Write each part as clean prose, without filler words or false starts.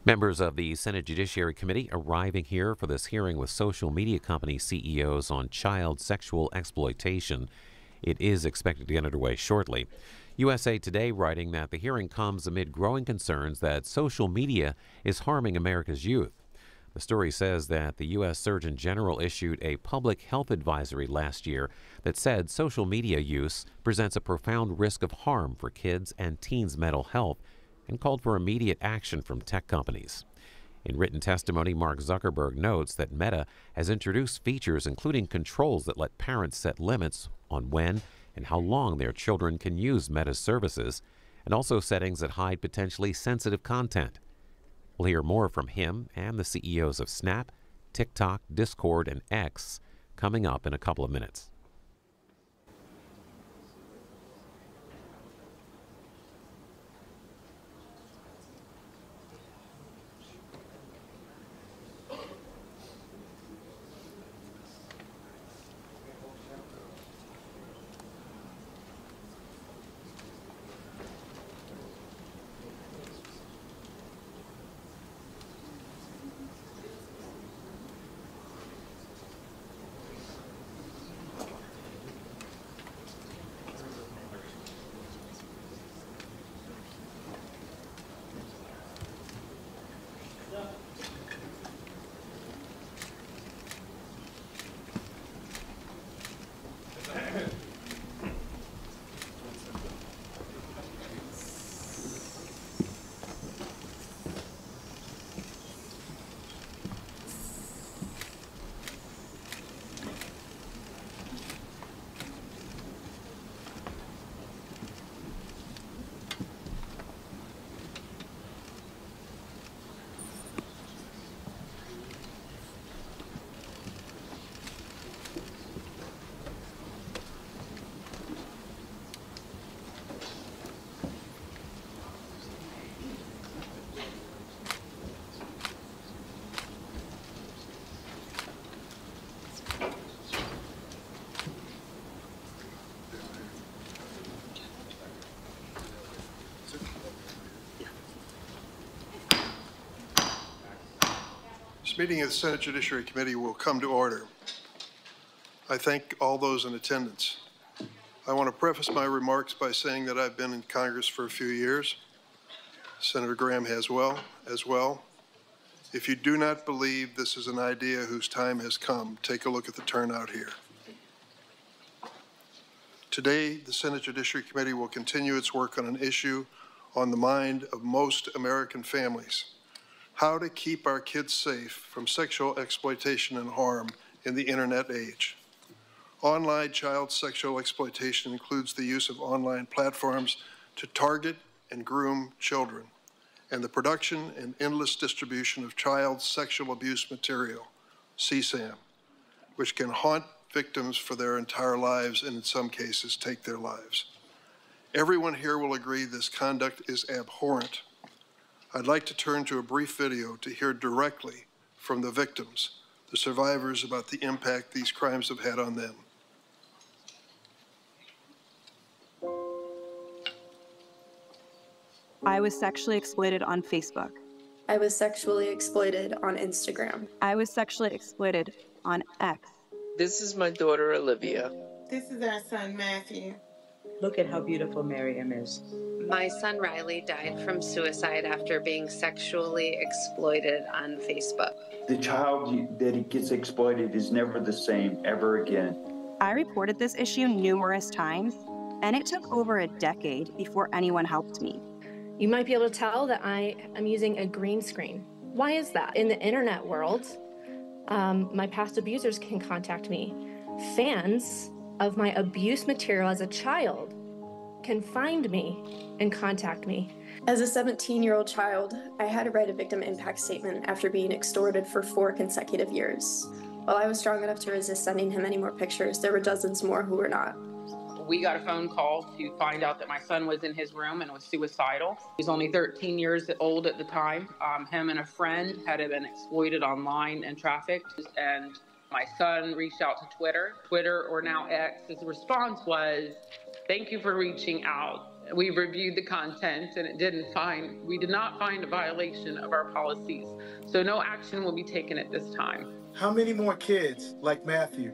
Members of the Senate Judiciary Committee arriving here for this hearing with social media company CEOs on child sexual exploitation. It is expected to get underway shortly. USA Today writing that the hearing comes amid growing concerns that social media is harming America's youth. The story says that the U.S. Surgeon General issued a public health advisory last year that said social media use presents a profound risk of harm for kids and teens' mental health and called for immediate action from tech companies. In written testimony, Mark Zuckerberg notes that Meta has introduced features including controls that let parents set limits on when and how long their children can use Meta's services, and also settings that hide potentially sensitive content. We'll hear more from him and the CEOs of Snap, TikTok, Discord, and X coming up in a couple of minutes. This meeting of the Senate Judiciary Committee will come to order. I thank all those in attendance. I want to preface my remarks by saying that I've been in Congress for a few years. Senator Graham has as well. If you do not believe this is an idea whose time has come, take a look at the turnout here. Today, the Senate Judiciary Committee will continue its work on an issue on the mind of most American families: how to keep our kids safe from sexual exploitation and harm in the internet age. Online child sexual exploitation includes the use of online platforms to target and groom children, and the production and endless distribution of child sexual abuse material, CSPAN, which can haunt victims for their entire lives and in some cases take their lives. Everyone here will agree this conduct is abhorrent. I'd like to turn to a brief video to hear directly from the victims, the survivors, about the impact these crimes have had on them. I was sexually exploited on Facebook. I was sexually exploited on Instagram. I was sexually exploited on X. This is my daughter, Olivia. This is our son, Matthew. Look at how beautiful Miriam is. My son Riley died from suicide after being sexually exploited on Facebook. The child that gets exploited is never the same ever again. I reported this issue numerous times, and it took over a decade before anyone helped me. You might be able to tell that I am using a green screen. Why is that? In the internet world, my past abusers can contact me. Fans of my abuse material as a child can find me and contact me. As a 17-year-old child, I had to write a victim impact statement after being extorted for 4 consecutive years. While I was strong enough to resist sending him any more pictures, there were dozens more who were not. We got a phone call to find out that my son was in his room and was suicidal. He was only 13 years old at the time. Him and a friend had been exploited online and trafficked, and my son reached out to Twitter or now X. His response was, "Thank you for reaching out. We reviewed the content and we did not find a violation of our policies. So no action will be taken at this time. How many more kids like Matthew?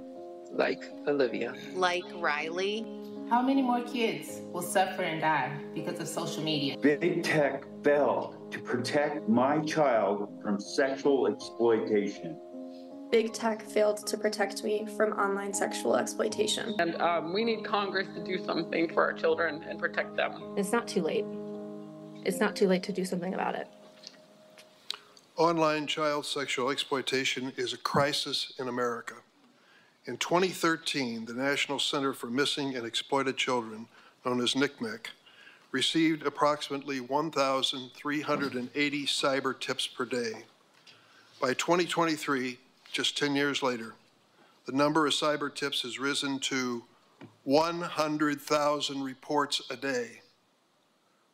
Like Olivia? Like Riley? How many more kids will suffer and die because of social media? Big tech failed to protect my child from sexual exploitation. Big tech failed to protect me from online sexual exploitation. And we need Congress to do something for our children and protect them. It's not too late. It's not too late to do something about it. Online child sexual exploitation is a crisis in America. In 2013, the National Center for Missing and Exploited Children, known as NCMEC, received approximately 1,380 cyber tips per day. By 2023, just 10 years later, the number of cyber tips has risen to 100,000 reports a day.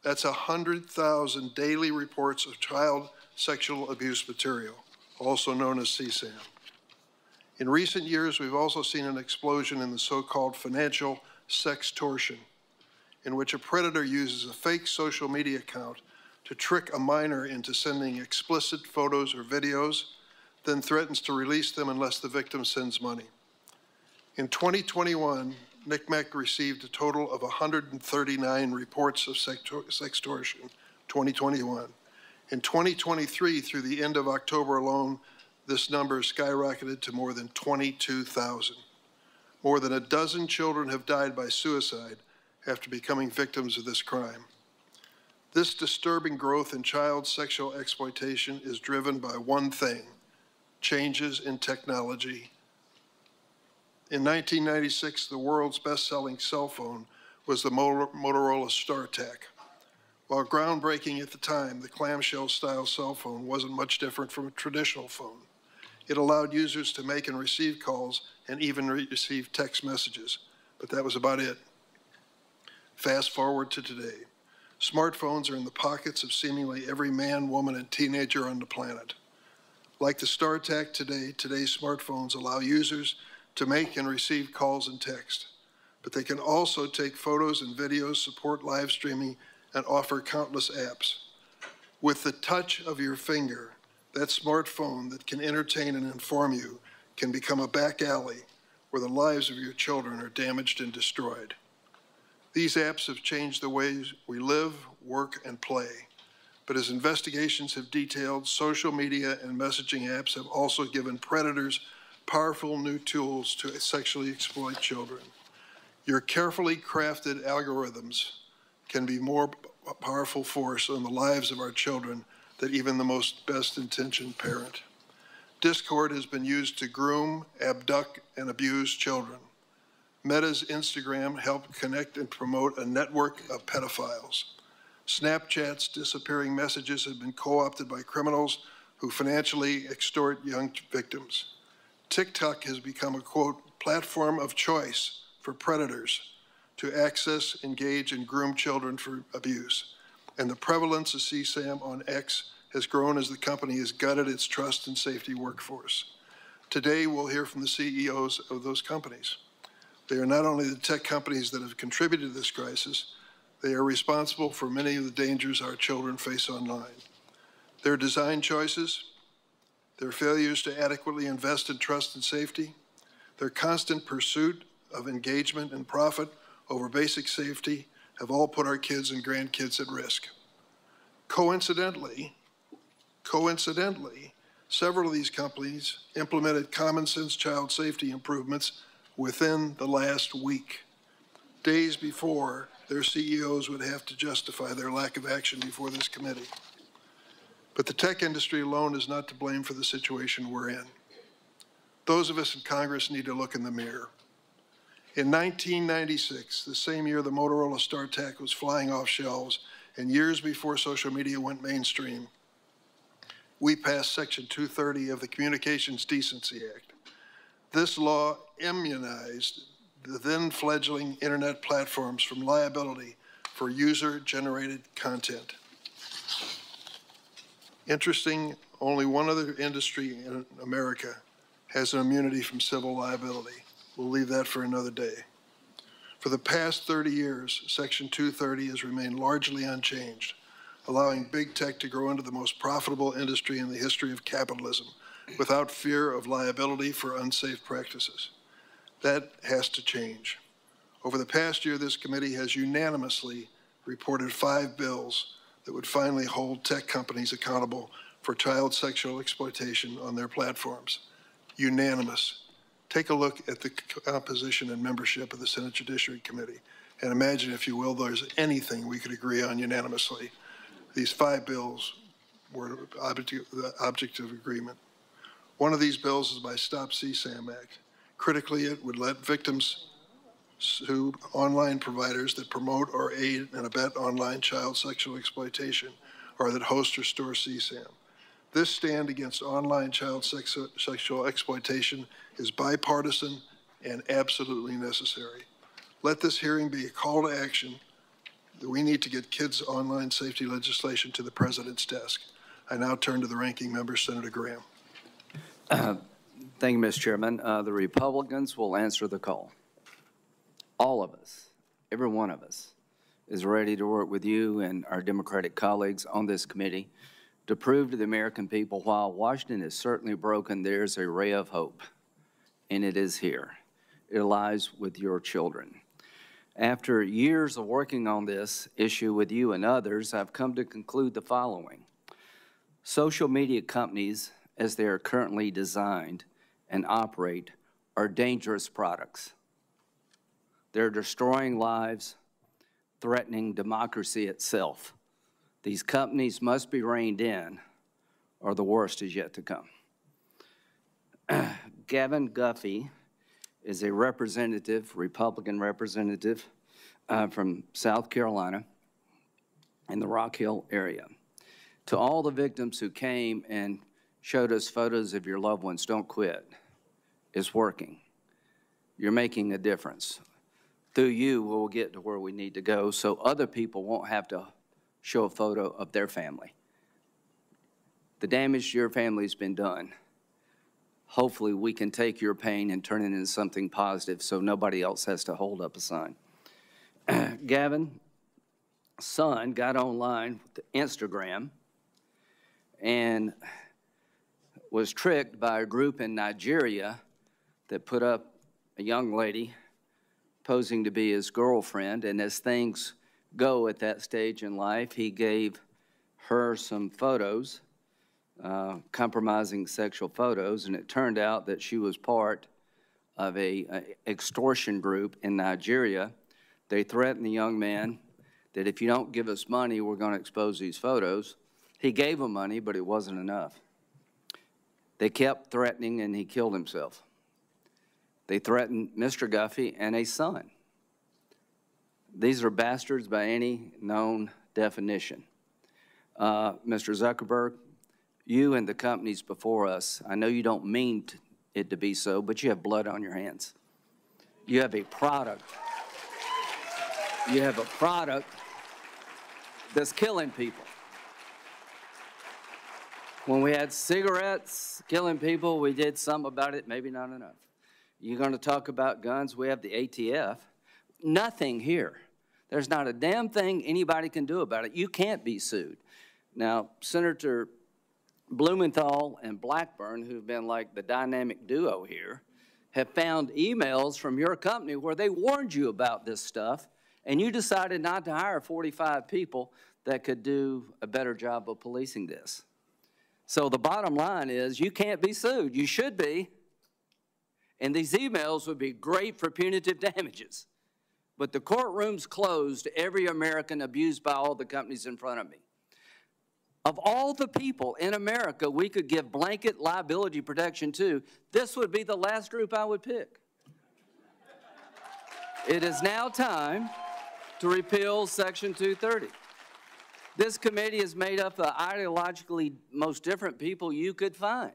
That's 100,000 daily reports of child sexual abuse material, also known as CSPAN. In recent years, we've also seen an explosion in the so-called financial sextortion, in which a predator uses a fake social media account to trick a minor into sending explicit photos or videos, then threatens to release them unless the victim sends money. In 2021, NCMEC received a total of 139 reports of sextortion, 2021. In 2023, through the end of October alone, this number skyrocketed to more than 22,000. More than a dozen children have died by suicide after becoming victims of this crime. This disturbing growth in child sexual exploitation is driven by one thing: changes in technology. In 1996, the world's best-selling cell phone was the Motorola StarTAC. While groundbreaking at the time, the clamshell-style cell phone wasn't much different from a traditional phone. It allowed users to make and receive calls and even receive text messages, but that was about it. Fast forward to today. Smartphones are in the pockets of seemingly every man, woman, and teenager on the planet. Like the StarTAC today, today's smartphones allow users to make and receive calls and text, but they can also take photos and videos, support live streaming, and offer countless apps. With the touch of your finger, that smartphone that can entertain and inform you can become a back alley where the lives of your children are damaged and destroyed. These apps have changed the ways we live, work, and play. But as investigations have detailed, social media and messaging apps have also given predators powerful new tools to sexually exploit children. Your carefully crafted algorithms can be more powerful force on the lives of our children than even the most best-intentioned parent. Discord has been used to groom, abduct, and abuse children. Meta's Instagram helped connect and promote a network of pedophiles. Snapchat's disappearing messages have been co-opted by criminals who financially extort young victims. TikTok has become a, quote, platform of choice for predators to access, engage, and groom children for abuse. And the prevalence of CSAM on X has grown as the company has gutted its trust and safety workforce. Today, we'll hear from the CEOs of those companies. They are not only the tech companies that have contributed to this crisis, they are responsible for many of the dangers our children face online. Their design choices, their failures to adequately invest in trust and safety, their constant pursuit of engagement and profit over basic safety have all put our kids and grandkids at risk. Coincidentally, several of these companies implemented common sense child safety improvements within the last week, days before their CEOs would have to justify their lack of action before this committee. But the tech industry alone is not to blame for the situation we're in. Those of us in Congress need to look in the mirror. In 1996, the same year the Motorola StarTAC was flying off shelves and years before social media went mainstream, we passed Section 230 of the Communications Decency Act. This law immunized the then fledgling internet platforms from liability for user-generated content. Interesting, only one other industry in America has an immunity from civil liability. We'll leave that for another day. For For the past 30 years, Section 230 has remained largely unchanged, allowing big tech to grow into the most profitable industry in the history of capitalism without fear of liability for unsafe practices. That has to change. Over the past year, this committee has unanimously reported 5 bills that would finally hold tech companies accountable for child sexual exploitation on their platforms. Unanimous. Take a look at the composition and membership of the Senate Judiciary Committee and imagine, if you will, there's anything we could agree on unanimously. These 5 bills were the object of agreement. One of these bills is by Stop CSAM Act. Critically, it would let victims sue online providers that promote or aid and abet online child sexual exploitation or that host or store CSAM. This stand against online child sexual exploitation is bipartisan and absolutely necessary. Let this hearing be a call to action that we need to get kids' online safety legislation to the President's desk. I now turn to the ranking member, Senator Graham. Thank you, Mr. Chairman. The Republicans will answer the call. All of us, every one of us, is ready to work with you and our Democratic colleagues on this committee to prove to the American people, while Washington is certainly broken, there's a ray of hope, and it is here. It lies with your children. After years of working on this issue with you and others, I've come to conclude the following. Social media companies, as they are currently designed and operate, are dangerous products. They're destroying lives, threatening democracy itself. These companies must be reined in, or the worst is yet to come. Gavin Guffey is a representative, Republican representative from South Carolina in the Rock Hill area. To all the victims who came and showed us photos of your loved ones, don't quit. It's working. You're making a difference. Through you, we'll get to where we need to go so other people won't have to show a photo of their family. The damage to your family has been done. Hopefully we can take your pain and turn it into something positive so nobody else has to hold up a sign. Gavin's son got online with Instagram and was tricked by a group in Nigeria that put up a young lady posing to be his girlfriend, and as things go at that stage in life, he gave her some photos, compromising sexual photos, and it turned out that she was part of a extortion group in Nigeria. They threatened the young man that if you don't give us money, we're going to expose these photos. He gave them money, but it wasn't enough. They kept threatening, and he killed himself. They threatened Mr. Guffey and a son. These are bastards by any known definition. Mr. Zuckerberg, you and the companies before us, I know you don't mean it to be so, but you have blood on your hands. You have a product. You have a product that's killing people. When we had cigarettes killing people, we did some about it, maybe not enough. You're going to talk about guns, we have the ATF. Nothing here. There's not a damn thing anybody can do about it. You can't be sued. Now, Senator Blumenthal and Blackburn, who've been like the dynamic duo here, have found emails from your company where they warned you about this stuff, and you decided not to hire 45 people that could do a better job of policing this. So the bottom line is you can't be sued. You should be. And these emails would be great for punitive damages. But the courtroom's closed to every American abused by all the companies in front of me. Of all the people in America we could give blanket liability protection to, this would be the last group I would pick. It is now time to repeal Section 230. This committee is made up of ideologically most different people you could find.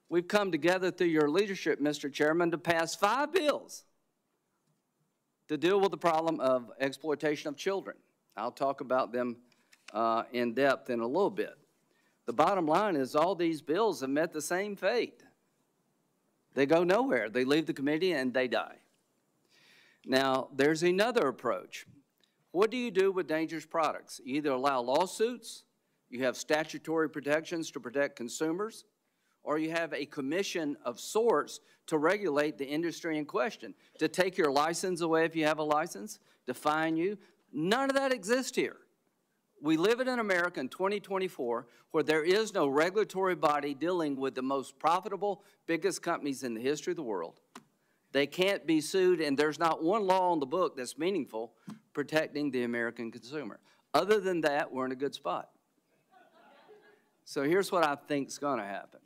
We've come together through your leadership, Mr. Chairman, to pass 5 bills to deal with the problem of exploitation of children. I'll talk about them in depth in a little bit. The bottom line is all these bills have met the same fate. They go nowhere. They leave the committee and they die. Now, there's another approach. What do you do with dangerous products? You either allow lawsuits, you have statutory protections to protect consumers, or you have a commission of sorts to regulate the industry in question, to take your license away if you have a license, to fine you. None of that exists here. We live in America in 2024 where there is no regulatory body dealing with the most profitable, biggest companies in the history of the world. They can't be sued, and there's not one law on the book that's meaningful protecting the American consumer. Other than that, we're in a good spot. So here's what I think is going to happen.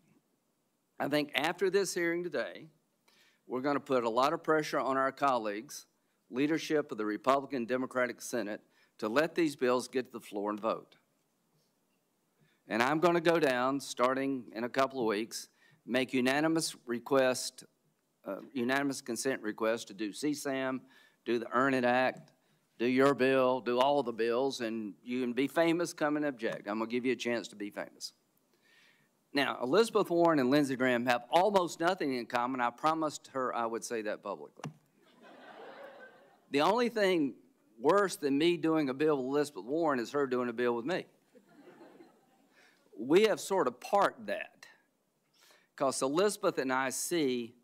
I think after this hearing today, we're going to put a lot of pressure on our colleagues, leadership of the Republican Democratic Senate, to let these bills get to the floor and vote. And I'm going to go down, starting in a couple of weeks, make unanimous consent request to do CSAM, do the Earn It Act, do your bill, do all of the bills, and you can be famous, come and object. I'm going to give you a chance to be famous. Now, Elizabeth Warren and Lindsey Graham have almost nothing in common. I promised her I would say that publicly. The only thing worse than me doing a bill with Elizabeth Warren is her doing a bill with me. We have sort of parked that because Elizabeth and I see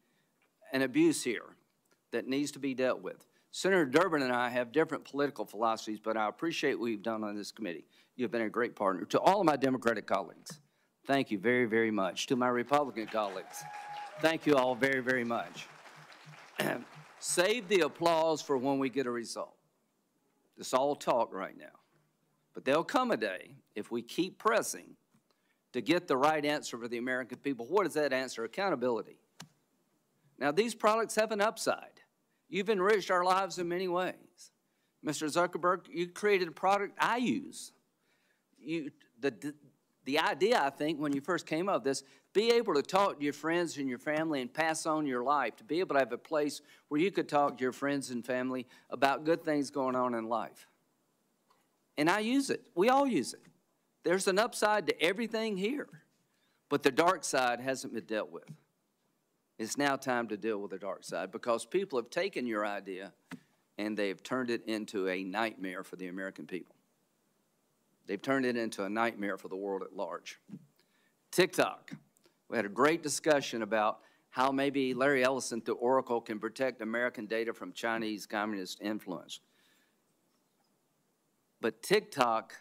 an abuse here that needs to be dealt with. Senator Durbin and I have different political philosophies, but I appreciate what you've done on this committee. You've been a great partner. To all of my Democratic colleagues, thank you very, very much. To my Republican colleagues, thank you all very, very much. Save the applause for when we get a result. It's all talk right now. But there'll come a day, if we keep pressing, to get the right answer for the American people. What is that answer? Accountability. Now, these products have an upside. You've enriched our lives in many ways. Mr. Zuckerberg, you created a product I use. The idea, I think, when you first came up with this, be able to talk to your friends and your family and pass on your life, to be able to have a place where you could talk to your friends and family about good things going on in life. And I use it. We all use it. There's an upside to everything here, but the dark side hasn't been dealt with. It's now time to deal with the dark side because people have taken your idea and they've turned it into a nightmare for the American people. They've turned it into a nightmare for the world at large. TikTok. We had a great discussion about how maybe Larry Ellison through Oracle can protect American data from Chinese communist influence. But TikTok,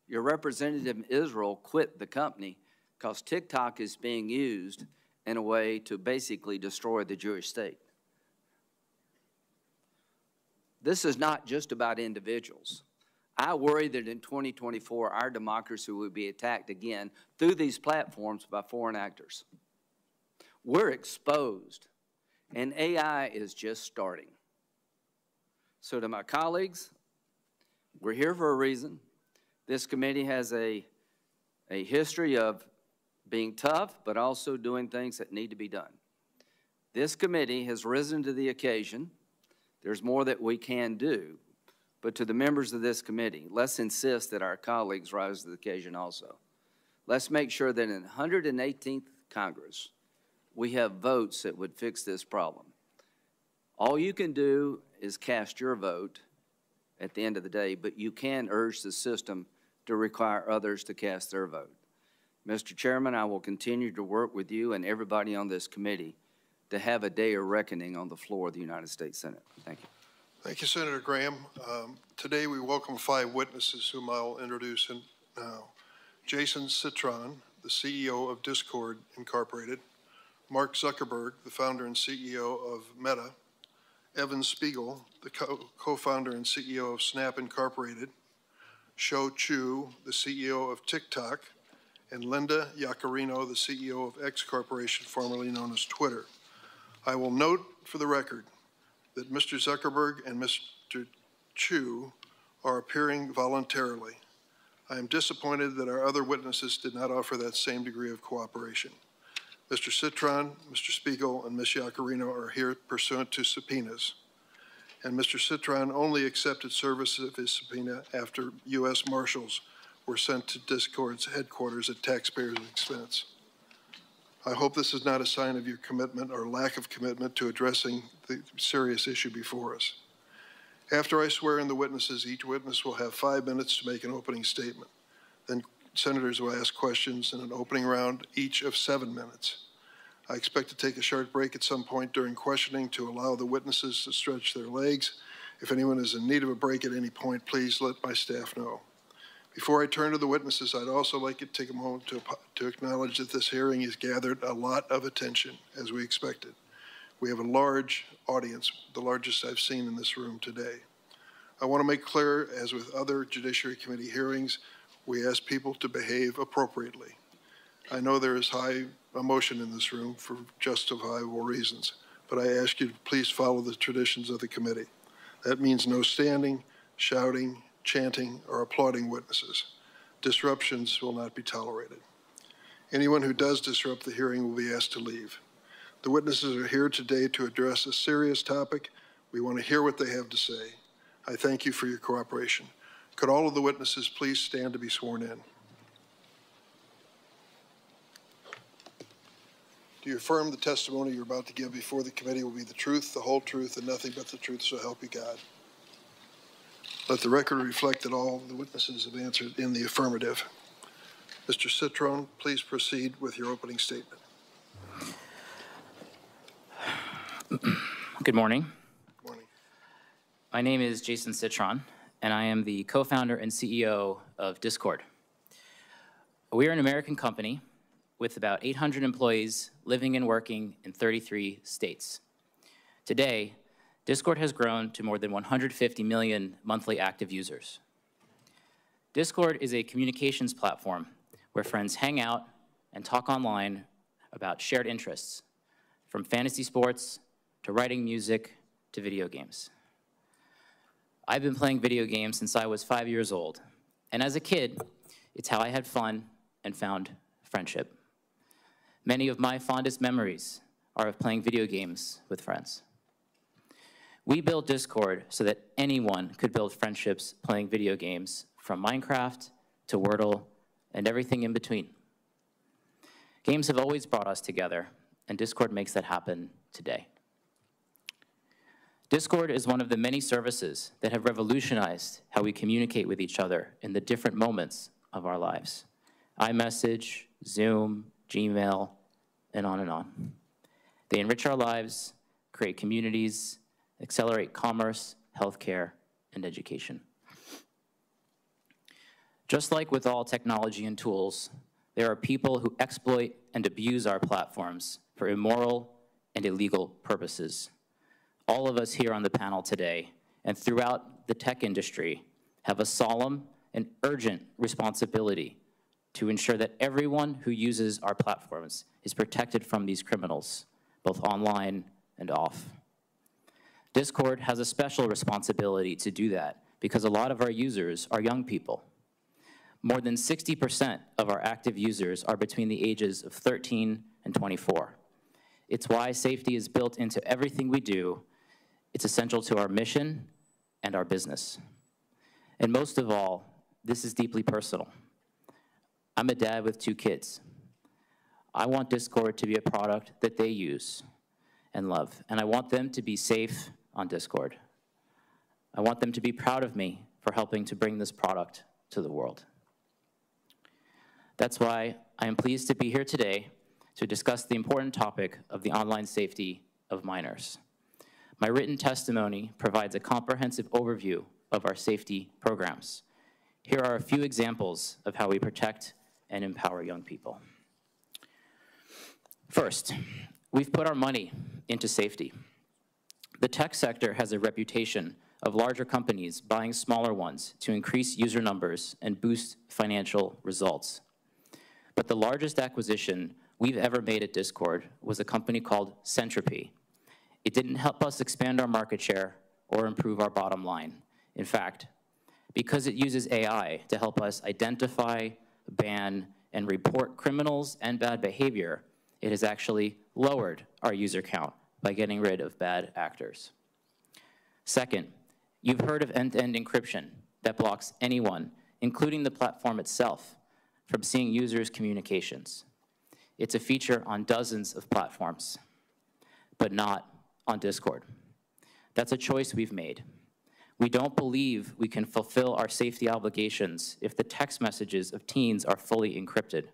your representative in Israel quit the company because TikTok is being used in a way to basically destroy the Jewish state. This is not just about individuals. I worry that in 2024, our democracy will be attacked again through these platforms by foreign actors. We're exposed, and AI is just starting. So to my colleagues, we're here for a reason. This committee has a history of being tough, but also doing things that need to be done. This committee has risen to the occasion. There's more that we can do. But to the members of this committee, let's insist that our colleagues rise to the occasion also. Let's make sure that in the 118th Congress, we have votes that would fix this problem. All you can do is cast your vote at the end of the day, but you can urge the system to require others to cast their vote. Mr. Chairman, I will continue to work with you and everybody on this committee to have a day of reckoning on the floor of the United States Senate. Thank you. Thank you, Senator Graham. Today we welcome 5 witnesses whom I'll introduce now. Jason Citron, the CEO of Discord Incorporated. Mark Zuckerberg, the founder and CEO of Meta. Evan Spiegel, the co-founder and CEO of Snap Incorporated. Shou Chew, the CEO of TikTok. And Linda Yaccarino, the CEO of X Corporation, formerly known as Twitter. I will note for the record that Mr. Zuckerberg and Mr. Chew are appearing voluntarily. I am disappointed that our other witnesses did not offer that same degree of cooperation. Mr. Citron, Mr. Spiegel, and Ms. Yaccarino are here pursuant to subpoenas. And Mr. Citron only accepted service of his subpoena after U.S. Marshals were sent to Discord's headquarters at taxpayers' expense. I hope this is not a sign of your commitment or lack of commitment to addressing the serious issue before us. After I swear in the witnesses, each witness will have 5 minutes to make an opening statement. Then senators will ask questions in an opening round, each of 7 minutes. I expect to take a short break at some point during questioning to allow the witnesses to stretch their legs. If anyone is in need of a break at any point, please let my staff know. Before I turn to the witnesses, I'd also like to take a moment to acknowledge that this hearing has gathered a lot of attention, as we expected. We have a large audience, the largest I've seen in this room today. I want to make clear, as with other Judiciary Committee hearings, we ask people to behave appropriately. I know there is high emotion in this room for justifiable reasons, but I ask you to please follow the traditions of the committee. That means no standing, shouting, chanting, or applauding witnesses. Disruptions will not be tolerated. Anyone who does disrupt the hearing will be asked to leave. The witnesses are here today to address a serious topic. We want to hear what they have to say. I thank you for your cooperation. Could all of the witnesses please stand to be sworn in? Do you affirm the testimony you're about to give before the committee will be the truth, the whole truth, and nothing but the truth, so help you God? Let the record reflect that all the witnesses have answered in the affirmative. Mr. Citron, please proceed with your opening statement. Good morning. Good morning. My name is Jason Citron, and I am the co-founder and CEO of Discord. We are an American company with about 800 employees living and working in 33 states. Today, Discord has grown to more than 150 million monthly active users. Discord is a communications platform where friends hang out and talk online about shared interests, from fantasy sports to writing music to video games. I've been playing video games since I was 5 years old, and as a kid, it's how I had fun and found friendship. Many of my fondest memories are of playing video games with friends. We built Discord so that anyone could build friendships playing video games, from Minecraft to Wordle and everything in between. Games have always brought us together, and Discord makes that happen today. Discord is one of the many services that have revolutionized how we communicate with each other in the different moments of our lives. iMessage, Zoom, Gmail, and on and on. They enrich our lives, create communities, accelerate commerce, healthcare, and education. Just like with all technology and tools, there are people who exploit and abuse our platforms for immoral and illegal purposes. All of us here on the panel today and throughout the tech industry have a solemn and urgent responsibility to ensure that everyone who uses our platforms is protected from these criminals, both online and off. Discord has a special responsibility to do that because a lot of our users are young people. More than 60% of our active users are between the ages of 13 and 24. It's why safety is built into everything we do. It's essential to our mission and our business. And most of all, this is deeply personal. I'm a dad with 2 kids. I want Discord to be a product that they use and love, and I want them to be safe on Discord. I want them to be proud of me for helping to bring this product to the world. That's why I am pleased to be here today to discuss the important topic of the online safety of minors. My written testimony provides a comprehensive overview of our safety programs. Here are a few examples of how we protect and empower young people. First, we've put our money into safety. The tech sector has a reputation of larger companies buying smaller ones to increase user numbers and boost financial results. But the largest acquisition we've ever made at Discord was a company called Centropy. It didn't help us expand our market share or improve our bottom line. In fact, because it uses AI to help us identify, ban, and report criminals and bad behavior, it has actually lowered our user count by getting rid of bad actors. Second, you've heard of end-to-end encryption that blocks anyone, including the platform itself, from seeing users' communications. It's a feature on dozens of platforms, but not on Discord. That's a choice we've made. We don't believe we can fulfill our safety obligations if the text messages of teens are fully encrypted,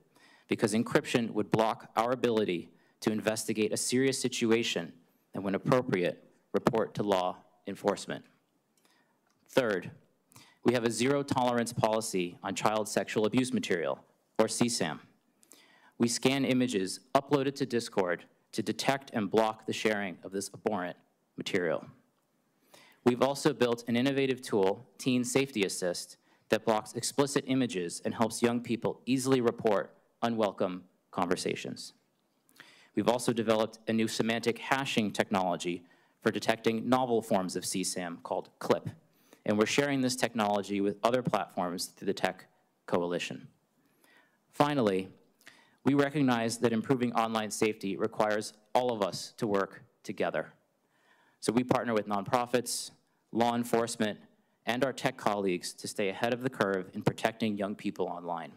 because encryption would block our ability to investigate a serious situation and, when appropriate, report to law enforcement. Third, we have a zero-tolerance policy on child sexual abuse material, or CSAM. We scan images uploaded to Discord to detect and block the sharing of this abhorrent material. We've also built an innovative tool, Teen Safety Assist, that blocks explicit images and helps young people easily report unwelcome conversations. We've also developed a new semantic hashing technology for detecting novel forms of CSAM called CLIP, and we're sharing this technology with other platforms through the Tech Coalition. Finally, we recognize that improving online safety requires all of us to work together. So we partner with nonprofits, law enforcement, and our tech colleagues to stay ahead of the curve in protecting young people online.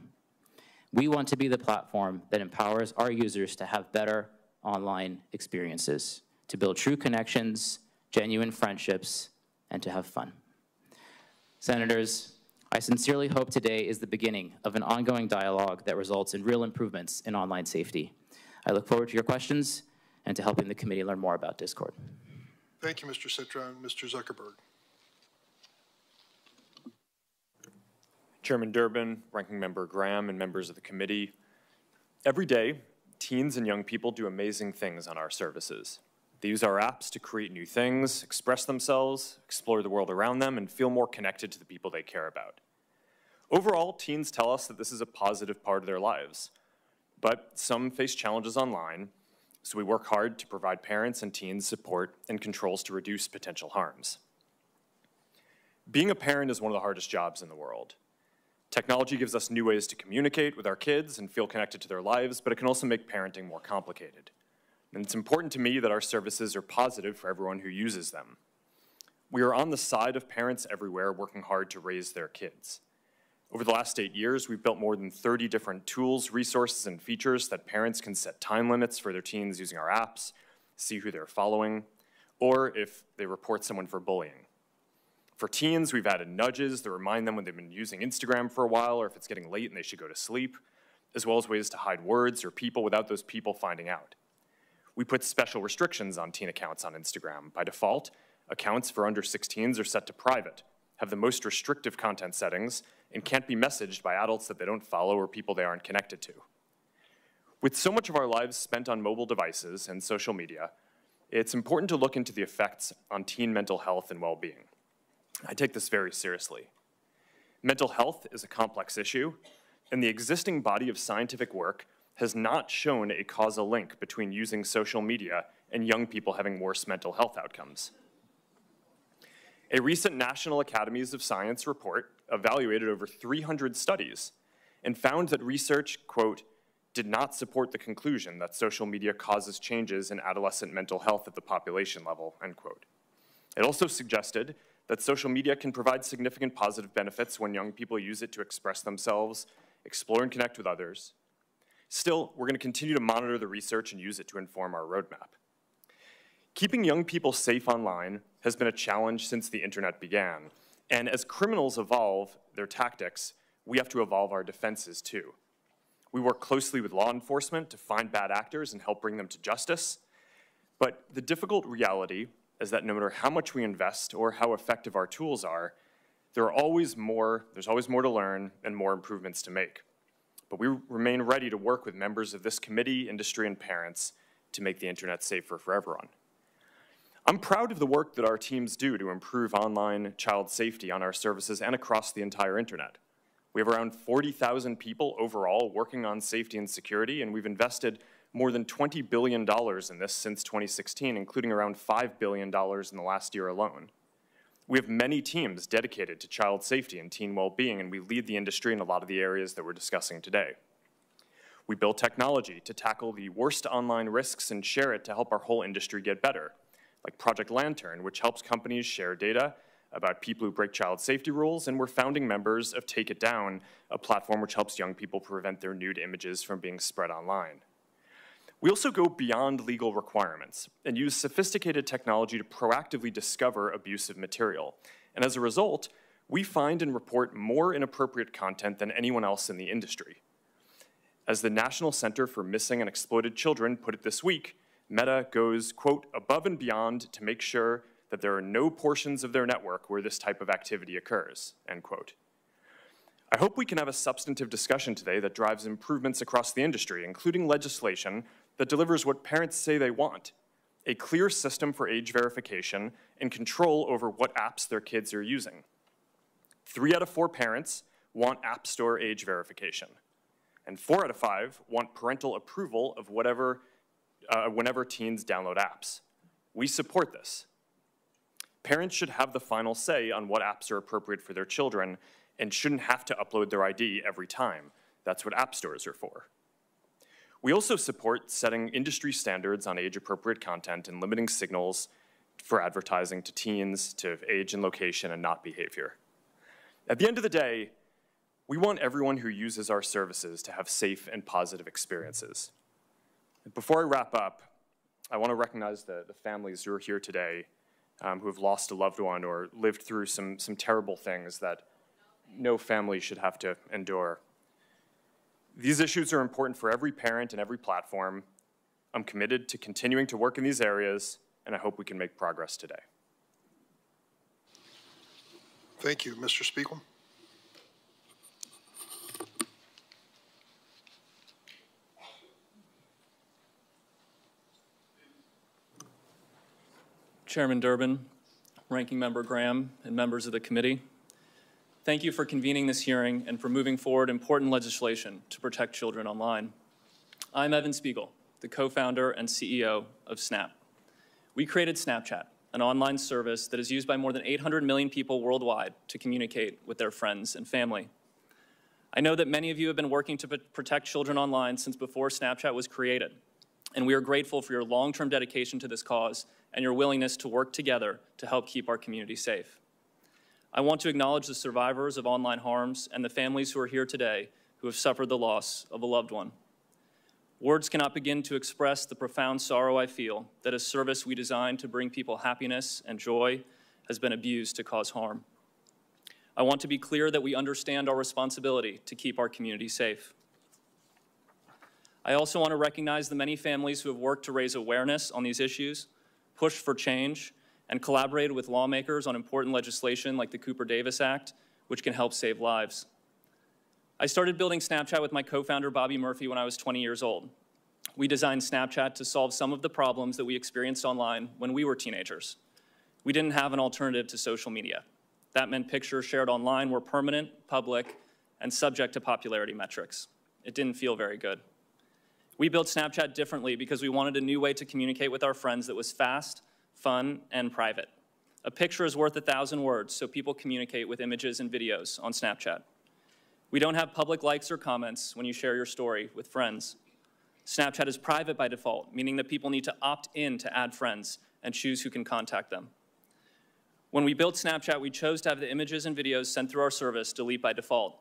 We want to be the platform that empowers our users to have better online experiences, to build true connections, genuine friendships, and to have fun. Senators, I sincerely hope today is the beginning of an ongoing dialogue that results in real improvements in online safety. I look forward to your questions and to helping the committee learn more about Discord. Thank you, Mr. Citron. Mr. Zuckerberg. Chairman Durbin, Ranking Member Graham, and members of the committee. Every day, teens and young people do amazing things on our services. They use our apps to create new things, express themselves, explore the world around them, and feel more connected to the people they care about. Overall, teens tell us that this is a positive part of their lives. But some face challenges online, so we work hard to provide parents and teens support and controls to reduce potential harms. Being a parent is one of the hardest jobs in the world. Technology gives us new ways to communicate with our kids and feel connected to their lives, but it can also make parenting more complicated. And it's important to me that our services are positive for everyone who uses them. We are on the side of parents everywhere working hard to raise their kids. Over the last 8 years, we've built more than 30 different tools, resources, and features that parents can set time limits for their teens using our apps, see who they're following, or if they report someone for bullying. For teens, we've added nudges that remind them when they've been using Instagram for a while or if it's getting late and they should go to sleep, as well as ways to hide words or people without those people finding out. We put special restrictions on teen accounts on Instagram. By default, accounts for under 16s are set to private, have the most restrictive content settings, and can't be messaged by adults that they don't follow or people they aren't connected to. With so much of our lives spent on mobile devices and social media, it's important to look into the effects on teen mental health and well-being. I take this very seriously. Mental health is a complex issue, and the existing body of scientific work has not shown a causal link between using social media and young people having worse mental health outcomes. A recent National Academies of Science report evaluated over 300 studies and found that research, quote, did not support the conclusion that social media causes changes in adolescent mental health at the population level, end quote. It also suggested that social media can provide significant positive benefits when young people use it to express themselves, explore and connect with others. Still, we're going to continue to monitor the research and use it to inform our roadmap. Keeping young people safe online has been a challenge since the internet began, and as criminals evolve their tactics, we have to evolve our defenses too. We work closely with law enforcement to find bad actors and help bring them to justice, but the difficult reality is that no matter how much we invest or how effective our tools are, there's always more to learn and more improvements to make. But we remain ready to work with members of this committee, industry, and parents to make the internet safer for everyone. I'm proud of the work that our teams do to improve online child safety on our services and across the entire internet. We have around 40,000 people overall working on safety and security, and we've invested more than $20 billion in this since 2016, including around $5 billion in the last year alone. We have many teams dedicated to child safety and teen well-being, and we lead the industry in a lot of the areas that we're discussing today. We build technology to tackle the worst online risks and share it to help our whole industry get better, like Project Lantern, which helps companies share data about people who break child safety rules, and we're founding members of Take It Down, a platform which helps young people prevent their nude images from being spread online. We also go beyond legal requirements and use sophisticated technology to proactively discover abusive material And as a result, we find and report more inappropriate content than anyone else in the industry. As the National Center for Missing and Exploited Children put it this week, Meta goes, quote, above and beyond to make sure that there are no portions of their network where this type of activity occurs, end quote. I hope we can have a substantive discussion today that drives improvements across the industry, including legislation that delivers what parents say they want, a clear system for age verification and control over what apps their kids are using. 3 out of 4 parents want App Store age verification, and 4 out of 5 want parental approval of whenever teens download apps. We support this. Parents should have the final say on what apps are appropriate for their children and shouldn't have to upload their ID every time. That's what app stores are for. We also support setting industry standards on age-appropriate content and limiting signals for advertising to teens to age and location and not behavior. At the end of the day, we want everyone who uses our services to have safe and positive experiences. Before I wrap up, I want to recognize the families who are here today who have lost a loved one or lived through some terrible things that no family should have to endure. These issues are important for every parent and every platform. I'm committed to continuing to work in these areas, and I hope we can make progress today. Thank you. Mr. Spiegel. Chairman Durbin, Ranking Member Graham, and members of the committee, thank you for convening this hearing and for moving forward important legislation to protect children online. I'm Evan Spiegel, the co-founder and CEO of Snap. We created Snapchat, an online service that is used by more than 800 million people worldwide to communicate with their friends and family. I know that many of you have been working to protect children online since before Snapchat was created, and we are grateful for your long-term dedication to this cause and your willingness to work together to help keep our community safe. I want to acknowledge the survivors of online harms and the families who are here today who have suffered the loss of a loved one. Words cannot begin to express the profound sorrow I feel that a service we designed to bring people happiness and joy has been abused to cause harm. I want to be clear that we understand our responsibility to keep our community safe. I also want to recognize the many families who have worked to raise awareness on these issues, pushed for change, and collaborated with lawmakers on important legislation like the Cooper-Davis Act, which can help save lives. I started building Snapchat with my co-founder, Bobby Murphy, when I was 20 years old. We designed Snapchat to solve some of the problems that we experienced online when we were teenagers. We didn't have an alternative to social media. That meant pictures shared online were permanent, public, and subject to popularity metrics. It didn't feel very good. We built Snapchat differently because we wanted a new way to communicate with our friends that was fast, fun, and private. A picture is worth 1,000 words, so people communicate with images and videos on Snapchat. We don't have public likes or comments when you share your story with friends. Snapchat is private by default, meaning that people need to opt in to add friends and choose who can contact them. When we built Snapchat, we chose to have the images and videos sent through our service delete by default.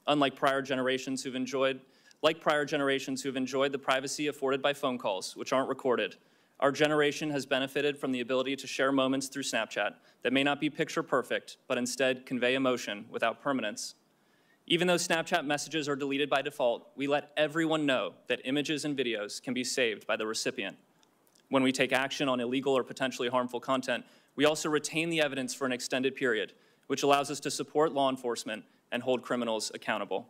Unlike prior generations who've enjoyed the privacy afforded by phone calls, which aren't recorded, our generation has benefited from the ability to share moments through Snapchat that may not be picture perfect, but instead convey emotion without permanence. Even though Snapchat messages are deleted by default, we let everyone know that images and videos can be saved by the recipient. When we take action on illegal or potentially harmful content, we also retain the evidence for an extended period, which allows us to support law enforcement and hold criminals accountable.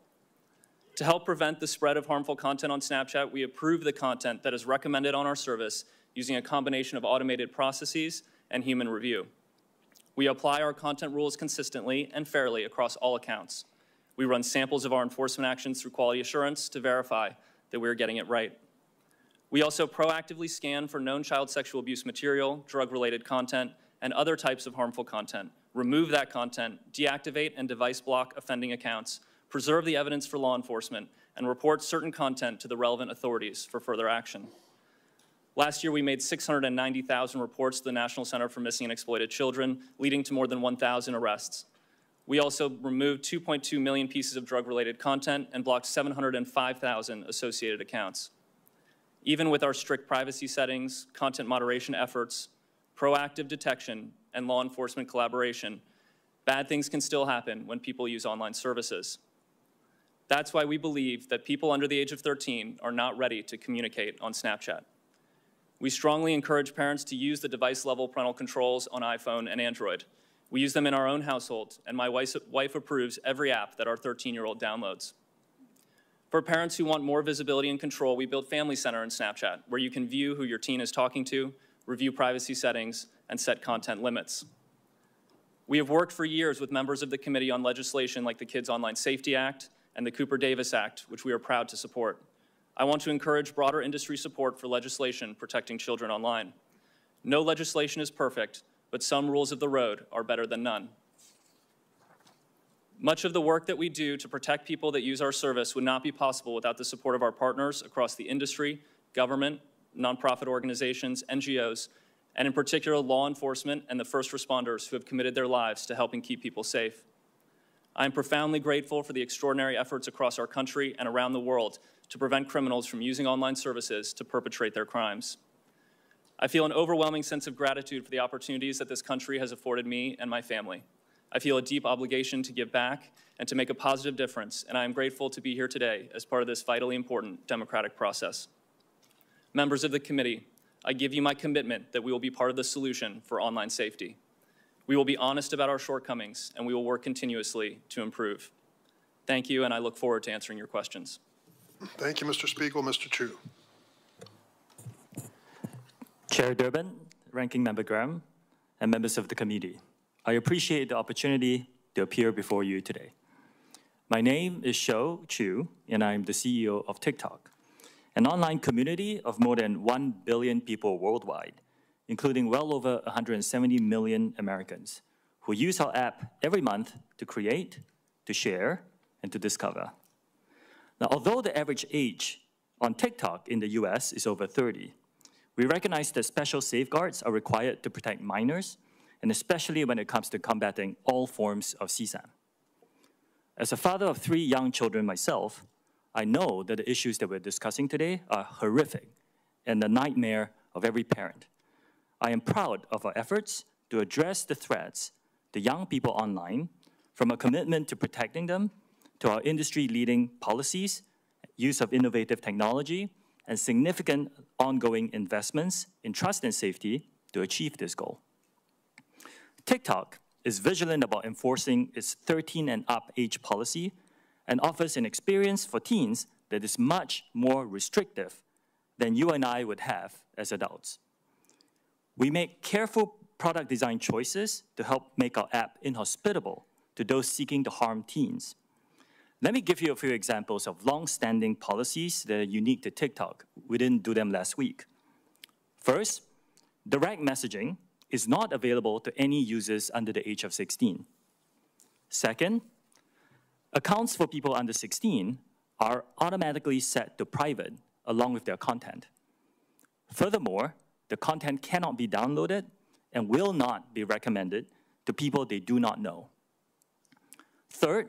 To help prevent the spread of harmful content on Snapchat, we approve the content that is recommended on our service using a combination of automated processes and human review. We apply our content rules consistently and fairly across all accounts. We run samples of our enforcement actions through quality assurance to verify that we're getting it right. We also proactively scan for known child sexual abuse material, drug-related content, and other types of harmful content, remove that content, deactivate and device block offending accounts, preserve the evidence for law enforcement, and report certain content to the relevant authorities for further action. Last year, we made 690,000 reports to the National Center for Missing and Exploited Children, leading to more than 1,000 arrests. We also removed 2.2 million pieces of drug-related content and blocked 705,000 associated accounts. Even with our strict privacy settings, content moderation efforts, proactive detection, and law enforcement collaboration, bad things can still happen when people use online services. That's why we believe that people under the age of 13 are not ready to communicate on Snapchat. We strongly encourage parents to use the device-level parental controls on iPhone and Android. We use them in our own household, and my wife approves every app that our 13-year-old downloads. For parents who want more visibility and control, we built Family Center in Snapchat, where you can view who your teen is talking to, review privacy settings, and set content limits. We have worked for years with members of the committee on legislation like the Kids Online Safety Act and the Cooper-Davis Act, which we are proud to support. I want to encourage broader industry support for legislation protecting children online. No legislation is perfect, but some rules of the road are better than none. Much of the work that we do to protect people that use our service would not be possible without the support of our partners across the industry, government, nonprofit organizations, NGOs, and in particular law enforcement and the first responders who have committed their lives to helping keep people safe. I am profoundly grateful for the extraordinary efforts across our country and around the world to prevent criminals from using online services to perpetrate their crimes. I feel an overwhelming sense of gratitude for the opportunities that this country has afforded me and my family. I feel a deep obligation to give back and to make a positive difference, and I am grateful to be here today as part of this vitally important democratic process. Members of the committee, I give you my commitment that we will be part of the solution for online safety. We will be honest about our shortcomings, and we will work continuously to improve. Thank you, and I look forward to answering your questions. Thank you, Mr. Spiegel. Mr. Chew. Chair Durbin, Ranking Member Graham, and members of the committee, I appreciate the opportunity to appear before you today. My name is Shou Chew, and I'm the CEO of TikTok, an online community of more than 1 billion people worldwide, including well over 170 million Americans who use our app every month to create, to share, and to discover. Now, although the average age on TikTok in the US is over 30, we recognize that special safeguards are required to protect minors, and especially when it comes to combating all forms of CSPAN. As a father of 3 young children myself, I know that the issues that we're discussing today are horrific and the nightmare of every parent. I am proud of our efforts to address the threats to young people online, from a commitment to protecting them to our industry-leading policies, use of innovative technology, and significant ongoing investments in trust and safety to achieve this goal. TikTok is vigilant about enforcing its 13 and up age policy and offers an experience for teens that is much more restrictive than you and I would have as adults. We make careful product design choices to help make our app inhospitable to those seeking to harm teens. Let me give you a few examples of long-standing policies that are unique to TikTok. We didn't do them last week. First, direct messaging is not available to any users under the age of 16. Second, accounts for people under 16 are automatically set to private along with their content. Furthermore, the content cannot be downloaded and will not be recommended to people they do not know. Third,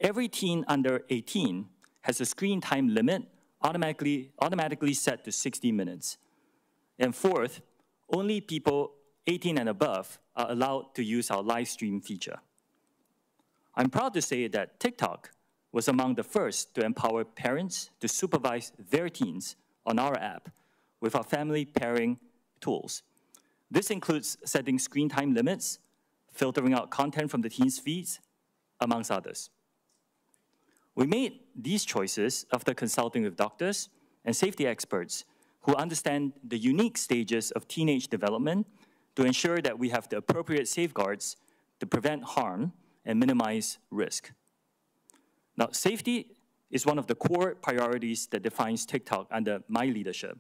every teen under 18 has a screen time limit automatically set to 60 minutes. And fourth, only people 18 and above are allowed to use our live stream feature. I'm proud to say that TikTok was among the first to empower parents to supervise their teens on our app with our family pairing tools. This includes setting screen time limits, filtering out content from the teens' feeds, amongst others. We made these choices after consulting with doctors and safety experts who understand the unique stages of teenage development to ensure that we have the appropriate safeguards to prevent harm and minimize risk. Now, safety is one of the core priorities that defines TikTok under my leadership.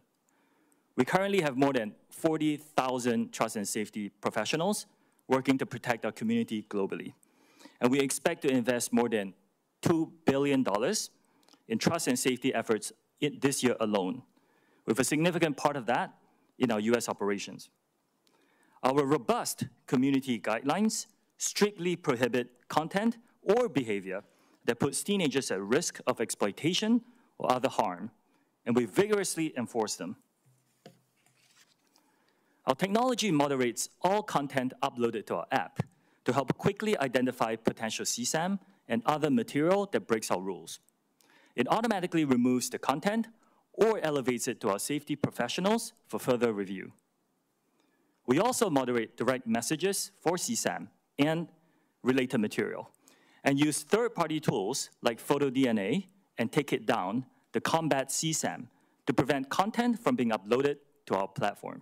We currently have more than 40,000 trust and safety professionals working to protect our community globally. And we expect to invest more than $2 billion in trust and safety efforts this year alone, with a significant part of that in our US operations. Our robust community guidelines strictly prohibit content or behavior that puts teenagers at risk of exploitation or other harm, and we vigorously enforce them. Our technology moderates all content uploaded to our app to help quickly identify potential CSAM and other material that breaks our rules. It automatically removes the content or elevates it to our safety professionals for further review. We also moderate direct messages for CSAM and related material, and use third-party tools like PhotoDNA and Take It Down to combat CSAM to prevent content from being uploaded to our platform.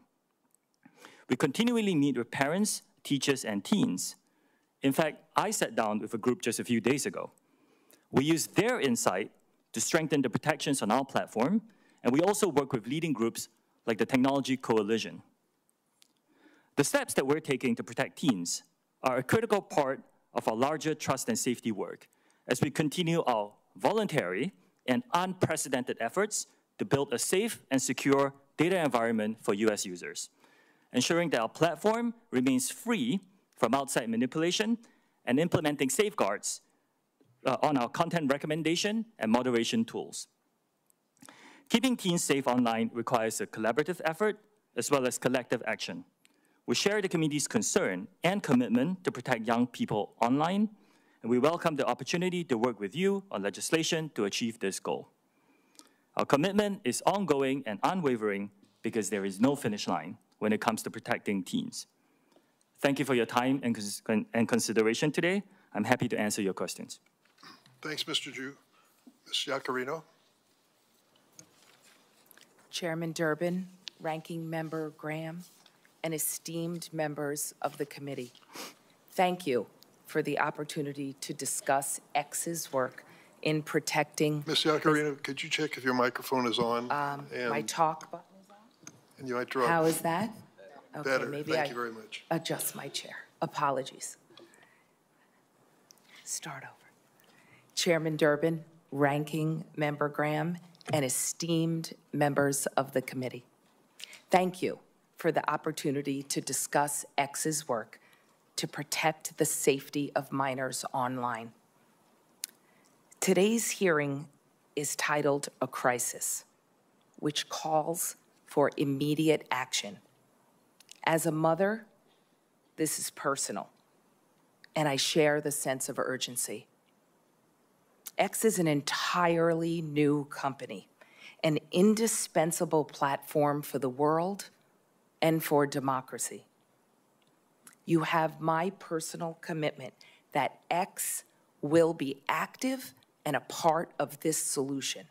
We continually meet with parents, teachers, and teens. In fact, I sat down with a group just a few days ago. We use their insight to strengthen the protections on our platform, and we also work with leading groups like the Technology Coalition. The steps that we're taking to protect teens are a critical part of our larger trust and safety work as we continue our voluntary and unprecedented efforts to build a safe and secure data environment for US users, ensuring that our platform remains free from outside manipulation and implementing safeguards on our content recommendation and moderation tools. Keeping teens safe online requires a collaborative effort as well as collective action. We share the community's concern and commitment to protect young people online, and we welcome the opportunity to work with you on legislation to achieve this goal. Our commitment is ongoing and unwavering because there is no finish line when it comes to protecting teens. Thank you for your time and consideration today. I'm happy to answer your questions. Thanks, Mr. Zhu. Ms. Yaccarino. Chairman Durbin, Ranking Member Graham, and esteemed members of the committee, thank you for the opportunity to discuss X's work in protecting— Ms. Yaccarino, could you check if your microphone is on? My talk button is on? And you might draw. How is that? Okay, better. maybe Thank you very much. Adjust my chair. Apologies. Start over. Chairman Durbin, Ranking Member Graham, and esteemed members of the committee, thank you for the opportunity to discuss X's work to protect the safety of minors online. Today's hearing is titled A Crisis, which calls for immediate action. As a mother, this is personal, and I share the sense of urgency. X is an entirely new company, an indispensable platform for the world and for democracy. You have my personal commitment that X will be active and a part of this solution.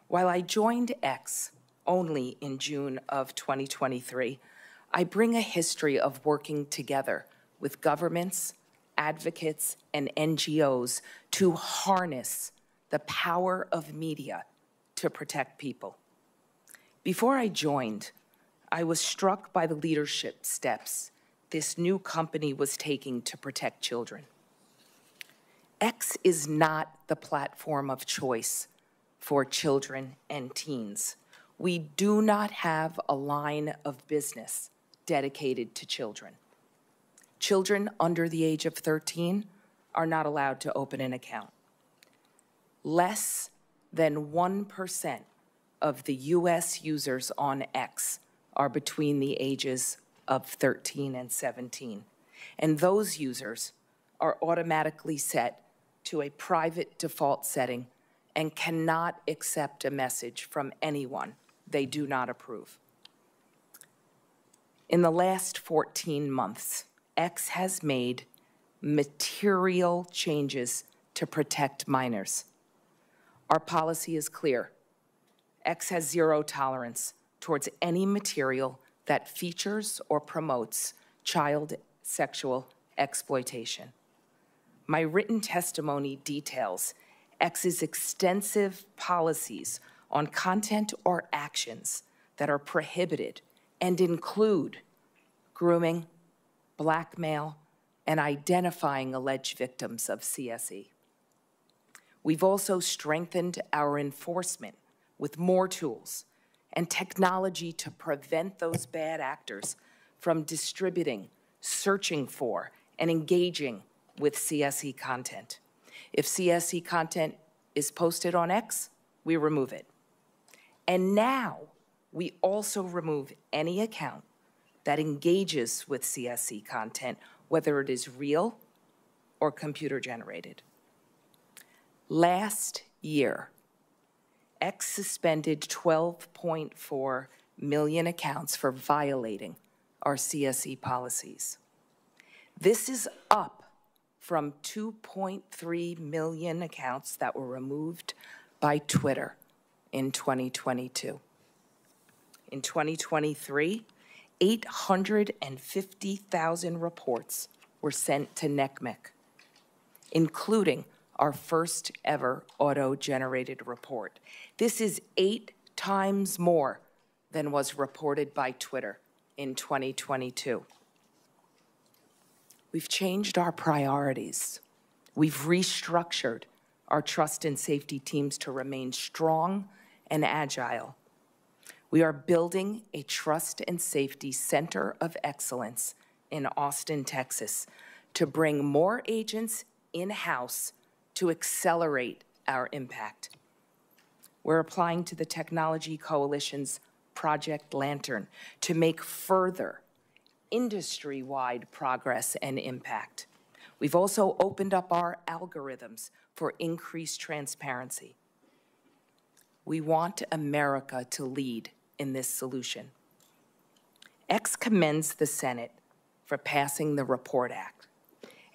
While I joined X only in June of 2023, I bring a history of working together with governments, advocates, and NGOs to harness the power of media to protect people. Before I joined, I was struck by the leadership steps this new company was taking to protect children. X is not the platform of choice for children and teens. We do not have a line of business dedicated to children. Children under the age of 13 are not allowed to open an account. Less than 1% of the US users on X are between the ages of 13 and 17. And those users are automatically set to a private default setting and cannot accept a message from anyone they do not approve. In the last 14 months, X has made material changes to protect minors. Our policy is clear. X has zero tolerance towards any material that features or promotes child sexual exploitation. My written testimony details X's extensive policies on content or actions that are prohibited and include grooming, blackmail, and identifying alleged victims of CSE. We've also strengthened our enforcement with more tools and technology to prevent those bad actors from distributing, searching for, and engaging with CSE content. If CSE content is posted on X, we remove it. And now we also remove any account that engages with CSE content, whether it is real or computer-generated. Last year, X suspended 12.4 million accounts for violating our CSE policies. This is up from 2.3 million accounts that were removed by Twitter in 2022. In 2023, 850,000 reports were sent to NCMEC, including our first ever auto-generated report. This is 8 times more than was reported by Twitter in 2022. We've changed our priorities. We've restructured our trust and safety teams to remain strong and agile. We are building a trust and safety center of excellence in Austin, Texas, to bring more agents in-house to accelerate our impact. We're applying to the Technology Coalition's Project Lantern to make further industry-wide progress and impact. We've also opened up our algorithms for increased transparency. We want America to lead in this solution. X commends the Senate for passing the REPORT Act,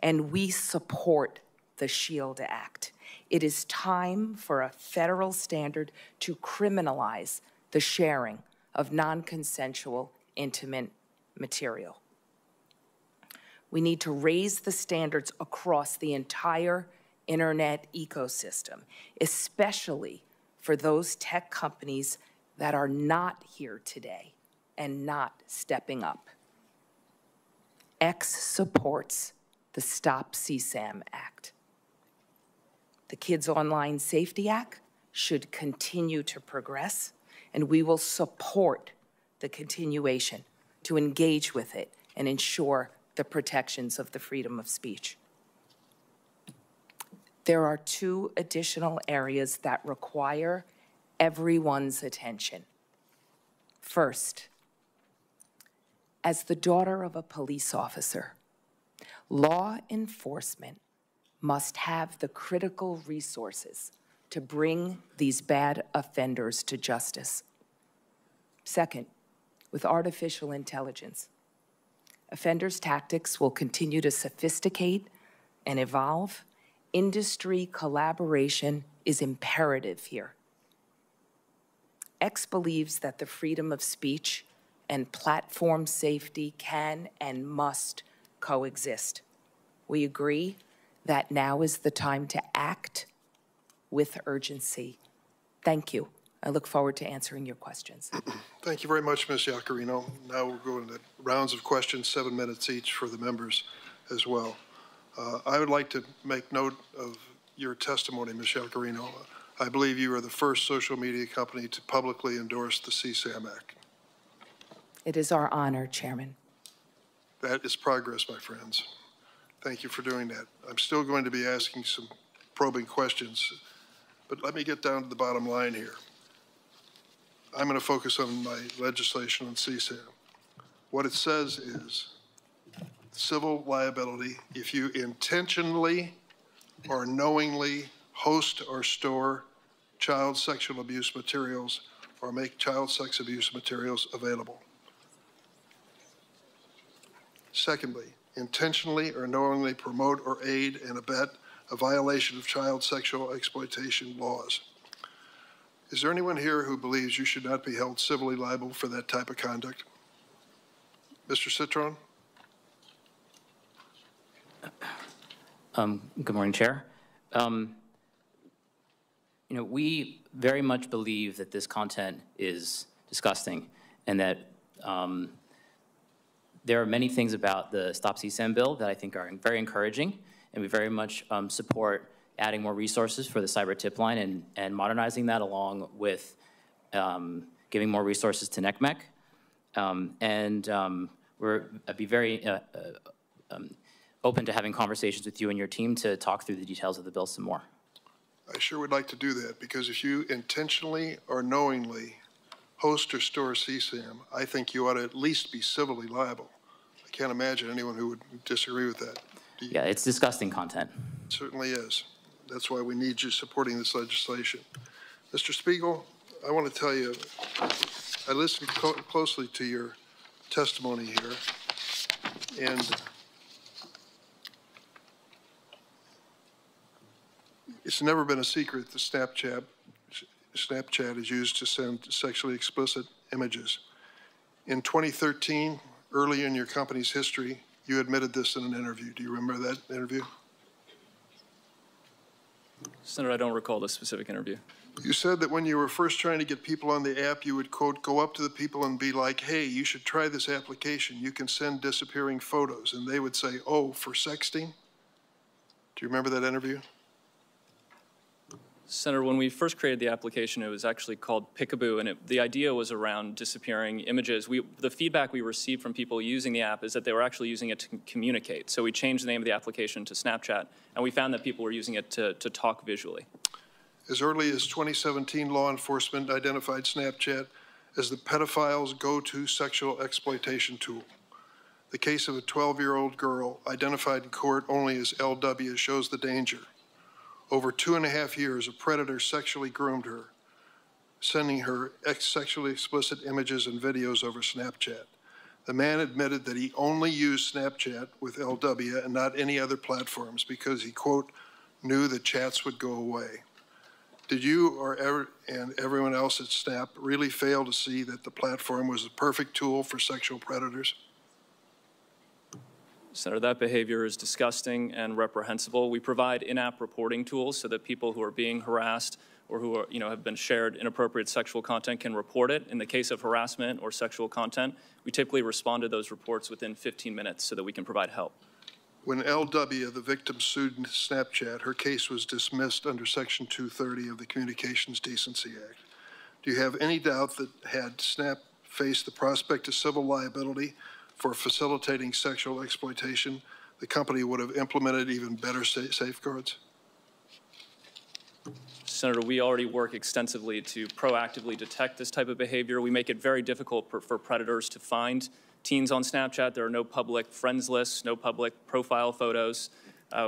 and we support the SHIELD Act. It is time for a federal standard to criminalize the sharing of non-consensual intimate material. We need to raise the standards across the entire internet ecosystem, especially for those tech companies that are not here today and not stepping up. X supports the Stop CSAM Act. The Kids Online Safety Act should continue to progress, and we will support the continuation to engage with it and ensure the protections of the freedom of speech. There are 2 additional areas that require everyone's attention. First, as the daughter of a police officer, law enforcement must have the critical resources to bring these bad offenders to justice. Second, with artificial intelligence, offenders' tactics will continue to sophisticate and evolve. Industry collaboration is imperative here. X believes that the freedom of speech and platform safety can and must coexist. We agree that now is the time to act with urgency. Thank you. I look forward to answering your questions. Thank you very much, Ms. Yaccarino. Now we'll go into rounds of questions, 7 minutes each for the members as well. I would like to make note of your testimony, Ms. Yaccarino. I believe you are the first social media company to publicly endorse the CSAM Act. It is our honor, Chairman. That is progress, my friends. Thank you for doing that. I'm still going to be asking some probing questions, but let me get down to the bottom line here. I'm going to focus on my legislation on CSAM. What it says is civil liability if you intentionally or knowingly host or store child sexual abuse materials or make child sex abuse materials available. Secondly, intentionally or knowingly promote or aid and abet a violation of child sexual exploitation laws. Is there anyone here who believes you should not be held civilly liable for that type of conduct? Mr. Citron? Good morning, Chair. We very much believe that this content is disgusting and that there are many things about the Stop CSAM bill that I think are very encouraging, and we very much support adding more resources for the cyber tip line and modernizing that along with giving more resources to NCMEC. I'd be very open to having conversations with you and your team to talk through the details of the bill some more. I sure would like to do that, because if you intentionally or knowingly host or store CSAM, I think you ought to at least be civilly liable. I can't imagine anyone who would disagree with that. Yeah, it's disgusting content. It certainly is. That's why we need you supporting this legislation. Mr. Spiegel, I want to tell you, I listened closely to your testimony here, and it's never been a secret that Snapchat is used to send sexually explicit images. In 2013, early in your company's history, you admitted this in an interview. Do you remember that interview? Senator, I don't recall the specific interview. You said that when you were first trying to get people on the app, you would, quote, go up to the people and be like, hey, you should try this application. You can send disappearing photos. And they would say, oh, for sexting? Do you remember that interview? Senator, when we first created the application, it was actually called Pickaboo, and the idea was around disappearing images. The feedback we received from people using the app is that they were actually using it to communicate. So we changed the name of the application to Snapchat, and we found that people were using it to talk visually. As early as 2017, law enforcement identified Snapchat as the pedophile's go-to sexual exploitation tool. The case of a 12-year-old girl identified in court only as LW shows the danger. Over 2.5 years, a predator sexually groomed her, sending her sexually explicit images and videos over Snapchat. The man admitted that he only used Snapchat with LW and not any other platforms because he, quote, knew the chats would go away. Did you and everyone else at Snap really fail to see that the platform was the perfect tool for sexual predators? Senator, that behavior is disgusting and reprehensible. We provide in-app reporting tools so that people who are being harassed or who are, have been shared inappropriate sexual content can report it. In the case of harassment or sexual content, we typically respond to those reports within 15 minutes so that we can provide help. When LW, the victim, sued Snapchat, her case was dismissed under Section 230 of the Communications Decency Act. Do you have any doubt that had Snap faced the prospect of civil liability for facilitating sexual exploitation, the company would have implemented even better safeguards? Senator, we already work extensively to proactively detect this type of behavior. We make it very difficult for predators to find teens on Snapchat. There are no public friends lists, no public profile photos.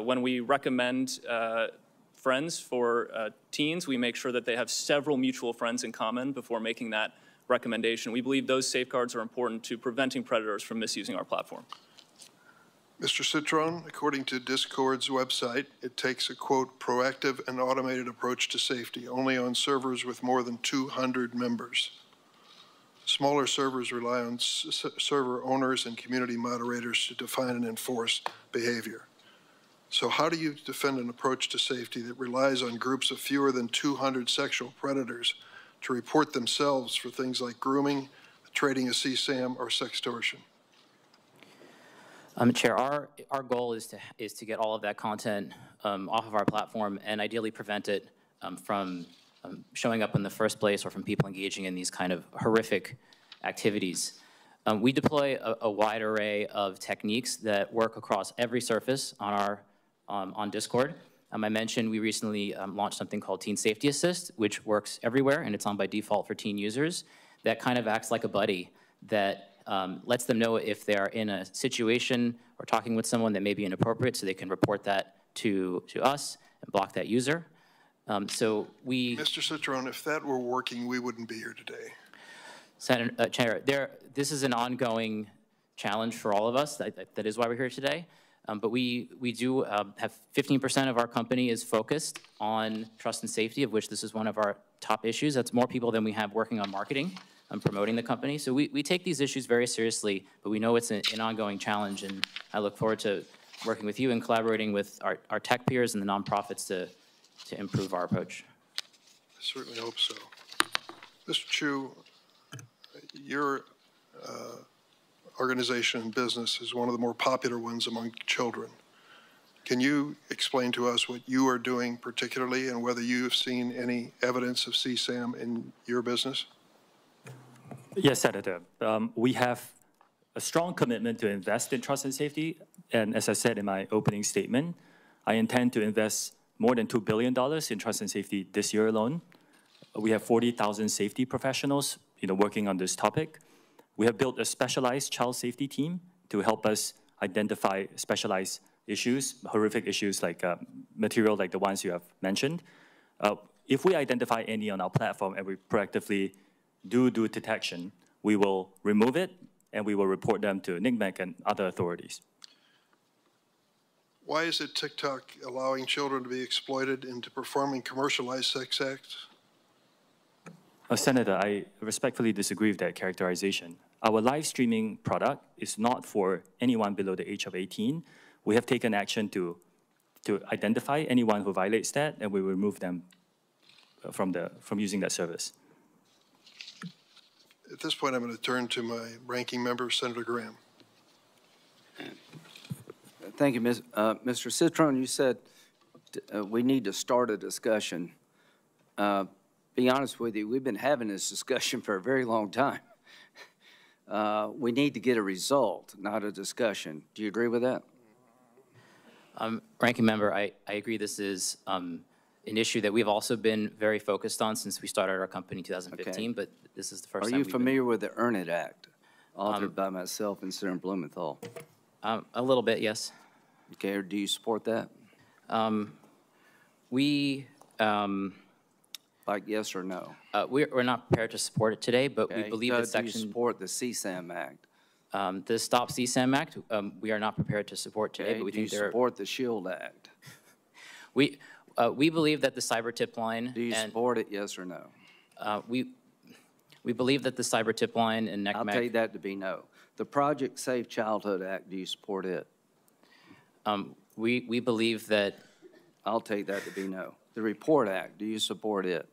When we recommend friends for teens, we make sure that they have several mutual friends in common before making that recommendation. We believe those safeguards are important to preventing predators from misusing our platform. Mr. Citron, according to Discord's website, it takes a, quote, proactive and automated approach to safety only on servers with more than 200 members. Smaller servers rely on server owners and community moderators to define and enforce behavior. So how do you defend an approach to safety that relies on groups of fewer than 200 sexual predators to report themselves for things like grooming, trading a CSAM, or sextortion? Chair, our goal is to get all of that content off of our platform and ideally prevent it from showing up in the first place or from people engaging in these kind of horrific activities. We deploy a wide array of techniques that work across every surface on Discord. I mentioned we recently launched something called Teen Safety Assist, which works everywhere, and it's on by default for teen users. That kind of acts like a buddy that lets them know if they're in a situation or talking with someone that may be inappropriate, so they can report that to us and block that user. Mr. Citron, if that were working, we wouldn't be here today. Senator, Chair, this is an ongoing challenge for all of us. That is why we're here today. But we do have 15% of our company is focused on trust and safety, of which this is one of our top issues. That's more people than we have working on marketing and promoting the company. So we take these issues very seriously, but we know it's an ongoing challenge, and I look forward to working with you and collaborating with our tech peers and the nonprofits to improve our approach. I certainly hope so. Mr. Chew, your organization and business is one of the more popular ones among children. Can you explain to us what you are doing particularly and whether you have seen any evidence of CSAM in your business? Yes, Senator. We have a strong commitment to invest in trust and safety. And as I said in my opening statement, I intend to invest more than $2 billion in trust and safety this year alone. We have 40,000 safety professionals working on this topic. We have built a specialized child safety team to help us identify specialized issues, horrific issues like material like the ones you have mentioned. If we identify any on our platform and we proactively do detection, we will remove it and we will report them to NCMEC and other authorities. Why is it TikTok allowing children to be exploited into performing commercialized sex acts? Senator, I respectfully disagree with that characterization. Our live streaming product is not for anyone below the age of 18. We have taken action to identify anyone who violates that, and we remove them from using that service. At this point, I'm going to turn to my ranking member, Senator Graham. Thank you, Mr. Citron. You said we need to start a discussion. Be honest with you, we've been having this discussion for a very long time. We need to get a result, not a discussion. Do you agree with that? Ranking Member, I agree this is an issue that we've also been very focused on since we started our company in 2015, but this is the first time. Are you familiar with the Earn It Act, authored by myself and Senator Blumenthal? A little bit, yes. Okay, or do you support that? Like yes or no? We're not prepared to support it today, but we believe that section... Do you support the CSPAN Act? The Stop CSPAN Act, we are not prepared to support today, but we think there... Do you support the SHIELD Act? We believe that the cyber tip line... Do you support it, yes or no? We believe that the cyber tip line and NCMEC... I'll take that to be no. The Project Safe Childhood Act, do you support it? We believe that... I'll take that to be no. The Report Act, do you support it?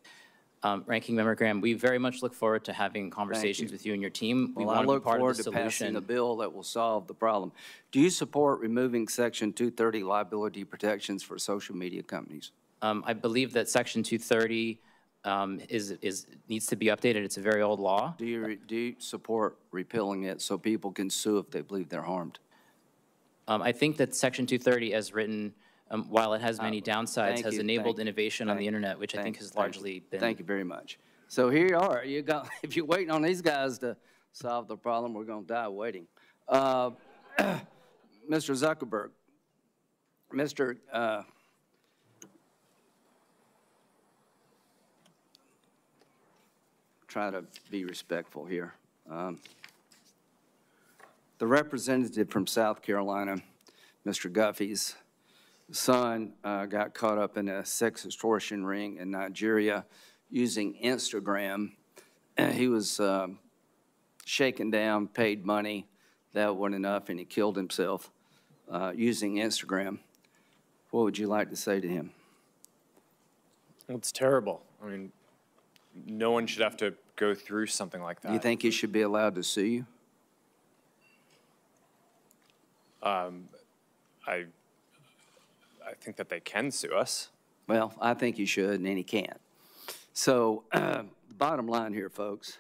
Ranking Member Graham, we very much look forward to having conversations with you and your team. We want to be part of the solution. I look forward to passing a bill that will solve the problem. Do you support removing Section 230 liability protections for social media companies? I believe that Section 230 needs to be updated. It's a very old law. Do you support repealing it so people can sue if they believe they're harmed? I think that Section 230, as written, while it has many downsides, has enabled innovation on the internet, which I think has largely been... Thank you very much. So here you are. You got, if you're waiting on these guys to solve the problem, we're going to die waiting. Mr. Zuckerberg, try to be respectful here. The representative from South Carolina, Mr. Guffey's son got caught up in a sex extortion ring in Nigeria using Instagram. He was shaken down, paid money. That wasn't enough, and he killed himself using Instagram. What would you like to say to him? It's terrible. I mean, no one should have to go through something like that. You think he should be allowed to sue you? I think that they can sue us. Well, I think he should, and he can't. So the bottom line here, folks,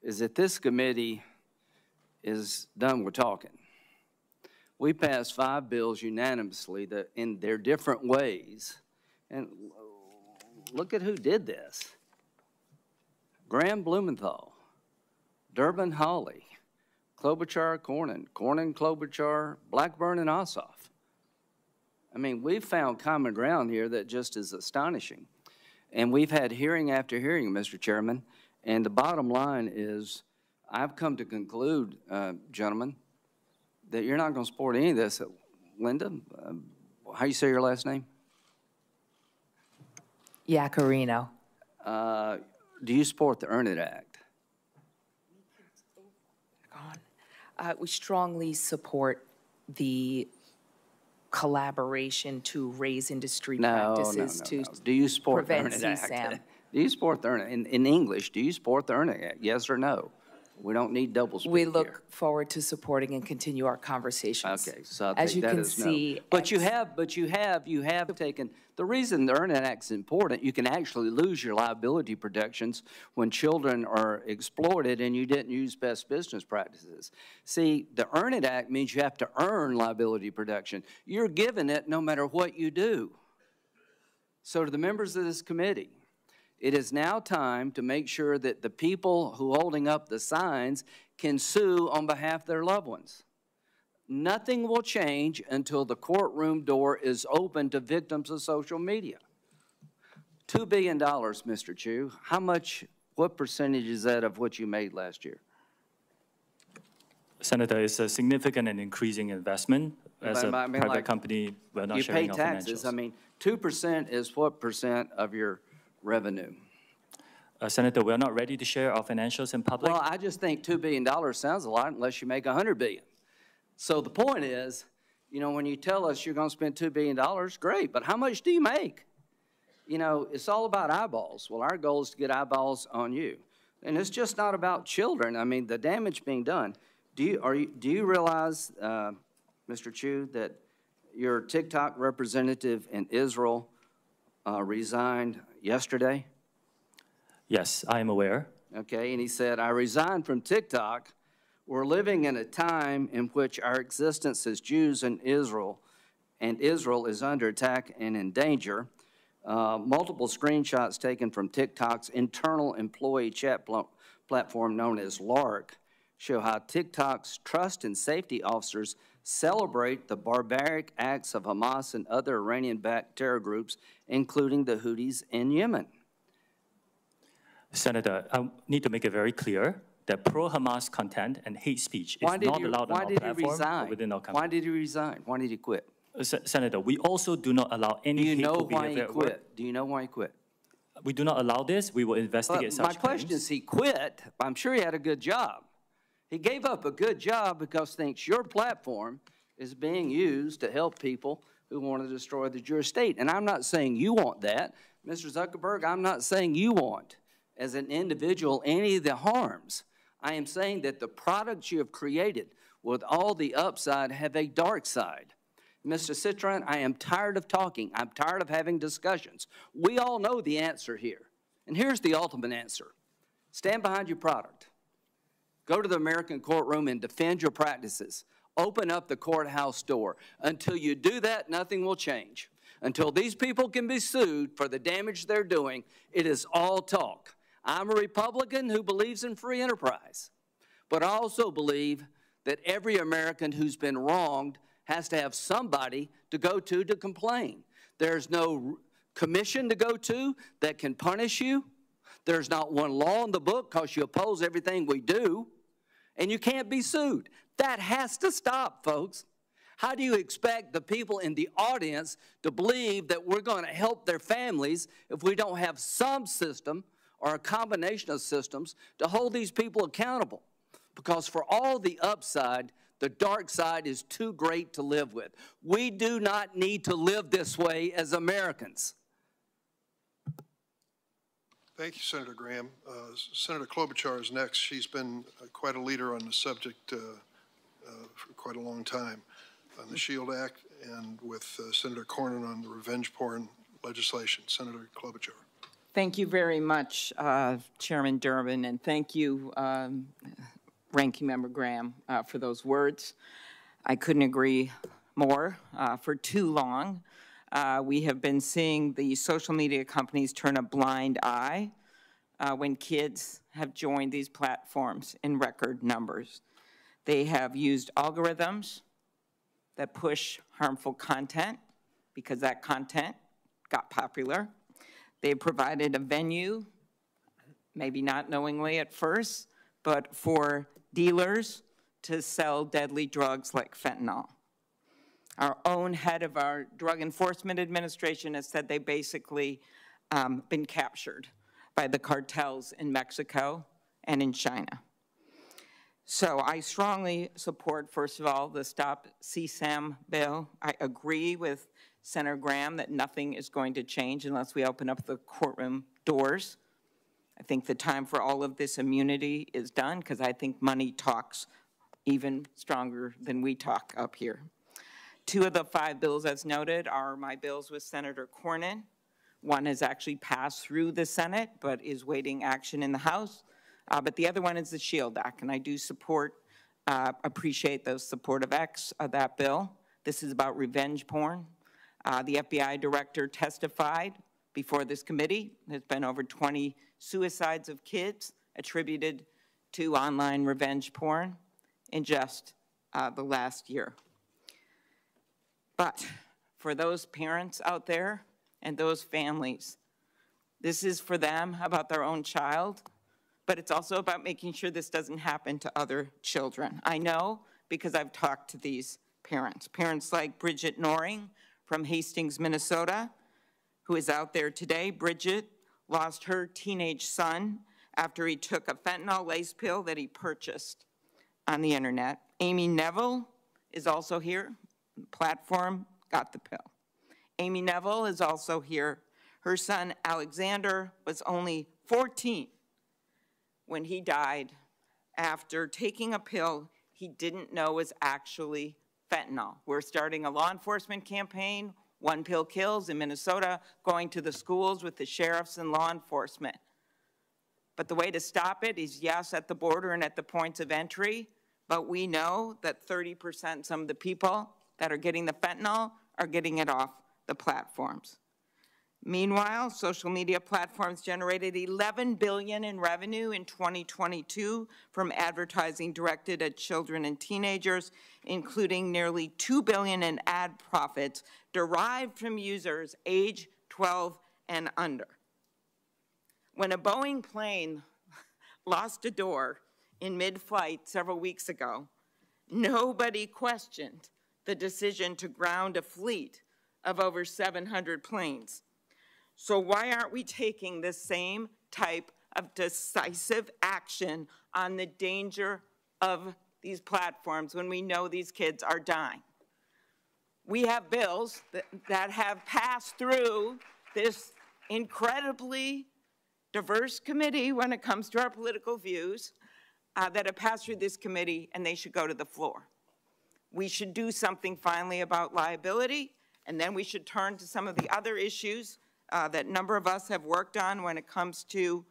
is that this committee is done with talking. We passed 5 bills unanimously that in their different ways, and look at who did this. Graham Blumenthal, Durbin Hawley, Klobuchar Cornyn, Cornyn Klobuchar, Blackburn and Ossoff. I mean, we've found common ground here that just is astonishing. And we've had hearing after hearing, Mr. Chairman, and the bottom line is I've come to conclude, gentlemen, that you're not going to support any of this. Linda, how you say your last name? Yaccarino. Do you support the Earn It Act? We strongly support the collaboration to raise industry practices to Do you support prevent the Earn It Act? CSAM. Do you support the Earn It? In English, do you support the Earn It Act? Yes or no? We don't need double speak We look here. forward to supporting and continue our conversations. Okay, so I'll as take you that can as see, no. But you have taken, the reason the Earn It Act is important, you can actually lose your liability protections when children are exploited and you didn't use best business practices. See, the Earn It Act means you have to earn liability protection. You're given it no matter what you do. So to the members of this committee, It is now time to make sure that the people who are holding up the signs can sue on behalf of their loved ones. Nothing will change until the courtroom door is open to victims of social media. $2 billion, Mr. Chew. How much, what percentage is that of what you made last year? Senator, it's a significant and increasing investment. As a private like, company, we're not sharing our financials. You pay taxes. I mean, 2% is what percent of your revenue? Senator, we're not ready to share our financials in public. Well, I just think $2 billion sounds a lot unless you make $100 billion. So the point is, you know, when you tell us you're going to spend $2 billion, great, but how much do you make? You know, it's all about eyeballs. Well, our goal is to get eyeballs on you. And it's just not about children. I mean, the damage being done. Do you realize, Mr. Chew, that your TikTok representative in Israel resigned yesterday? Yes, I am aware. Okay, and he said, I resigned from TikTok. We're living in a time in which our existence as Jews in Israel, and Israel is under attack and in danger. Multiple screenshots taken from TikTok's internal employee chat platform known as LARC show how TikTok's trust and safety officers celebrate the barbaric acts of Hamas and other Iranian-backed terror groups, including the Houthis in Yemen. Senator, I need to make it very clear that pro-Hamas content and hate speech is not allowed on our platform or within our company. Why did he resign? Why did he quit? Senator, we also do not allow any hateful behavior at work. Do you know why he quit? We do not allow this. We will investigate such claims. My question is, he quit. I'm sure he had a good job. He gave up a good job because he thinks your platform is being used to help people who want to destroy the Jewish state. And I'm not saying you want that. Mr. Zuckerberg, I'm not saying you want, as an individual, any of the harms. I am saying that the products you have created with all the upside have a dark side. Mr. Citron, I am tired of talking. I'm tired of having discussions. We all know the answer here. And here's the ultimate answer. Stand behind your product. Go to the American courtroom and defend your practices. Open up the courthouse door. Until you do that, nothing will change. Until these people can be sued for the damage they're doing, it is all talk. I'm a Republican who believes in free enterprise, but I also believe that every American who's been wronged has to have somebody to go to complain. There's no commission to go to that can punish you. There's not one law in the book because you oppose everything we do, and you can't be sued. That has to stop, folks. How do you expect the people in the audience to believe that we're going to help their families if we don't have some system or a combination of systems to hold these people accountable? Because for all the upside, the dark side is too great to live with. We do not need to live this way as Americans. Thank you, Senator Graham. Senator Klobuchar is next. She's been quite a leader on the subject for quite a long time on the SHIELD Act and with Senator Cornyn on the revenge porn legislation. Senator Klobuchar. Thank you very much, Chairman Durbin, and thank you, Ranking Member Graham, for those words. I couldn't agree more. For too long, we have been seeing the social media companies turn a blind eye when kids have joined these platforms in record numbers. They have used algorithms that push harmful content because that content got popular. They provided a venue, maybe not knowingly at first, but for dealers to sell deadly drugs like fentanyl. Our own head of our Drug Enforcement Administration has said they basically been captured by the cartels in Mexico and in China. So I strongly support, first of all, the Stop CSAM bill. I agree with Senator Graham that nothing is going to change unless we open up the courtroom doors. I think the time for all of this immunity is done because I think money talks even stronger than we talk up here. 2 of the 5 bills, as noted, are my bills with Senator Cornyn. One has actually passed through the Senate but is waiting action in the House. But the other one is the SHIELD Act, and I do support, appreciate the support of that bill. This is about revenge porn. The FBI director testified before this committee. There's been over 20 suicides of kids attributed to online revenge porn in just the last year. But for those parents out there and those families, this is for them about their own child, but it's also about making sure this doesn't happen to other children. I know because I've talked to these parents. Parents like Bridget Noring from Hastings, Minnesota, who is out there today. Bridget lost her teenage son after he took a fentanyl lace pill that he purchased on the internet. Amy Neville is also here. Platform got the pill. Amy Neville is also here. Her son, Alexander, was only 14 when he died after taking a pill he didn't know was actually fentanyl. We're starting a law enforcement campaign, One Pill Kills, in Minnesota, going to the schools with the sheriffs and law enforcement. But the way to stop it is, yes, at the border and at the points of entry, but we know that 30% some of the people that are getting the fentanyl are getting it off the platforms. Meanwhile, social media platforms generated $11 billion in revenue in 2022 from advertising directed at children and teenagers, including nearly $2 billion in ad profits derived from users age 12 and under. When a Boeing plane lost a door in mid-flight several weeks ago, nobody questioned the decision to ground a fleet of over 700 planes. So why aren't we taking the same type of decisive action on the danger of these platforms when we know these kids are dying? We have bills that have passed through this incredibly diverse committee when it comes to our political views, that have passed through this committee, and they should go to the floor. We should do something finally about liability, and then we should turn to some of the other issues that a number of us have worked on when it comes to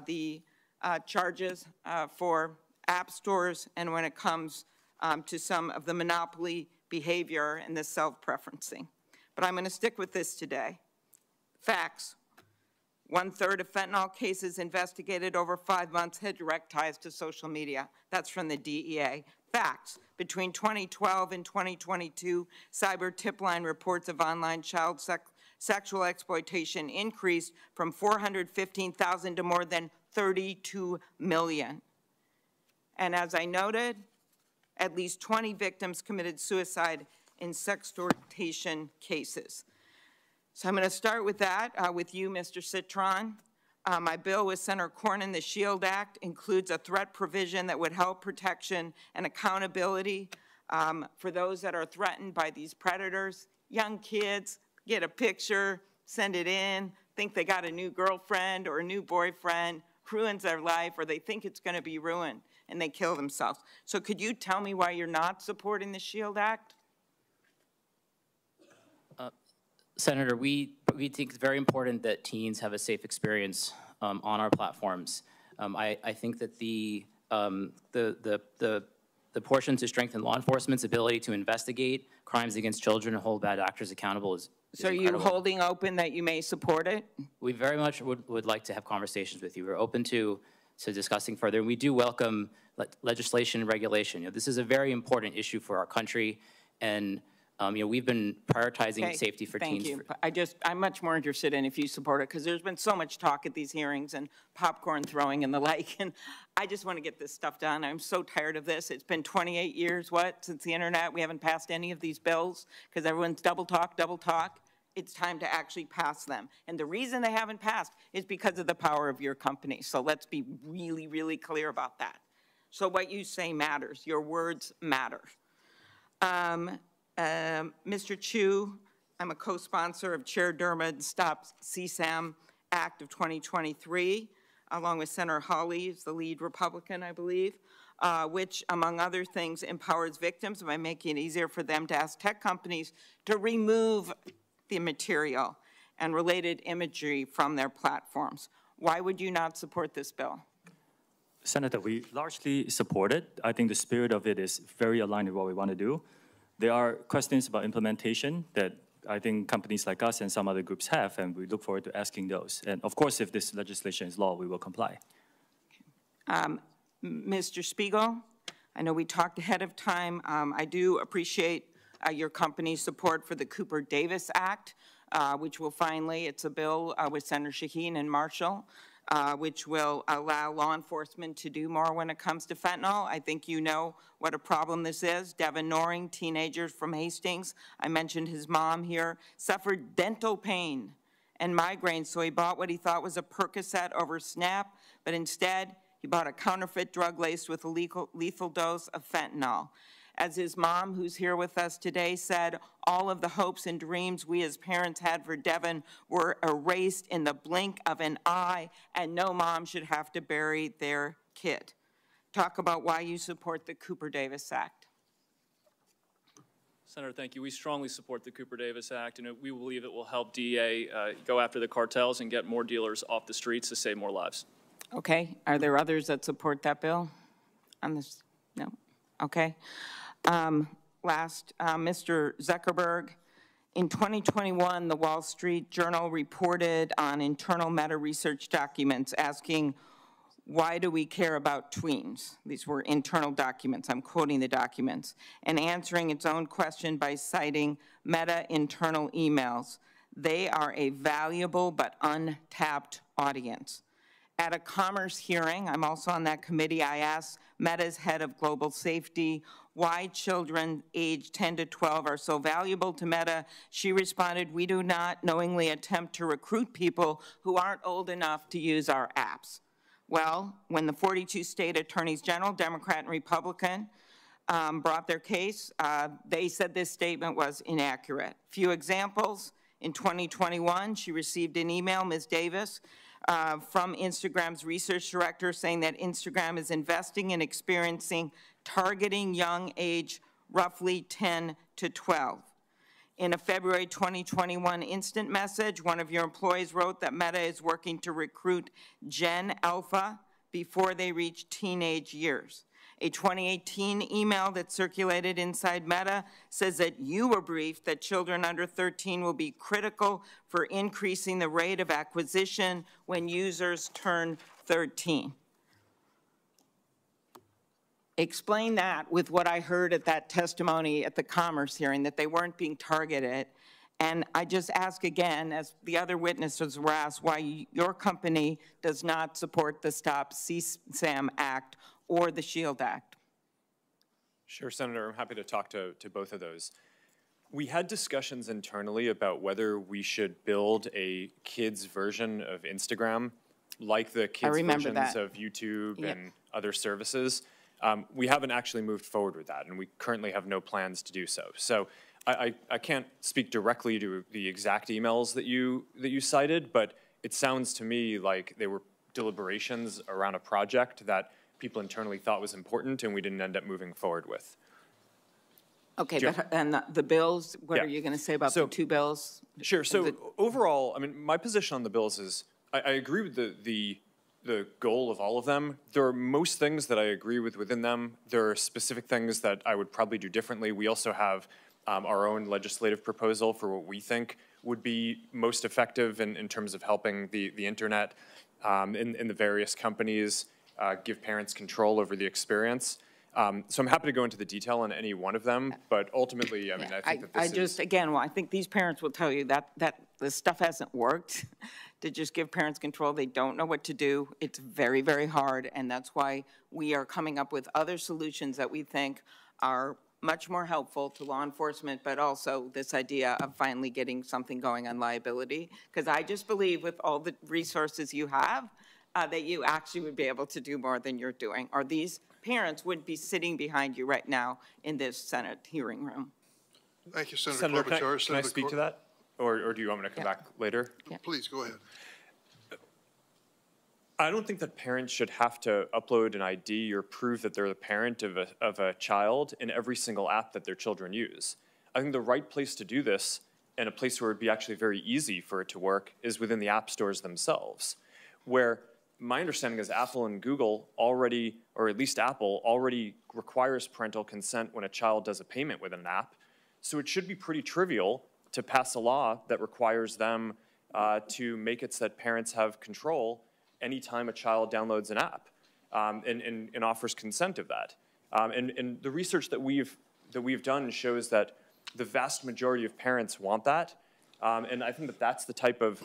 the charges for app stores and when it comes to some of the monopoly behavior and the self-preferencing. But I'm going to stick with this today. Facts. 1/3 of fentanyl cases investigated over 5 months had direct ties to social media. That's from the DEA. Facts. Between 2012 and 2022, cyber tip line reports of online child sexual exploitation increased from 415,000 to more than 32 million. And as I noted, at least 20 victims committed suicide in sextortion cases. So I'm going to start with that, with you, Mr. Citron. My bill with Senator Cornyn, the SHIELD Act, includes a threat provision that would help protection and accountability for those that are threatened by these predators. Young kids get a picture, send it in, think they got a new girlfriend or a new boyfriend, ruins their life, or they think it's going to be ruined, and they kill themselves. So could you tell me why you're not supporting the SHIELD Act? Senator, we think it's very important that teens have a safe experience on our platforms. I think that the portion to strengthen law enforcement's ability to investigate crimes against children and hold bad actors accountable is so incredible. Are you holding open that you may support it? We very much would like to have conversations with you. We're open to discussing further. And we do welcome legislation and regulation. You know, this is a very important issue for our country, and you know, we've been prioritizing safety for teens. Thank you. I'm much more interested in if you support it, because there's been so much talk at these hearings and popcorn throwing and the like, and I just want to get this stuff done. I'm so tired of this. It's been 28 years, since the internet. We haven't passed any of these bills because everyone's double talk, double talk. It's time to actually pass them. And the reason they haven't passed is because of the power of your company. So let's be really, really clear about that. So what you say matters. Your words matter. Mr. Chew, I'm a co-sponsor of Chair Dermot's Stop CSAM Act of 2023, along with Senator Hawley, who's the lead Republican, I believe, which, among other things, empowers victims by making it easier for them to ask tech companies to remove the material and related imagery from their platforms. Why would you not support this bill? Senator, we largely support it. I think the spirit of it is very aligned with what we want to do. There are questions about implementation that I think companies like us and some other groups have, and we look forward to asking those. And of course, if this legislation is law, we will comply. Mr. Spiegel, I know we talked ahead of time. I do appreciate your company's support for the Cooper Davis Act, which will finally, it's a bill with Senator Shaheen and Marshall, which will allow law enforcement to do more when it comes to fentanyl. I think you know what a problem this is. Devin Noring, teenager from Hastings, I mentioned his mom here, suffered dental pain and migraines, so he bought what he thought was a Percocet over Snap, but instead he bought a counterfeit drug laced with a lethal dose of fentanyl. As his mom, who's here with us today, said, all of the hopes and dreams we as parents had for Devin were erased in the blink of an eye, and no mom should have to bury their kid. Talk about why you support the Cooper Davis Act. Senator, thank you. We strongly support the Cooper Davis Act, and we believe it will help DEA go after the cartels and get more dealers off the streets to save more lives. Okay. Are there others that support that bill on this? No. Okay. Mr. Zuckerberg, in 2021, the Wall Street Journal reported on internal Meta research documents asking, why do we care about tweens? These were internal documents. I'm quoting the documents. And answering its own question by citing Meta internal emails. They are a valuable but untapped audience. At a commerce hearing, I'm also on that committee, I asked Meta's head of global safety why children aged 10 to 12 are so valuable to Meta. She responded, we do not knowingly attempt to recruit people who aren't old enough to use our apps. Well, when the 42 state attorneys general, Democrat and Republican, brought their case, they said this statement was inaccurate. Few examples. In 2021, she received an email, Ms. Davis, from Instagram's research director saying that Instagram is investing in experiencing targeting young age roughly 10 to 12. In a February 2021 instant message, one of your employees wrote that Meta is working to recruit Gen Alpha before they reach teenage years. A 2018 email that circulated inside Meta says that you were briefed that children under 13 will be critical for increasing the rate of acquisition when users turn 13. Explain that with what I heard at that testimony at the Commerce hearing, that they weren't being targeted. And I just ask again, as the other witnesses were asked, why your company does not support the Stop CSPAN Act or the SHIELD Act. Sure, Senator, I'm happy to talk to both of those. We had discussions internally about whether we should build a kids version of Instagram, like the kids versions of YouTube and other services. We haven't actually moved forward with that, and we currently have no plans to do so. So I can't speak directly to the exact emails that you cited, but it sounds to me like they were deliberations around a project that people internally thought was important, and we didn't end up moving forward with. Okay, and the bills, what are you going to say about the two bills? Sure, so overall, I mean, my position on the bills is, I agree with the goal of all of them. There are most things that I agree with within them. There are specific things that I would probably do differently. We also have our own legislative proposal for what we think would be most effective in terms of helping the internet in the various companies give parents control over the experience. So I'm happy to go into the detail on any one of them, but ultimately, I mean, I think that this I think these parents will tell you that this stuff hasn't worked to just give parents control. They don't know what to do. It's very, very hard, and that's why we are coming up with other solutions that we think are much more helpful to law enforcement, but also this idea of finally getting something going on liability, because I just believe with all the resources you have, that you actually would be able to do more than you're doing, or these parents would be sitting behind you right now in this Senate hearing room. Thank you, Senator Klobuchar. Can I speak to that? Or do you want me to come back later? Yeah. Please, go ahead. I don't think that parents should have to upload an ID or prove that they're the parent of a child in every single app that their children use. I think the right place to do this, and a place where it would be actually very easy for it to work, is within the app stores themselves, where my understanding is Apple and Google already, or at least Apple, already requires parental consent when a child does a payment with an app. So it should be pretty trivial to pass a law that requires them to make it so that parents have control anytime a child downloads an app and offers consent of that. And the research that we've done shows that the vast majority of parents want that. And I think that that's the type of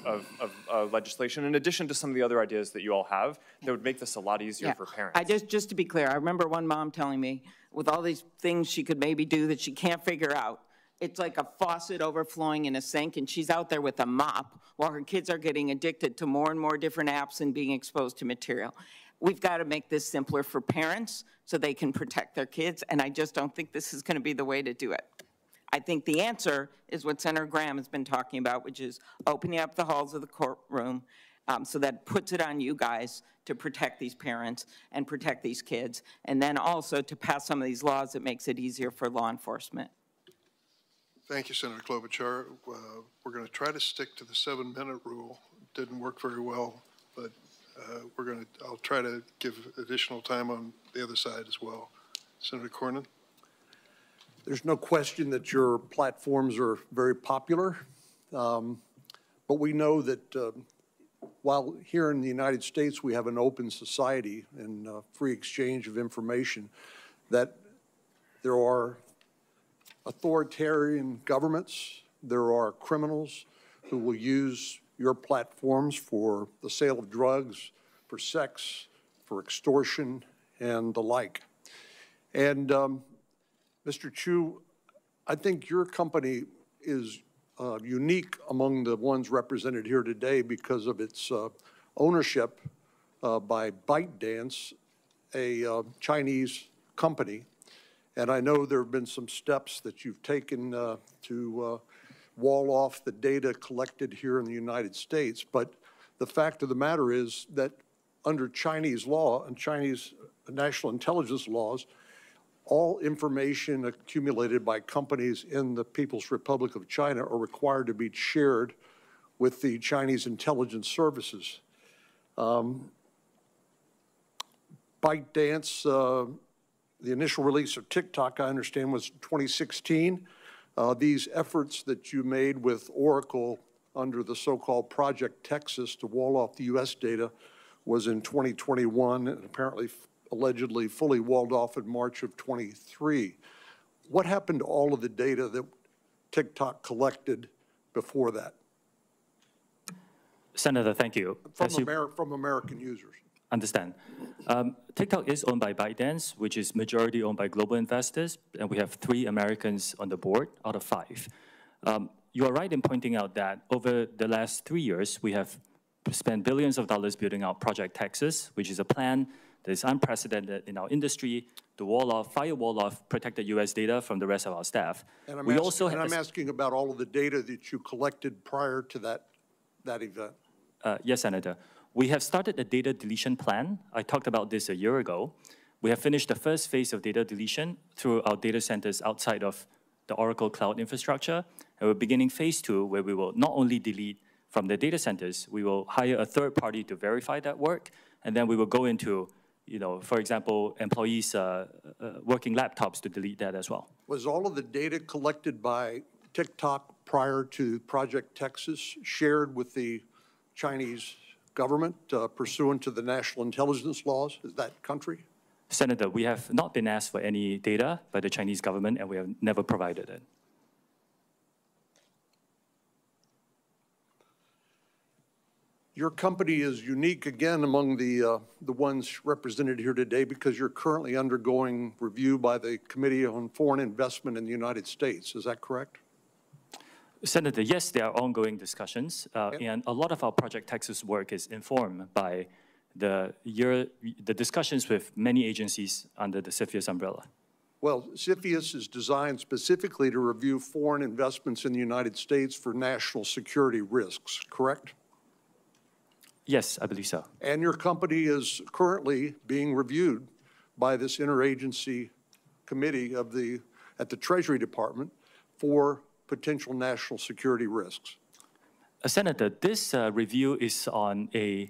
legislation, in addition to some of the other ideas that you all have, that would make this a lot easier for parents. Just to be clear, I remember one mom telling me, with all these things she could maybe do that she can't figure out, it's like a faucet overflowing in a sink, and she's out there with a mop while her kids are getting addicted to more and more different apps and being exposed to material. We've got to make this simpler for parents so they can protect their kids, and I just don't think this is going to be the way to do it. I think the answer is what Senator Graham has been talking about, which is opening up the halls of the courtroom so that puts it on you guys to protect these parents and protect these kids, and then also to pass some of these laws that makes it easier for law enforcement. Thank you, Senator Klobuchar. We're going to try to stick to the 7-minute rule. Didn't work very well, but I'll try to give additional time on the other side as well. Senator Cornyn. There's no question that your platforms are very popular, but we know that while here in the United States we have an open society and free exchange of information, that there are authoritarian governments, there are criminals who will use your platforms for the sale of drugs, for sex, for extortion, and the like. And Mr. Chew, I think your company is unique among the ones represented here today because of its ownership by ByteDance, a Chinese company. And I know there have been some steps that you've taken to wall off the data collected here in the United States. But the fact of the matter is that under Chinese law and Chinese national intelligence laws, all information accumulated by companies in the People's Republic of China are required to be shared with the Chinese intelligence services. ByteDance, the initial release of TikTok, I understand, was 2016. These efforts that you made with Oracle under the so-called Project Texas to wall off the U.S. data was in 2021 and apparently allegedly fully walled off in March of 23. What happened to all of the data that TikTok collected before that? Senator, thank you. From American users. Understand. TikTok is owned by ByteDance, which is majority owned by global investors, and we have 3 Americans on the board out of 5. You are right in pointing out that over the last 3 years, we have spent billions of dollars building out Project Texas, which is a plan that is unprecedented in our industry to firewall off protected U.S. data from the rest of our staff. And I'm asking about all of the data that you collected prior to that event. Yes, Senator. We have started a data deletion plan. I talked about this a year ago. We have finished the first phase of data deletion through our data centers outside of the Oracle Cloud infrastructure. And we're beginning phase 2, where we will not only delete from the data centers, we will hire a third party to verify that work, and then we will go into, for example, employees' working laptops to delete that as well. Was all of the data collected by TikTok prior to Project Texas shared with the Chinese government pursuant to the national intelligence laws? Is that country? Senator, we have not been asked for any data by the Chinese government, and we have never provided it. Your company is unique, again, among the ones represented here today because you're currently undergoing review by the Committee on Foreign Investment in the United States. Is that correct? Senator, yes, there are ongoing discussions, and a lot of our Project Texas work is informed by the discussions with many agencies under the CFIUS umbrella. Well, CFIUS is designed specifically to review foreign investments in the United States for national security risks, correct? Yes, I believe so. And your company is currently being reviewed by this interagency committee at the Treasury Department for potential national security risks. Senator, this review is on a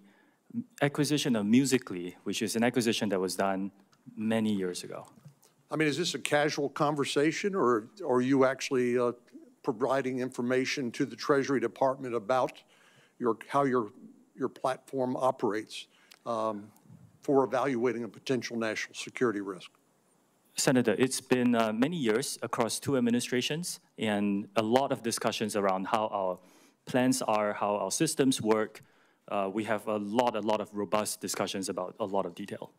acquisition of Musical.ly, which is an acquisition that was done many years ago. I mean, is this a casual conversation, or are you actually providing information to the Treasury Department about how your platform operates for evaluating a potential national security risk? Senator, it's been many years across 2 administrations and a lot of discussions around how our plans are, how our systems work. We have a lot of robust discussions about a lot of detail.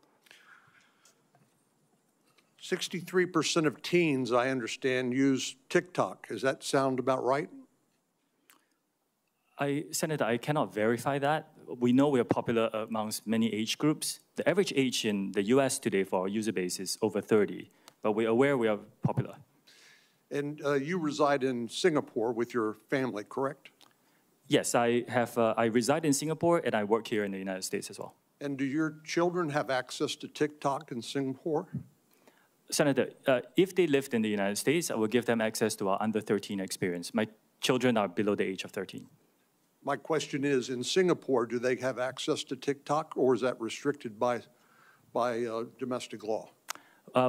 63% of teens, I understand, use TikTok. Does that sound about right? Senator, I cannot verify that. We know we are popular amongst many age groups. The average age in the US today for our user base is over 30, but we're aware we are popular. And you reside in Singapore with your family, correct? Yes, I reside in Singapore and I work here in the United States as well. And do your children have access to TikTok in Singapore? Senator, if they lived in the United States, I would give them access to our under 13 experience. My children are below the age of 13. My question is, in Singapore, do they have access to TikTok, or is that restricted by domestic law?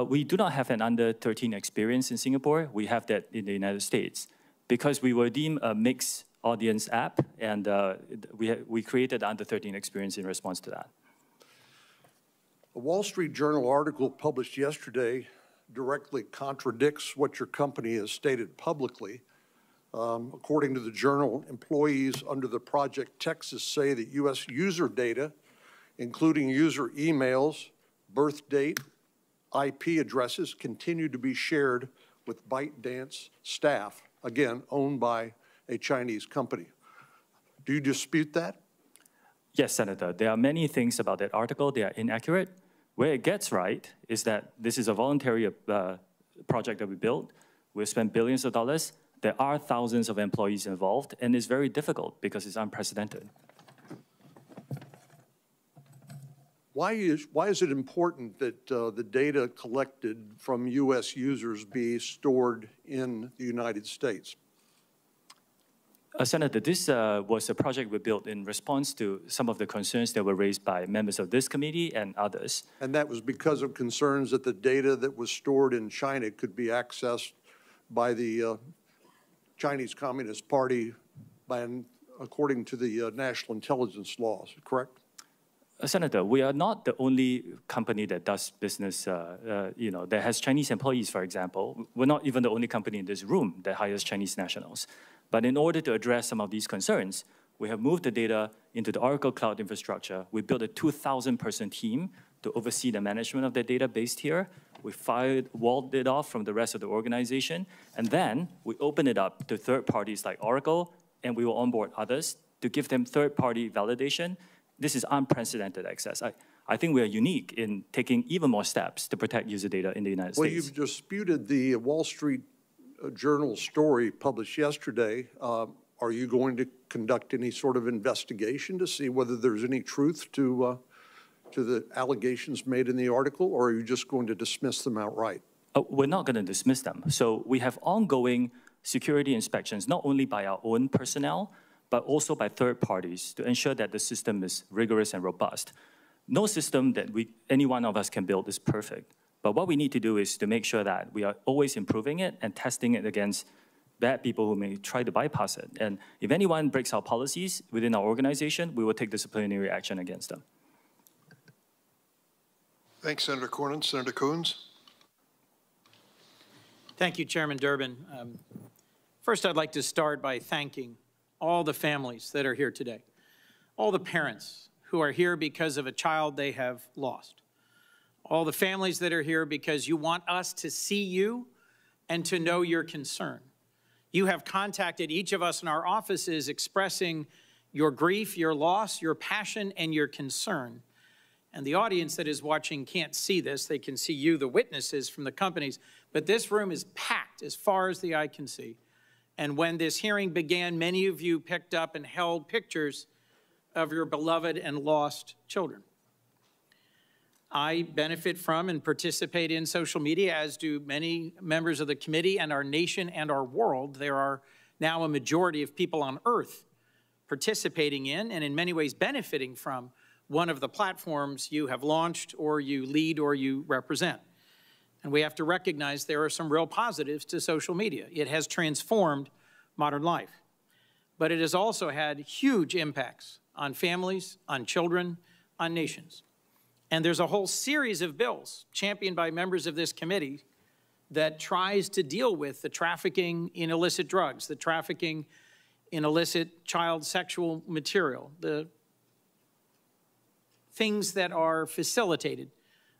We do not have an under 13 experience in Singapore. We have that in the United States. Because we were deemed a mixed audience app, and we created the under 13 experience in response to that. A Wall Street Journal article published yesterday directly contradicts what your company has stated publicly. According to the journal, employees under the Project Texas say that U.S. user data, including user emails, birth date, IP addresses, continue to be shared with ByteDance staff, again, owned by a Chinese company. Do you dispute that? Yes, Senator. There are many things about that article. They are inaccurate. Where it gets right is that this is a voluntary project that we built. We spent billions of dollars. There are thousands of employees involved, and it's very difficult because it's unprecedented. Why is it important that the data collected from U.S. users be stored in the United States? Senator, this was a project we built in response to some of the concerns that were raised by members of this committee and others. And that was because of concerns that the data that was stored in China could be accessed by the Chinese Communist Party according to the national intelligence laws, correct? Senator, we are not the only company that does business, that has Chinese employees, for example. We're not even the only company in this room that hires Chinese nationals. But in order to address some of these concerns, we have moved the data into the Oracle Cloud infrastructure. We built a 2,000-person team to oversee the management of the data based here. We walled it off from the rest of the organization. And then we open it up to third parties like Oracle, and we will onboard others to give them third-party validation. This is unprecedented access. I think we are unique in taking even more steps to protect user data in the United States. Well, you've disputed the Wall Street Journal story published yesterday. Are you going to conduct any sort of investigation to see whether there's any truth to the allegations made in the article, or are you just going to dismiss them outright? We're not going to dismiss them. So we have ongoing security inspections, not only by our own personnel, but also by third parties to ensure that the system is rigorous and robust. No system that any one of us can build is perfect. But what we need to do is to make sure that we are always improving it and testing it against bad people who may try to bypass it. And if anyone breaks our policies within our organization, we will take disciplinary action against them. Thanks, Senator Cornyn. Senator Coons. Thank you, Chairman Durbin. First, I'd like to start by thanking all the families that are here today, all the parents who are here because of a child they have lost, all the families that are here because you want us to see you and to know your concern. You have contacted each of us in our offices expressing your grief, your loss, your passion, and your concern. And the audience that is watching can't see this. They can see you, the witnesses from the companies. But this room is packed as far as the eye can see. And when this hearing began, many of you picked up and held pictures of your beloved and lost children. I benefit from and participate in social media, as do many members of the committee and our nation and our world. There are now a majority of people on Earth participating in and in many ways benefiting from one of the platforms you have launched or you lead or you represent. And we have to recognize there are some real positives to social media. It has transformed modern life. But it has also had huge impacts on families, on children, on nations. And there's a whole series of bills championed by members of this committee that tries to deal with the trafficking in illicit drugs, the trafficking in illicit child sexual material, the things that are facilitated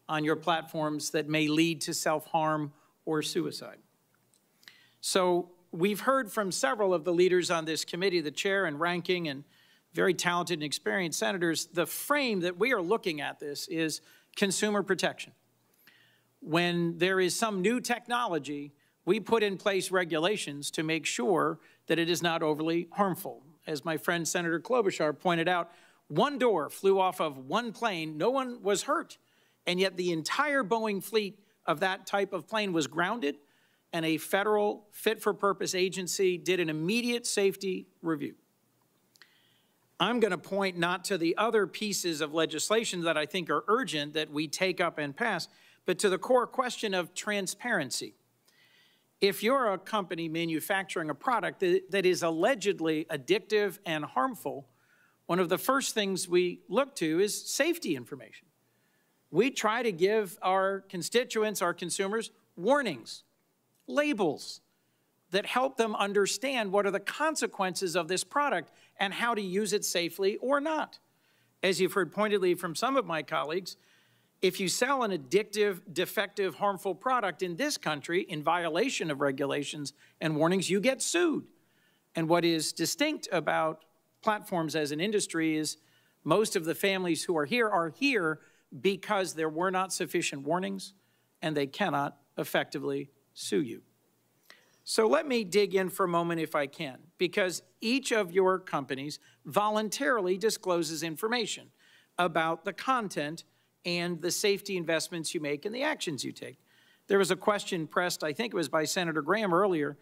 on your platforms that may lead to self-harm or suicide. So we've heard from several of the leaders on this committee, the chair and ranking and very talented and experienced senators. The frame that we are looking at this is consumer protection. When there is some new technology, we put in place regulations to make sure that it is not overly harmful. As my friend Senator Klobuchar pointed out, one door flew off of one plane, no one was hurt, and yet the entire Boeing fleet of that type of plane was grounded, and a federal fit-for-purpose agency did an immediate safety review. I'm going to point not to the other pieces of legislation that I think are urgent that we take up and pass, but to the core question of transparency. If you're a company manufacturing a product that is allegedly addictive and harmful, one of the first things we look to is safety information. We try to give our constituents, our consumers, warnings, labels that help them understand what are the consequences of this product and how to use it safely or not. As you've heard pointedly from some of my colleagues, if you sell an addictive, defective, harmful product in this country in violation of regulations and warnings, you get sued. And what is distinct about platforms as an industry is most of the families who are here because there were not sufficient warnings and they cannot effectively sue you. So let me dig in for a moment if I can, because each of your companies voluntarily discloses information about the content and the safety investments you make and the actions you take. There was a question pressed, I think it was by Senator Graham earlier,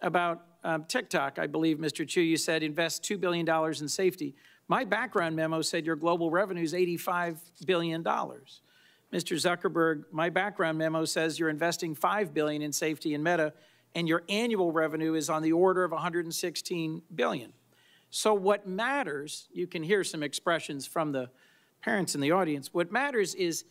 about TikTok. I believe, Mr. Chew, you said invest $2 billion in safety. My background memo said your global revenue is $85 billion. Mr. Zuckerberg, my background memo says you're investing $5 billion in safety in Meta, and your annual revenue is on the order of $116 billion. So what matters, you can hear some expressions from the parents in the audience, what matters is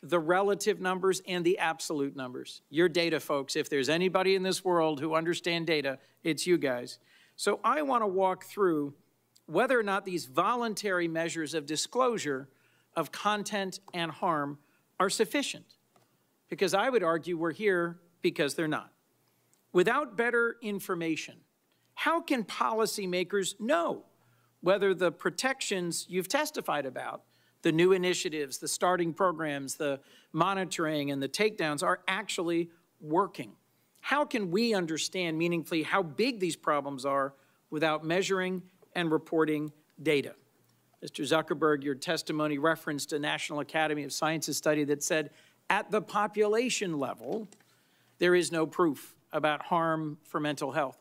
the relative numbers and the absolute numbers. Your data folks, if there's anybody in this world who understand data, it's you guys. So I want to walk through whether or not these voluntary measures of disclosure of content and harm are sufficient. Because I would argue we're here because they're not. Without better information, how can policymakers know whether the protections you've testified about, the new initiatives, the starting programs, the monitoring, and the takedowns are actually working? How can we understand meaningfully how big these problems are without measuring and reporting data? Mr. Zuckerberg, your testimony referenced a National Academy of Sciences study that said at the population level, there is no proof about harm for mental health.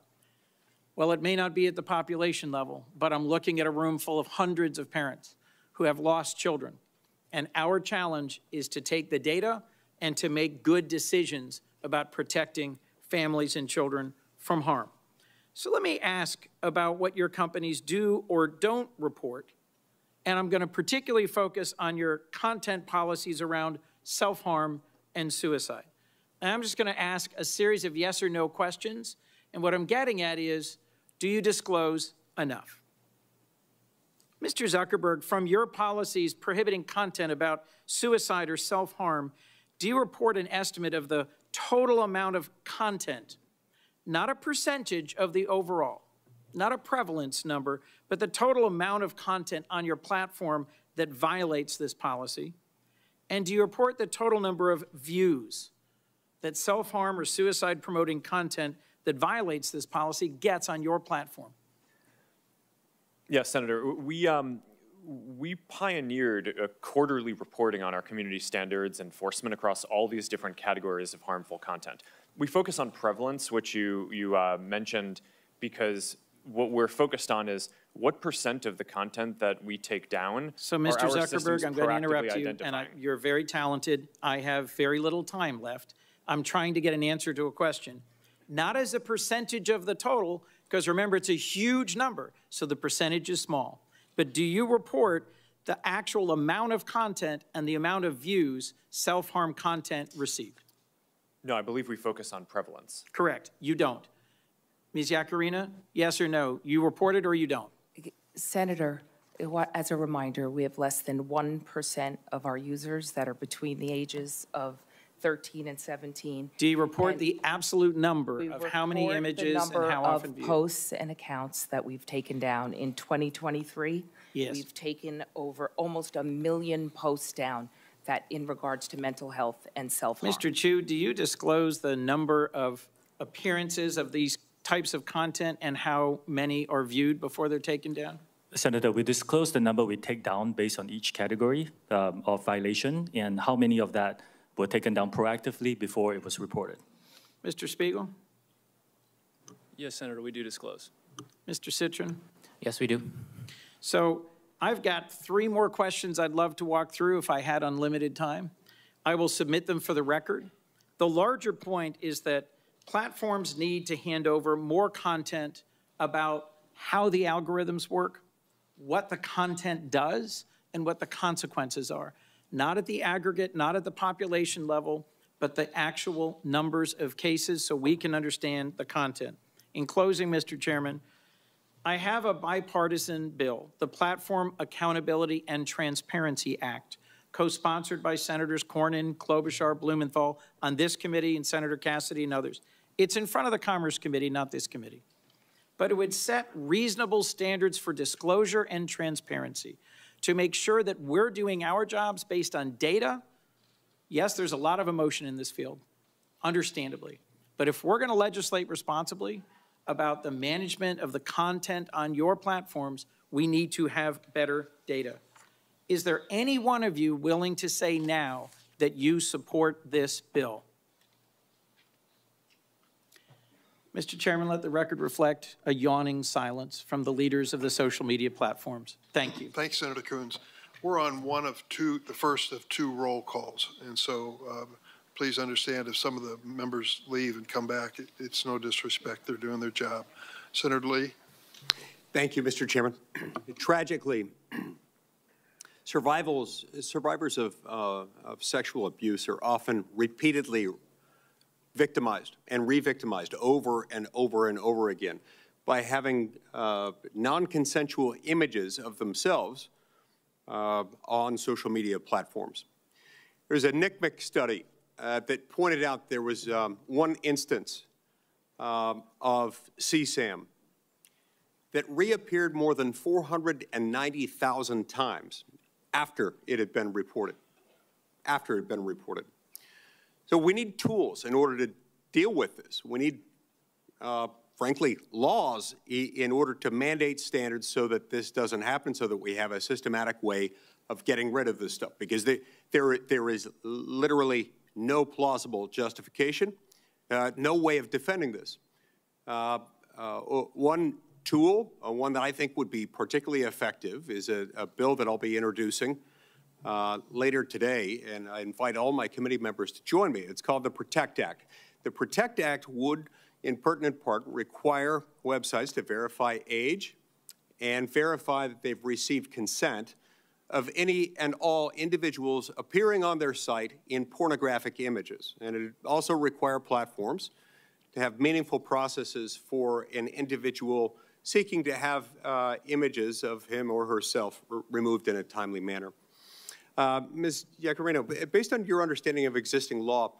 Well, it may not be at the population level, but I'm looking at a room full of hundreds of parents who have lost children. And our challenge is to take the data and to make good decisions about protecting families and children from harm. So let me ask about what your companies do or don't report. And I'm going to particularly focus on your content policies around self-harm and suicide. And I'm just going to ask a series of yes or no questions. And what I'm getting at is, do you disclose enough? Mr. Zuckerberg, from your policies prohibiting content about suicide or self-harm, do you report an estimate of the total amount of content, not a percentage of the overall, not a prevalence number, but the total amount of content on your platform that violates this policy? And do you report the total number of views that self-harm or suicide-promoting content that violates this policy gets on your platform? Yes, Senator. We pioneered a quarterly reporting on our community standards enforcement across all these different categories of harmful content. We focus on prevalence, which you mentioned, because what we're focused on is what % of the content that we take down. So, Mr. Zuckerberg, I'm going to interrupt you, and you're very talented. I have very little time left. I'm trying to get an answer to a question. Not as a percentage of the total, Because remember, it's a huge number, so the percentage is small. But do you report the actual amount of content and the amount of views self-harm content received? No, I believe we focus on prevalence. Correct. You don't. Ms. Yaccarino, yes or no? You report it or you don't? Senator, as a reminder, we have less than 1% of our users that are between the ages of 13 and 17. Do you report the absolute number of how many images and how often viewed? Posts and accounts that we've taken down in 2023. Yes. We've taken over almost 1 million posts down that in regards to mental health and self-harm. Mr. Chew, do you disclose the number of appearances of these types of content and how many are viewed before they're taken down? Senator, we disclose the number we take down based on each category of violation and how many of that were taken down proactively before it was reported. Mr. Spiegel? Yes, Senator, we do disclose. Mr. Citron? Yes, we do. So I've got 3 more questions I'd love to walk through if I had unlimited time. I will submit them for the record. The larger point is that platforms need to hand over more content about how the algorithms work, what the content does, and what the consequences are. Not at the aggregate, not at the population level, but the actual numbers of cases so we can understand the content. In closing, Mr. Chairman, I have a bipartisan bill, the Platform Accountability and Transparency Act, co-sponsored by Senators Cornyn, Klobuchar, Blumenthal on this committee and Senator Cassidy and others. It's in front of the Commerce Committee, not this committee. But it would set reasonable standards for disclosure and transparency to make sure that we're doing our jobs based on data. Yes, there's a lot of emotion in this field, understandably. But if we're going to legislate responsibly about the management of the content on your platforms, we need to have better data. Is there any one of you willing to say now that you support this bill? Mr. Chairman, let the record reflect a yawning silence from the leaders of the social media platforms. Thank you. Thanks, Senator Coons. We're on the first of 2 roll calls, and so please understand if some of the members leave and come back, it's no disrespect. They're doing their job. Senator Lee. Thank you, Mr. Chairman. Tragically, survivors of sexual abuse are often repeatedly victimized and re-victimized over and over and over again by having non-consensual images of themselves on social media platforms. There's a NCMEC study that pointed out there was one instance of CSAM that reappeared more than 490,000 times after it had been reported. So we need tools in order to deal with this. We need, frankly, laws in order to mandate standards so that this doesn't happen, so that we have a systematic way of getting rid of this stuff. Because there is literally no plausible justification, no way of defending this. One tool, one that I think would be particularly effective, is a bill that I'll be introducing later today, and I invite all my committee members to join me. It's called the PROTECT Act. The PROTECT Act would, in pertinent part, require websites to verify age and verify that they've received consent of any and all individuals appearing on their site in pornographic images. And it would also require platforms to have meaningful processes for an individual seeking to have images of him or herself removed in a timely manner. Ms. Yaccarino, based on your understanding of existing law,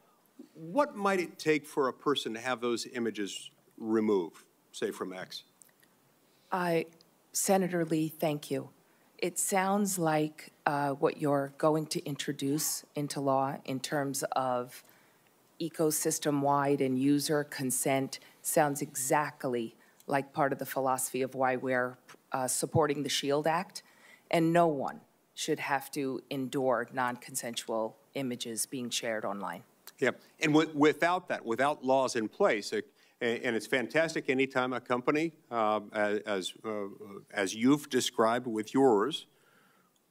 what might it take for a person to have those images removed, say from X? Senator Lee, thank you. It sounds like what you're going to introduce into law in terms of ecosystem-wide and user consent sounds exactly like part of the philosophy of why we're supporting the SHIELD Act, and no one should have to endure non-consensual images being shared online. Yeah, and without that, without laws in place, and it's fantastic anytime a company, as you've described with yours,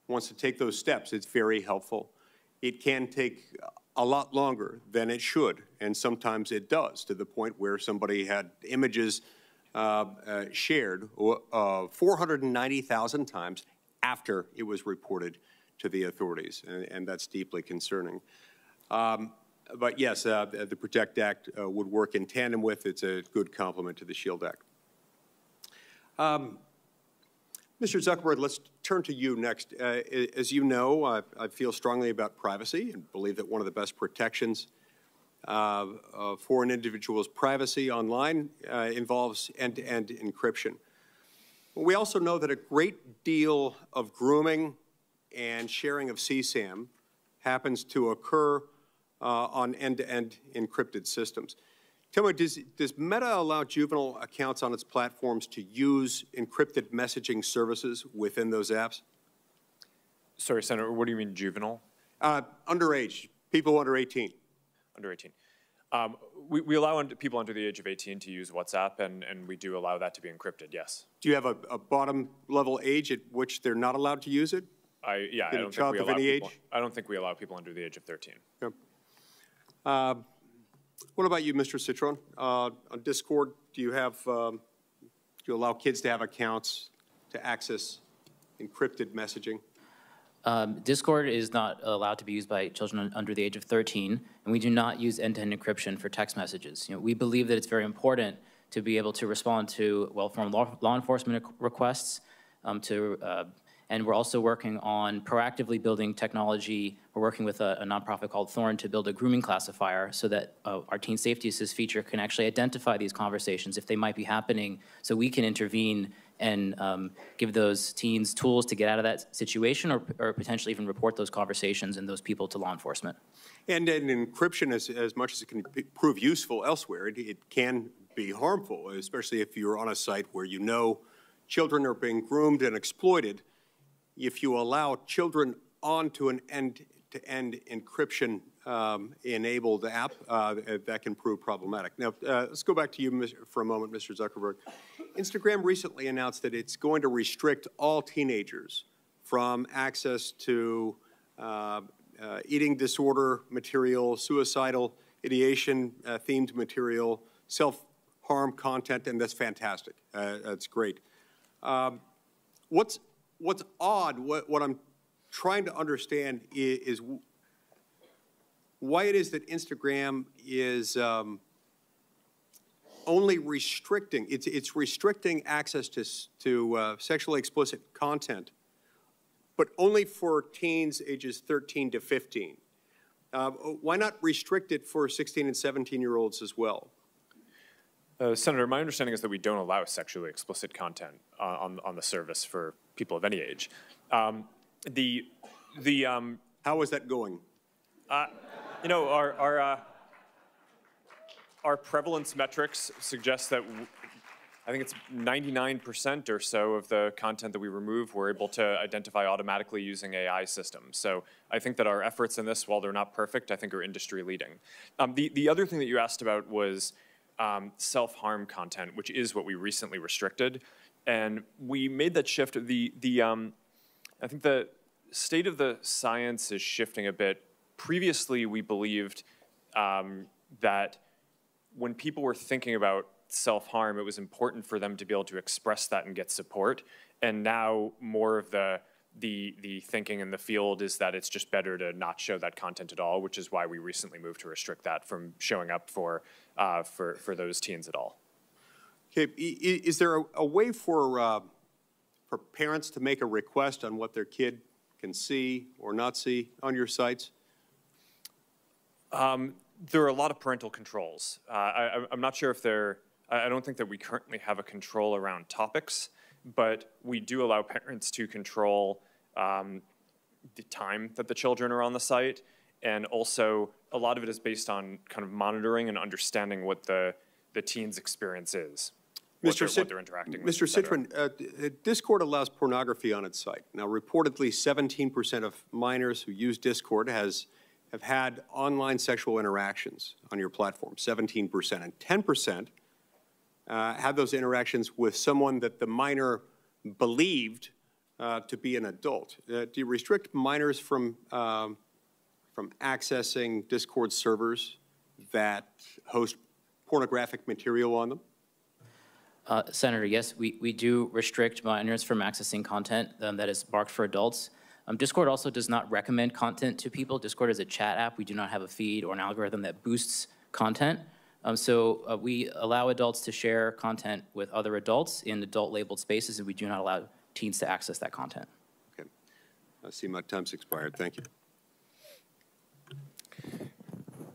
wants to take those steps, it's very helpful. It can take a lot longer than it should, and sometimes it does, to the point where somebody had images shared 490,000 times after it was reported to the authorities, and that's deeply concerning. But yes, the PROTECT Act would work in tandem with. It's a good complement to the SHIELD Act. Mr. Zuckerberg, let's turn to you next. As you know, I feel strongly about privacy and believe that one of the best protections for an individual's privacy online involves end-to-end encryption. We also know that a great deal of grooming and sharing of CSAM happens to occur on end-to-end encrypted systems. Tell me, does Meta allow juvenile accounts on its platforms to use encrypted messaging services within those apps? Sorry, Senator, what do you mean juvenile? Underage, people under 18. Under 18. We allow people under the age of 18 to use WhatsApp, and we do allow that to be encrypted, yes. Do you have a bottom-level age at which they're not allowed to use it? I don't think we allow people under the age of 13. Okay. What about you, Mr. Citron? On Discord, do you allow kids to have accounts to access encrypted messaging? Discord is not allowed to be used by children under the age of 13, and we do not use end-to-end encryption for text messages. We believe that it's very important to be able to respond to well-formed law enforcement requests, and we're also working on proactively building technology. We're working with a nonprofit called Thorn to build a grooming classifier so that our Teen Safety Assist feature can actually identify these conversations if they might be happening, so we can intervene and give those teens tools to get out of that situation, or potentially even report those conversations and those people to law enforcement. And encryption, as much as it can prove useful elsewhere, it can be harmful, especially if you're on a site where you know children are being groomed and exploited. If you allow children onto an end-to-end encryption enabled app, that can prove problematic. Now, let's go back to you for a moment, Mr. Zuckerberg. Instagram recently announced that it's going to restrict all teenagers from access to eating disorder material, suicidal ideation themed material, self-harm content, and that's fantastic. That's great. What's odd, what I'm trying to understand is why it is that Instagram is only restricting, it's restricting access to sexually explicit content, but only for teens ages 13 to 15. Why not restrict it for 16 and 17-year-olds as well? Senator, my understanding is that we don't allow sexually explicit content on the service for people of any age. How is that going? You know, our prevalence metrics suggest that I think it's 99% or so of the content that we remove we're able to identify automatically using AI systems. So I think that our efforts in this, while they're not perfect, I think are industry leading. The other thing that you asked about was self-harm content, which is what we recently restricted. And we made that shift. I think the state of the science is shifting a bit. Previously, we believed that when people were thinking about self-harm, it was important for them to be able to express that and get support. And now more of the thinking in the field is that it's just better to not show that content at all, which is why we recently moved to restrict that from showing up for those teens at all. Okay, is there a way for parents to make a request on what their kid can see or not see on your sites? There are a lot of parental controls. I'm not sure if I don't think that we currently have a control around topics, but we do allow parents to control the time that the children are on the site, and also a lot of it is based on kind of monitoring and understanding what the teen's experience is, what they're interacting with. Mr. Citron, Discord allows pornography on its site. Now, reportedly, 17% of minors who use Discord have had online sexual interactions on your platform, 17%, and 10% have those interactions with someone that the minor believed to be an adult. Do you restrict minors from accessing Discord servers that host pornographic material on them? Senator, yes, we do restrict minors from accessing content that is marked for adults. Discord also does not recommend content to people. Discord is a chat app. We do not have a feed or an algorithm that boosts content. So we allow adults to share content with other adults in adult-labeled spaces, and we do not allow teens to access that content. Okay. I see my time's expired. Thank you.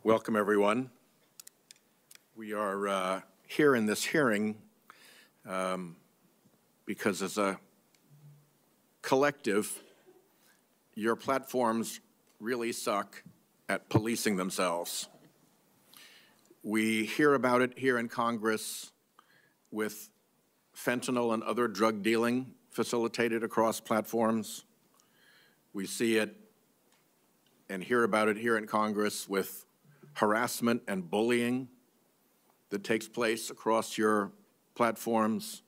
Welcome, everyone. We are here in this hearing because as a collective, your platforms really suck at policing themselves. We hear about it here in Congress with fentanyl and other drug dealing facilitated across platforms. We see it and hear about it here in Congress with harassment and bullying that takes place across your platforms.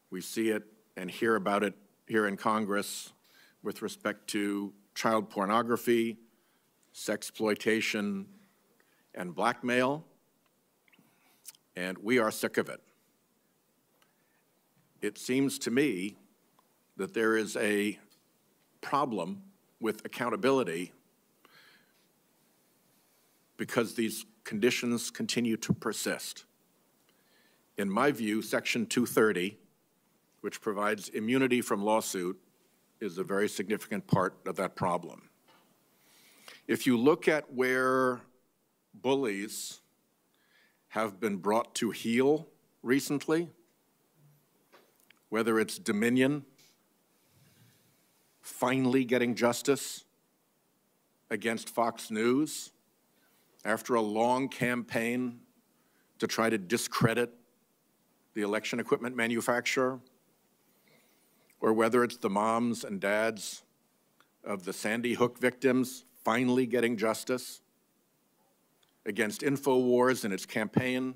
We see it and hear about it here in Congress with respect to child pornography, sexploitation, and blackmail, and we are sick of it. It seems to me that there is a problem with accountability because these conditions continue to persist. In my view, Section 230, which provides immunity from lawsuit, is a very significant part of that problem. If you look at where bullies have been brought to heel recently, whether it's Dominion finally getting justice against Fox News after a long campaign to try to discredit the election equipment manufacturer, or whether it's the moms and dads of the Sandy Hook victims finally getting justice against InfoWars and its campaign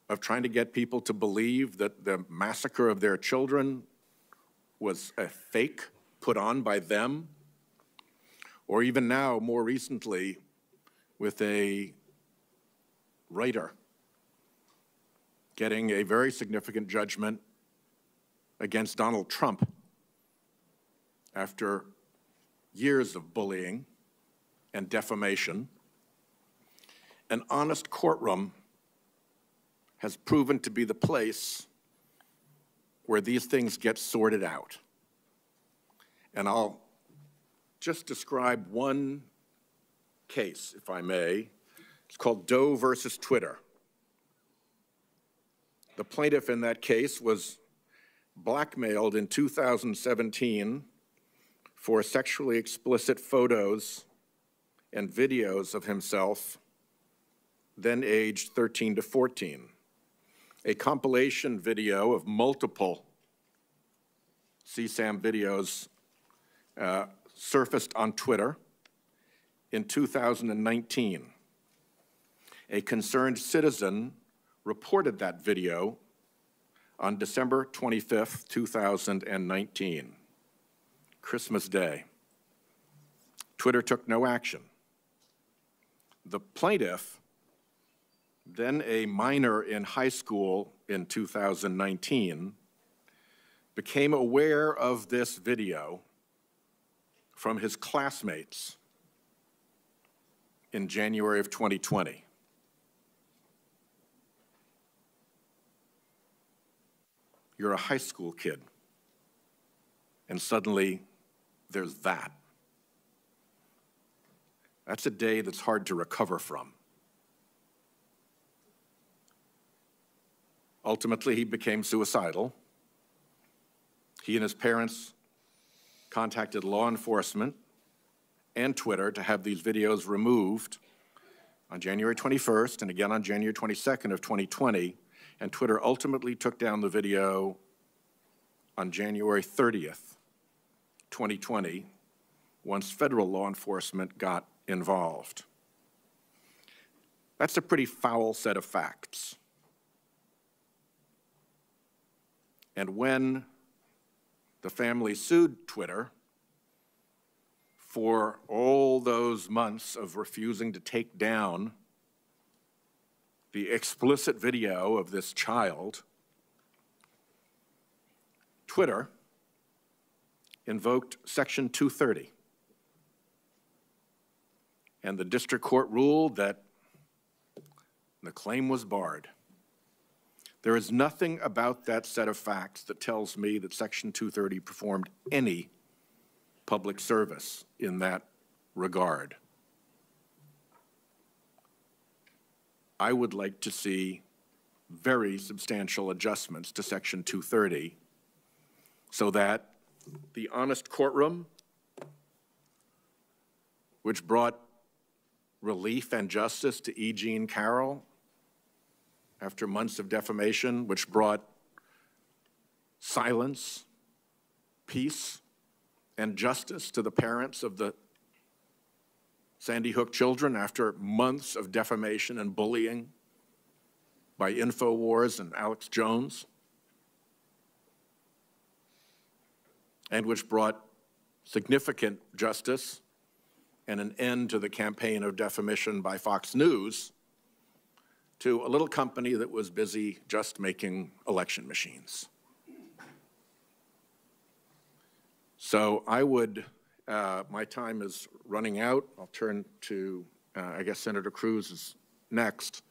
of trying to get people to believe that the massacre of their children was a fake put on by them, or even now, more recently, with a writer getting a very significant judgment against Donald Trump after years of bullying and defamation. An honest courtroom has proven to be the place where these things get sorted out. And I'll just describe one case, if I may. It's called Doe versus Twitter. The plaintiff in that case was blackmailed in 2017 for sexually explicit photos and videos of himself, then aged 13 to 14. A compilation video of multiple CSAM videos surfaced on Twitter in 2019. A concerned citizen reported that video on December 25th, 2019, Christmas Day. Twitter took no action. The plaintiff, then a minor in high school in 2019, became aware of this video from his classmates in January of 2020. You're a high school kid, and suddenly there's that. That's a day that's hard to recover from. Ultimately, he became suicidal. He and his parents contacted law enforcement and Twitter to have these videos removed on January 21st and again on January 22nd of 2020, and Twitter ultimately took down the video on January 30th, 2020, once federal law enforcement got involved. That's a pretty foul set of facts. And when the family sued Twitter for all those months of refusing to take down the explicit video of this child Twitter invoked Section 230. And the district court ruled that the claim was barred. There is nothing about that set of facts that tells me that Section 230 performed any public service in that regard. I would like to see very substantial adjustments to Section 230 so that the honest courtroom, which brought relief and justice to E. Jean Carroll after months of defamation, which brought silence, peace, and justice to the parents of the Sandy Hook children after months of defamation and bullying by InfoWars and Alex Jones, and which brought significant justice and an end to the campaign of defamation by Fox News to a little company that was busy just making election machines. So I would, my time is running out. I'll turn to, I guess Senator Cruz is next.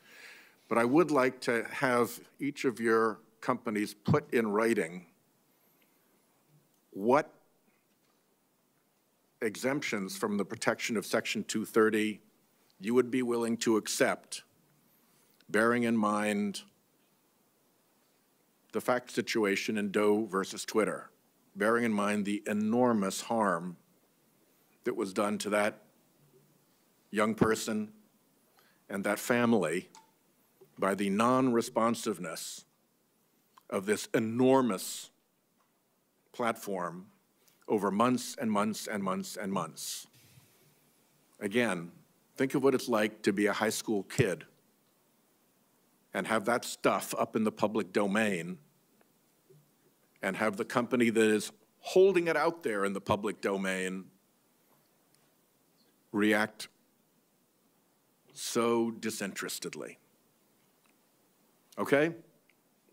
But I would like to have each of your companies put in writing what exemptions from the protection of Section 230 you would be willing to accept, bearing in mind the fact situation in Doe versus Twitter, bearing in mind the enormous harm that was done to that young person and that family by the non-responsiveness of this enormous platform over months and months and months and months. Again, think of what it's like to be a high school kid and have that stuff up in the public domain and have the company that is holding it out there in the public domain react so disinterestedly. Okay?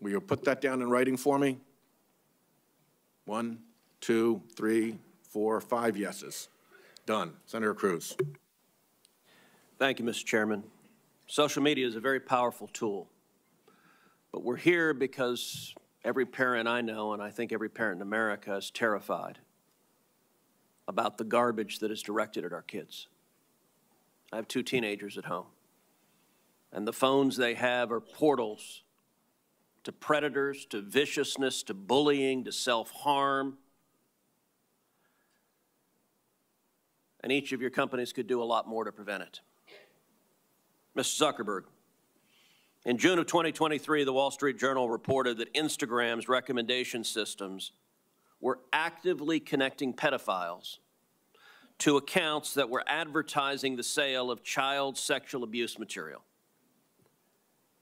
Will you put that down in writing for me? 1, 2, 3, 4, 5 yeses. Done. Senator Cruz. Thank you, Mr. Chairman. Social media is a very powerful tool, but we're here because every parent I know, and I think every parent in America, is terrified about the garbage that is directed at our kids. I have 2 teenagers at home, and the phones they have are portals to predators, to viciousness, to bullying, to self-harm. And each of your companies could do a lot more to prevent it. Mr. Zuckerberg, in June of 2023, the Wall Street Journal reported that Instagram's recommendation systems were actively connecting pedophiles to accounts that were advertising the sale of child sexual abuse material.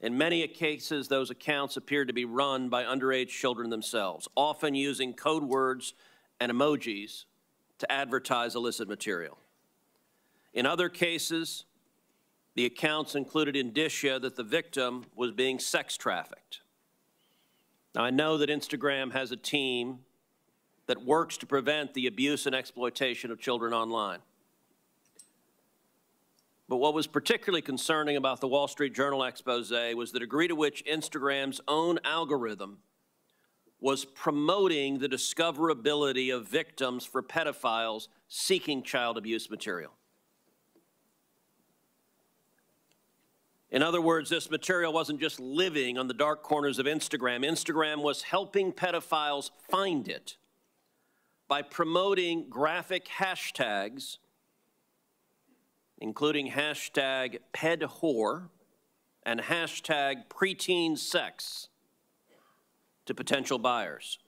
In many cases, those accounts appeared to be run by underage children themselves, often using code words and emojis to advertise illicit material. In other cases, the accounts included indicia that the victim was being sex trafficked. Now, I know that Instagram has a team that works to prevent the abuse and exploitation of children online. But what was particularly concerning about the Wall Street Journal expose was the degree to which Instagram's own algorithm was promoting the discoverability of victims for pedophiles seeking child abuse material. In other words, this material wasn't just living on the dark corners of Instagram. Instagram was helping pedophiles find it by promoting graphic hashtags, including hashtag pedwhore and hashtag preteen sex, to potential buyers.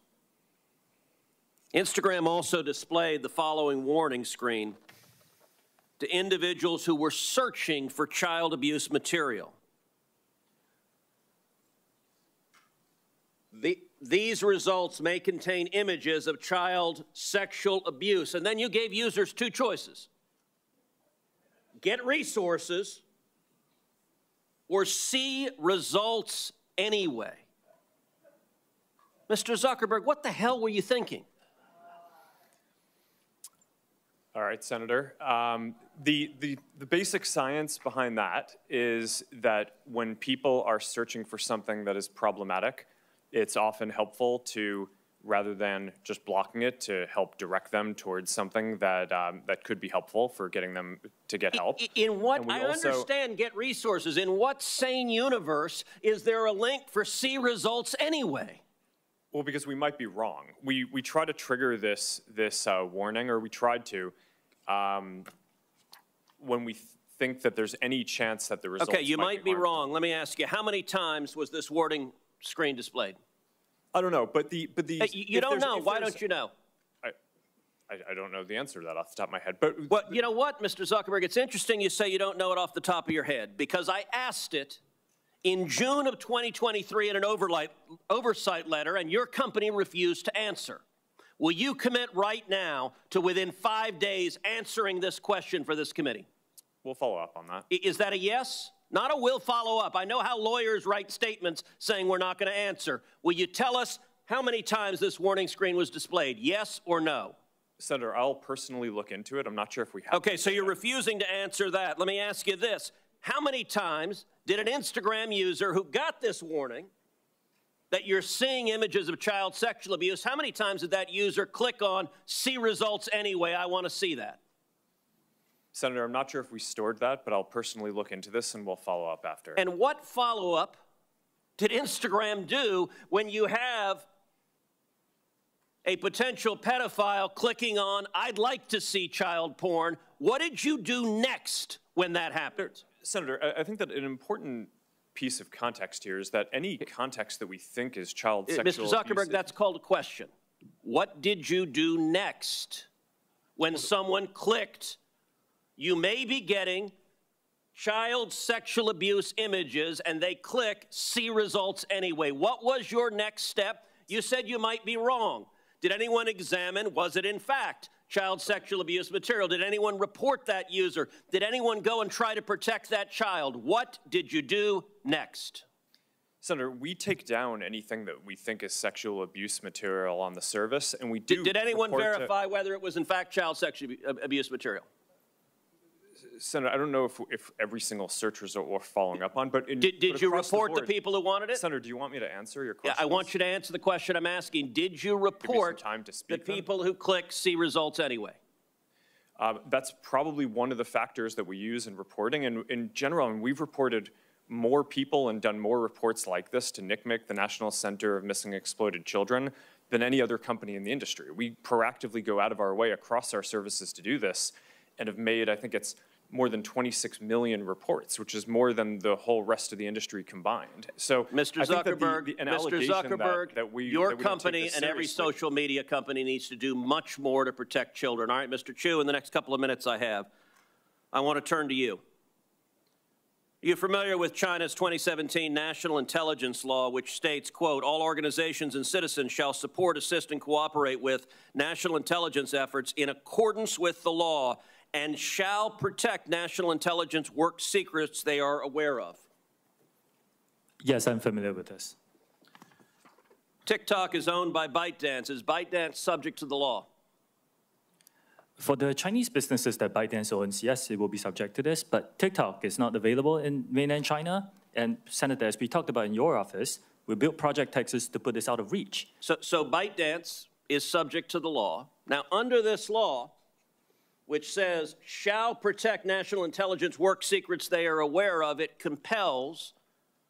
Instagram also displayed the following warning screen to individuals who were searching for child abuse material. These results may contain images of child sexual abuse. And then you gave users 2 choices. Get resources or see results anyway. Mr. Zuckerberg, what the hell were you thinking? All right, Senator. The basic science behind that is that when people are searching for something that is problematic, it's often helpful to, rather than just blocking it, to help direct them towards something that that could be helpful for getting them to get help. In what, I understand get resources. In what sane universe is there a link for C results anyway? Well, because we might be wrong. We try to trigger this warning, or we tried to, when we think that there's any chance that the results Okay, you might be wrong. Let me ask you, how many times was this warning screen displayed? I don't know, but the you don't know. Why don't you know? I don't know the answer to that off the top of my head. But you know what, Mr. Zuckerberg? It's interesting you say you don't know it off the top of your head, because I asked it in June of 2023 in an oversight letter, and your company refused to answer. Will you commit right now to within 5 days answering this question for this committee? We'll follow up on that. Is that a yes? Not a will follow up. I know how lawyers write statements saying we're not going to answer. Will you tell us how many times this warning screen was displayed, yes or no? Senator, I'll personally look into it. I'm not sure if we have. Okay, so you're refusing to answer that. Let me ask you this. How many times did an Instagram user who got this warning that you're seeing images of child sexual abuse, how many times did that user click on see results anyway, I want to see that? Senator, I'm not sure if we stored that, but I'll personally look into this and we'll follow up after. And what follow-up did Instagram do when you have a potential pedophile clicking on, I'd like to see child porn? What did you do next when that happened? Senator, I think that an important piece of context here is that any context that we think is child sexual Mr. Zuckerberg, abuse, that's called a question. What did you do next when someone clicked, you may be getting child sexual abuse images, and they click see results anyway? What was your next step? You said you might be wrong. Did anyone examine, was it in fact child sexual abuse material? Did anyone report that user? Did anyone go and try to protect that child? What did you do next? Senator, we take down anything that we think is sexual abuse material on the service, and we do. Did anyone verify whether it was in fact child sexual abuse material? Senator, I don't know if every single search result we're following up on, but did you report the people who wanted it? Senator, do you want me to answer your question? Yeah, I want you to answer the question I'm asking. Did you report the people who click see results anyway? That's probably one of the factors that we use in reporting. And in general, and we've reported more people and done more reports like this to NCMEC, the National Center of Missing and Exploited Children, than any other company in the industry. We proactively go out of our way across our services to do this and have made, I think it's more than 26 million reports, which is more than the whole rest of the industry combined. So, Mr. Zuckerberg, your company and every social media company needs to do much more to protect children. All right, Mr. Chew, in the next couple of minutes I have, I want to turn to you. Are you familiar with China's 2017 National Intelligence Law, which states, quote, all organizations and citizens shall support, assist, and cooperate with national intelligence efforts in accordance with the law and shall protect national intelligence work secrets they are aware of? Yes, I'm familiar with this. TikTok is owned by ByteDance. Is ByteDance subject to the law? For the Chinese businesses that ByteDance owns, yes, it will be subject to this, but TikTok is not available in mainland China. And Senator, as we talked about in your office, we built Project Texas to put this out of reach. So ByteDance is subject to the law. Now, under this law, which says shall protect national intelligence work secrets they are aware of, it compels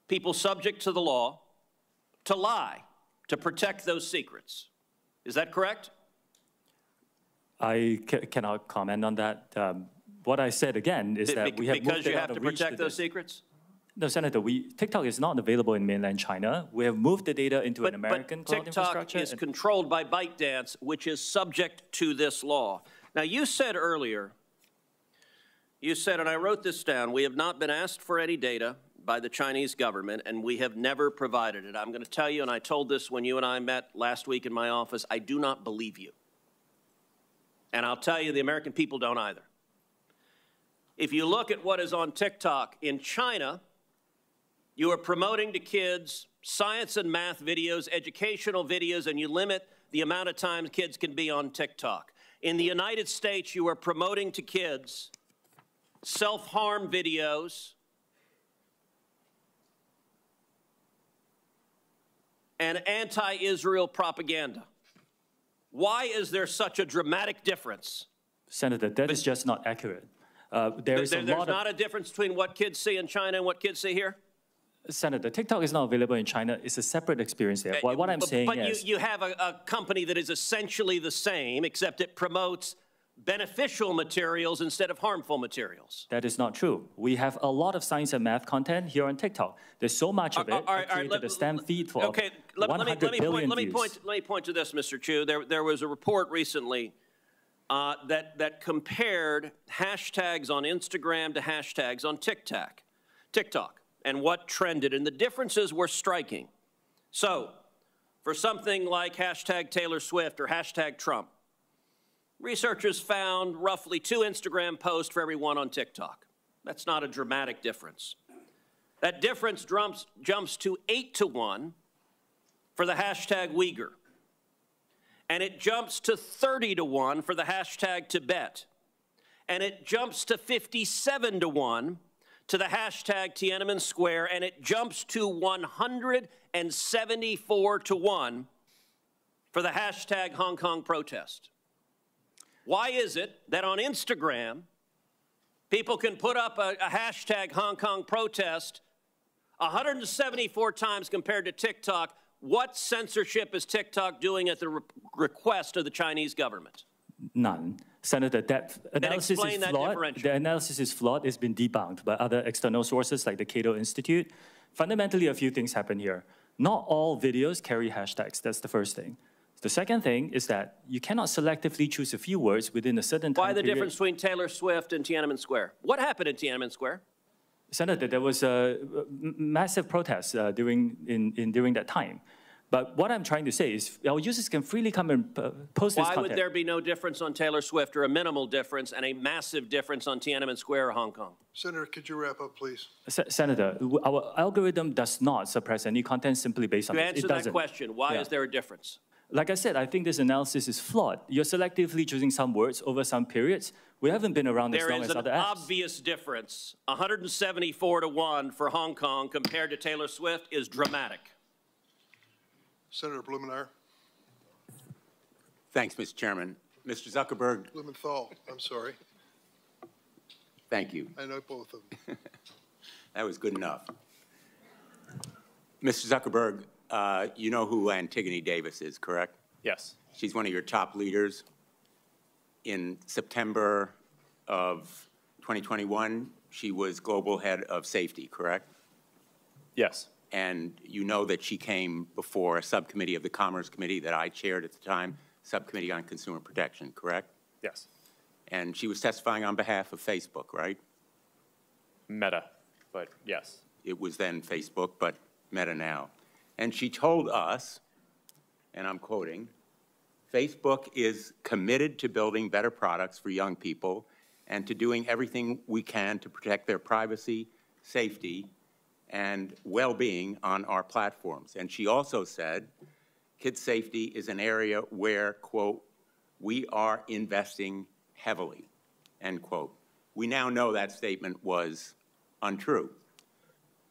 people subject to the law to lie, to protect those secrets. Is that correct? I cannot comment on that. What I said again is that we have moved it out of reach. Because you have to protect those secrets? No, Senator, TikTok is not available in mainland China. We have moved the data into an American cloud infrastructure. TikTok is controlled by ByteDance, which is subject to this law. Now, you said earlier, you said, and I wrote this down, we have not been asked for any data by the Chinese government, and we have never provided it. I'm going to tell you, and I told this when you and I met last week in my office, I do not believe you. And I'll tell you, the American people don't either. If you look at what is on TikTok in China, you are promoting to kids science and math videos, educational videos, and you limit the amount of time kids can be on TikTok. In the United States, you are promoting to kids self-harm videos and anti-Israel propaganda. Why is there such a dramatic difference? Senator, that is just not accurate. There's not a difference between what kids see in China and what kids see here? Senator, TikTok is not available in China. It's a separate experience there. What I'm saying is... But you have a company that is essentially the same, except it promotes beneficial materials instead of harmful materials. That is not true. We have a lot of science and math content here on TikTok. There's so much of it. I created a STEM feed for 100 billion views. Let me point to this, Mr. Chew. There was a report recently that compared hashtags on Instagram to hashtags on TikTok, and what trended, and the differences were striking. So, for something like hashtag Taylor Swift or hashtag Trump, researchers found roughly 2 Instagram posts for every 1 on TikTok. That's not a dramatic difference. That difference jumps to 8 to 1 for the hashtag Uyghur. And it jumps to 30 to 1 for the hashtag Tibet. And it jumps to 57 to 1 to the hashtag Tiananmen Square, and it jumps to 174 to 1 for the hashtag Hong Kong protest. Why is it that on Instagram, people can put up a hashtag Hong Kong protest 174 times compared to TikTok? What censorship is TikTok doing at the request of the Chinese government? None. Senator, that analysis is flawed. The analysis is flawed. It's been debunked by other external sources like the Cato Institute. Fundamentally, a few things happen here. Not all videos carry hashtags. That's the first thing. The second thing is that you cannot selectively choose a few words within a certain time period. Why the difference between Taylor Swift and Tiananmen Square? What happened in Tiananmen Square? Senator, there was a massive protest during that time. But what I'm trying to say is our users can freely come and post this content. Why would there be no difference on Taylor Swift, or a minimal difference, and a massive difference on Tiananmen Square or Hong Kong? Senator, could you wrap up, please? Senator, our algorithm does not suppress any content simply based on to it. answer that question, why is there a difference? Like I said, I think this analysis is flawed. You're selectively choosing some words over some periods. We haven't been around as long as other apps. There is an obvious difference. 174 to 1 for Hong Kong compared to Taylor Swift is dramatic. Senator Blumenauer. Thanks, Mr. Chairman. Mr. Zuckerberg. Blumenthal, I'm sorry. Thank you. I know both of them. That was good enough. Mr. Zuckerberg, you know who Antigone Davis is, correct? Yes. She's one of your top leaders. In September of 2021, she was global head of safety, correct? Yes. And you know that she came before a subcommittee of the Commerce Committee that I chaired at the time, Subcommittee on Consumer Protection, correct? Yes. And she was testifying on behalf of Facebook, right? Meta, but yes. It was then Facebook, but Meta now. And she told us, and I'm quoting, Facebook is committed to building better products for young people and to doing everything we can to protect their privacy, safety, and well-being on our platforms. And she also said, kids' safety is an area where, quote, we are investing heavily, end quote. We now know that statement was untrue.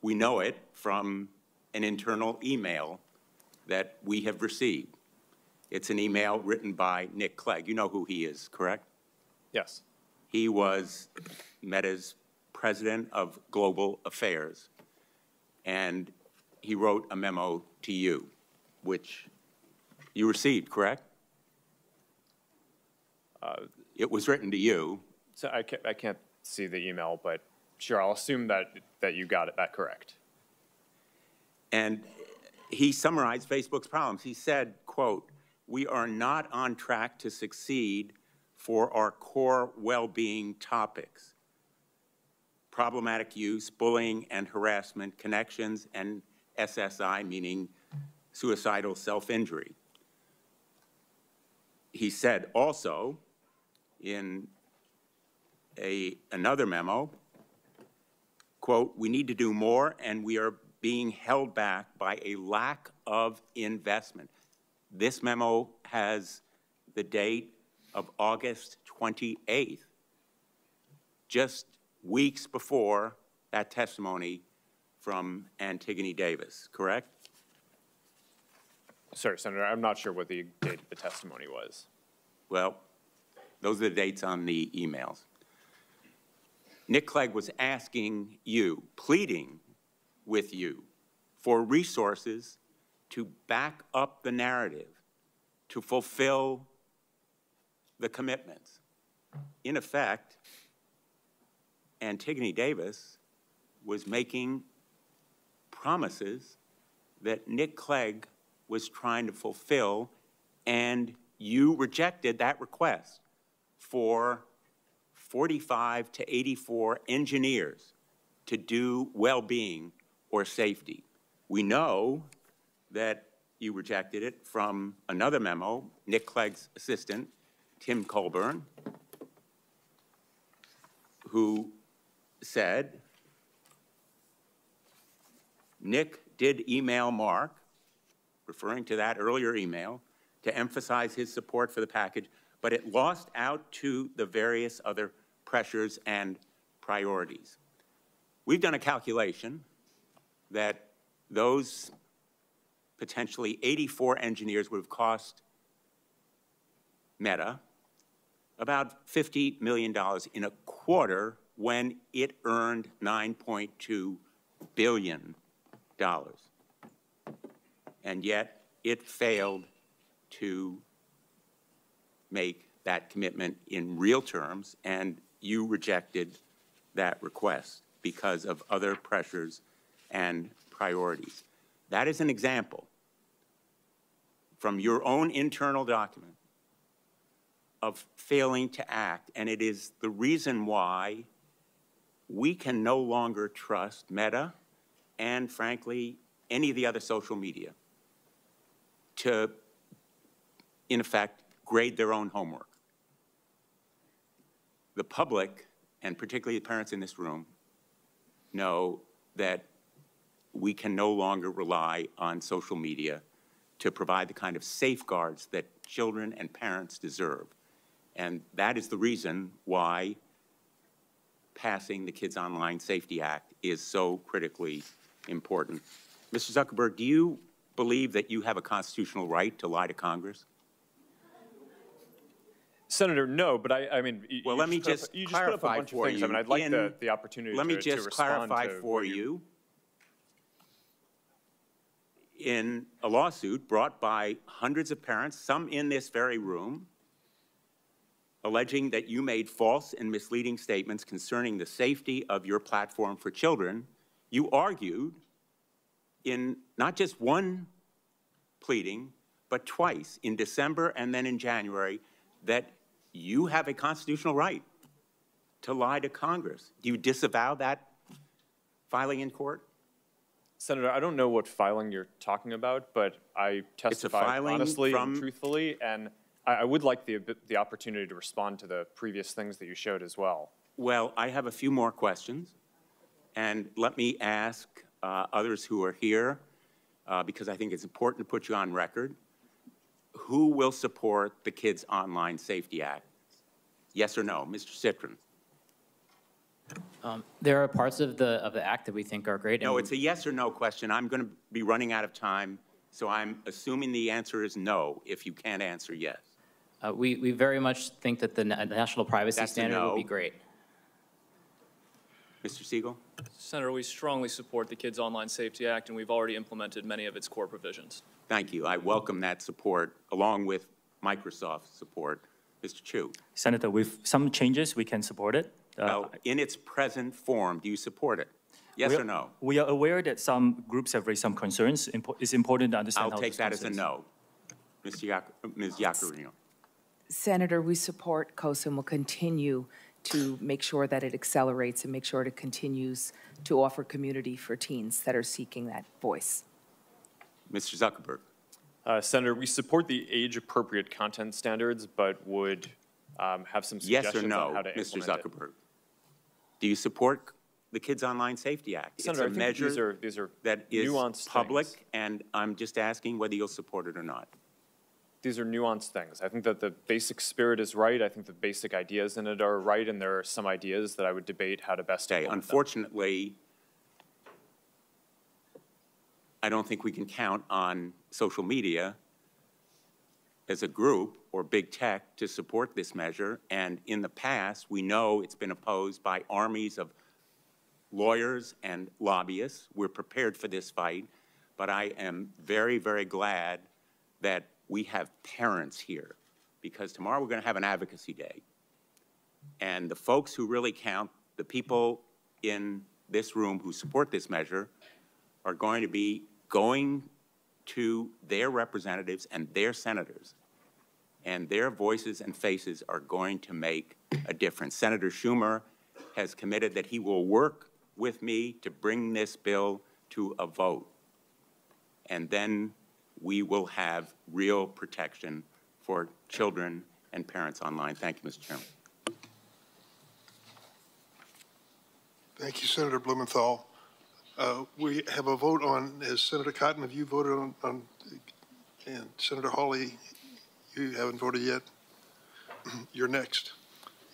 We know it from an internal email that we have received. It's an email written by Nick Clegg. You know who he is, correct? Yes. He was Meta's president of global affairs. And he wrote a memo to you, which you received, correct? It was written to you. So I can't see the email, but sure, I'll assume that you got that correct. And he summarized Facebook's problems. He said, quote, we are not on track to succeed for our core well-being topics. Problematic use, bullying and harassment, connections, and SSI, meaning suicidal self-injury. He said also in another memo, quote, we need to do more and we are being held back by a lack of investment. This memo has the date of August 28th, just weeks before that testimony from Antigone Davis, correct? Sorry, Senator, I'm not sure what the date of the testimony was. Well, those are the dates on the emails. Nick Clegg was asking you, pleading with you for resources to back up the narrative, to fulfill the commitments. In effect, Antigone Davis was making promises that Nick Clegg was trying to fulfill, and you rejected that request for 45 to 84 engineers to do well-being or safety. We know that you rejected it from another memo, Nick Clegg's assistant, Tim Colburn, who said, Nick did email Mark, referring to that earlier email, to emphasize his support for the package, but it lost out to the various other pressures and priorities. We've done a calculation that those potentially 84 engineers would have cost Meta about $50 million in a quarter when it earned $9.2 billion. And yet it failed to make that commitment in real terms, and you rejected that request because of other pressures and priorities. That is an example from your own internal document of failing to act, and it is the reason why we can no longer trust Meta and, frankly, any of the other social media to, in effect, grade their own homework. The public, and particularly the parents in this room, know that we can no longer rely on social media to provide the kind of safeguards that children and parents deserve. And that is the reason why passing the Kids Online Safety Act is so critically important. Mr. Zuckerberg, do you believe that you have a constitutional right to lie to Congress? Senator, no, but I mean, well, let me just clarify for you. I mean, I'd like the opportunity to respond. Let me just clarify for you. In a lawsuit brought by hundreds of parents, some in this very room, alleging that you made false and misleading statements concerning the safety of your platform for children, you argued in not just one pleading, but twice, in December and then in January, that you have a constitutional right to lie to Congress. Do you disavow that filing in court? Senator, I don't know what filing you're talking about, but I testified honestly and truthfully, and I would like the opportunity to respond to the previous things that you showed as well. Well, I have a few more questions, and let me ask others who are here, because I think it's important to put you on record. Who will support the Kids Online Safety Act? Yes or no? Mr. Citron. There are parts of the act that we think are great. No, it's a yes or no question. I'm going to be running out of time, so I'm assuming the answer is no if you can't answer yes. We very much think that the national privacy standard would be great. Mr. Spiegel? Senator, we strongly support the Kids Online Safety Act, and we've already implemented many of its core provisions. Thank you. I welcome that support, along with Microsoft's support. Mr. Chew? Senator, with some changes, we can support it. Well, in its present form, do you support it? Yes or no? We are aware that some groups have raised some concerns. It's important to understand I'll take that as a no. Ms. Yaccarino? Senator, we support COSA and will continue to make sure that it accelerates and make sure it continues to offer community for teens that are seeking that voice. Mr. Zuckerberg? Senator, we support the age-appropriate content standards, but would have some suggestions yes or no, on how to Mr. implement Zuckerberg? Do you support the Kids Online Safety Act. Senator, it's a measure these are that is nuanced public, things. and I'm just asking whether you'll support it or not. These are nuanced things. I think that the basic spirit is right. I think the basic ideas in it are right, and there are some ideas that I would debate how to best implement them. Unfortunately, I don't think we can count on social media as a group or big tech to support this measure. And in the past, we know it's been opposed by armies of lawyers and lobbyists. We're prepared for this fight, but I am very, very glad that we have parents here, because tomorrow we're going to have an advocacy day. And the folks who really count, the people in this room who support this measure, are going to be going to their representatives and their senators, and their voices and faces are going to make a difference. Senator Schumer has committed that he will work with me to bring this bill to a vote, and then we will have real protection for children and parents online. Thank you, Mr. Chairman. Thank you, Senator Blumenthal. We have a vote on, as Senator Cotton, have you voted on and Senator Hawley, you haven't voted yet. You're next.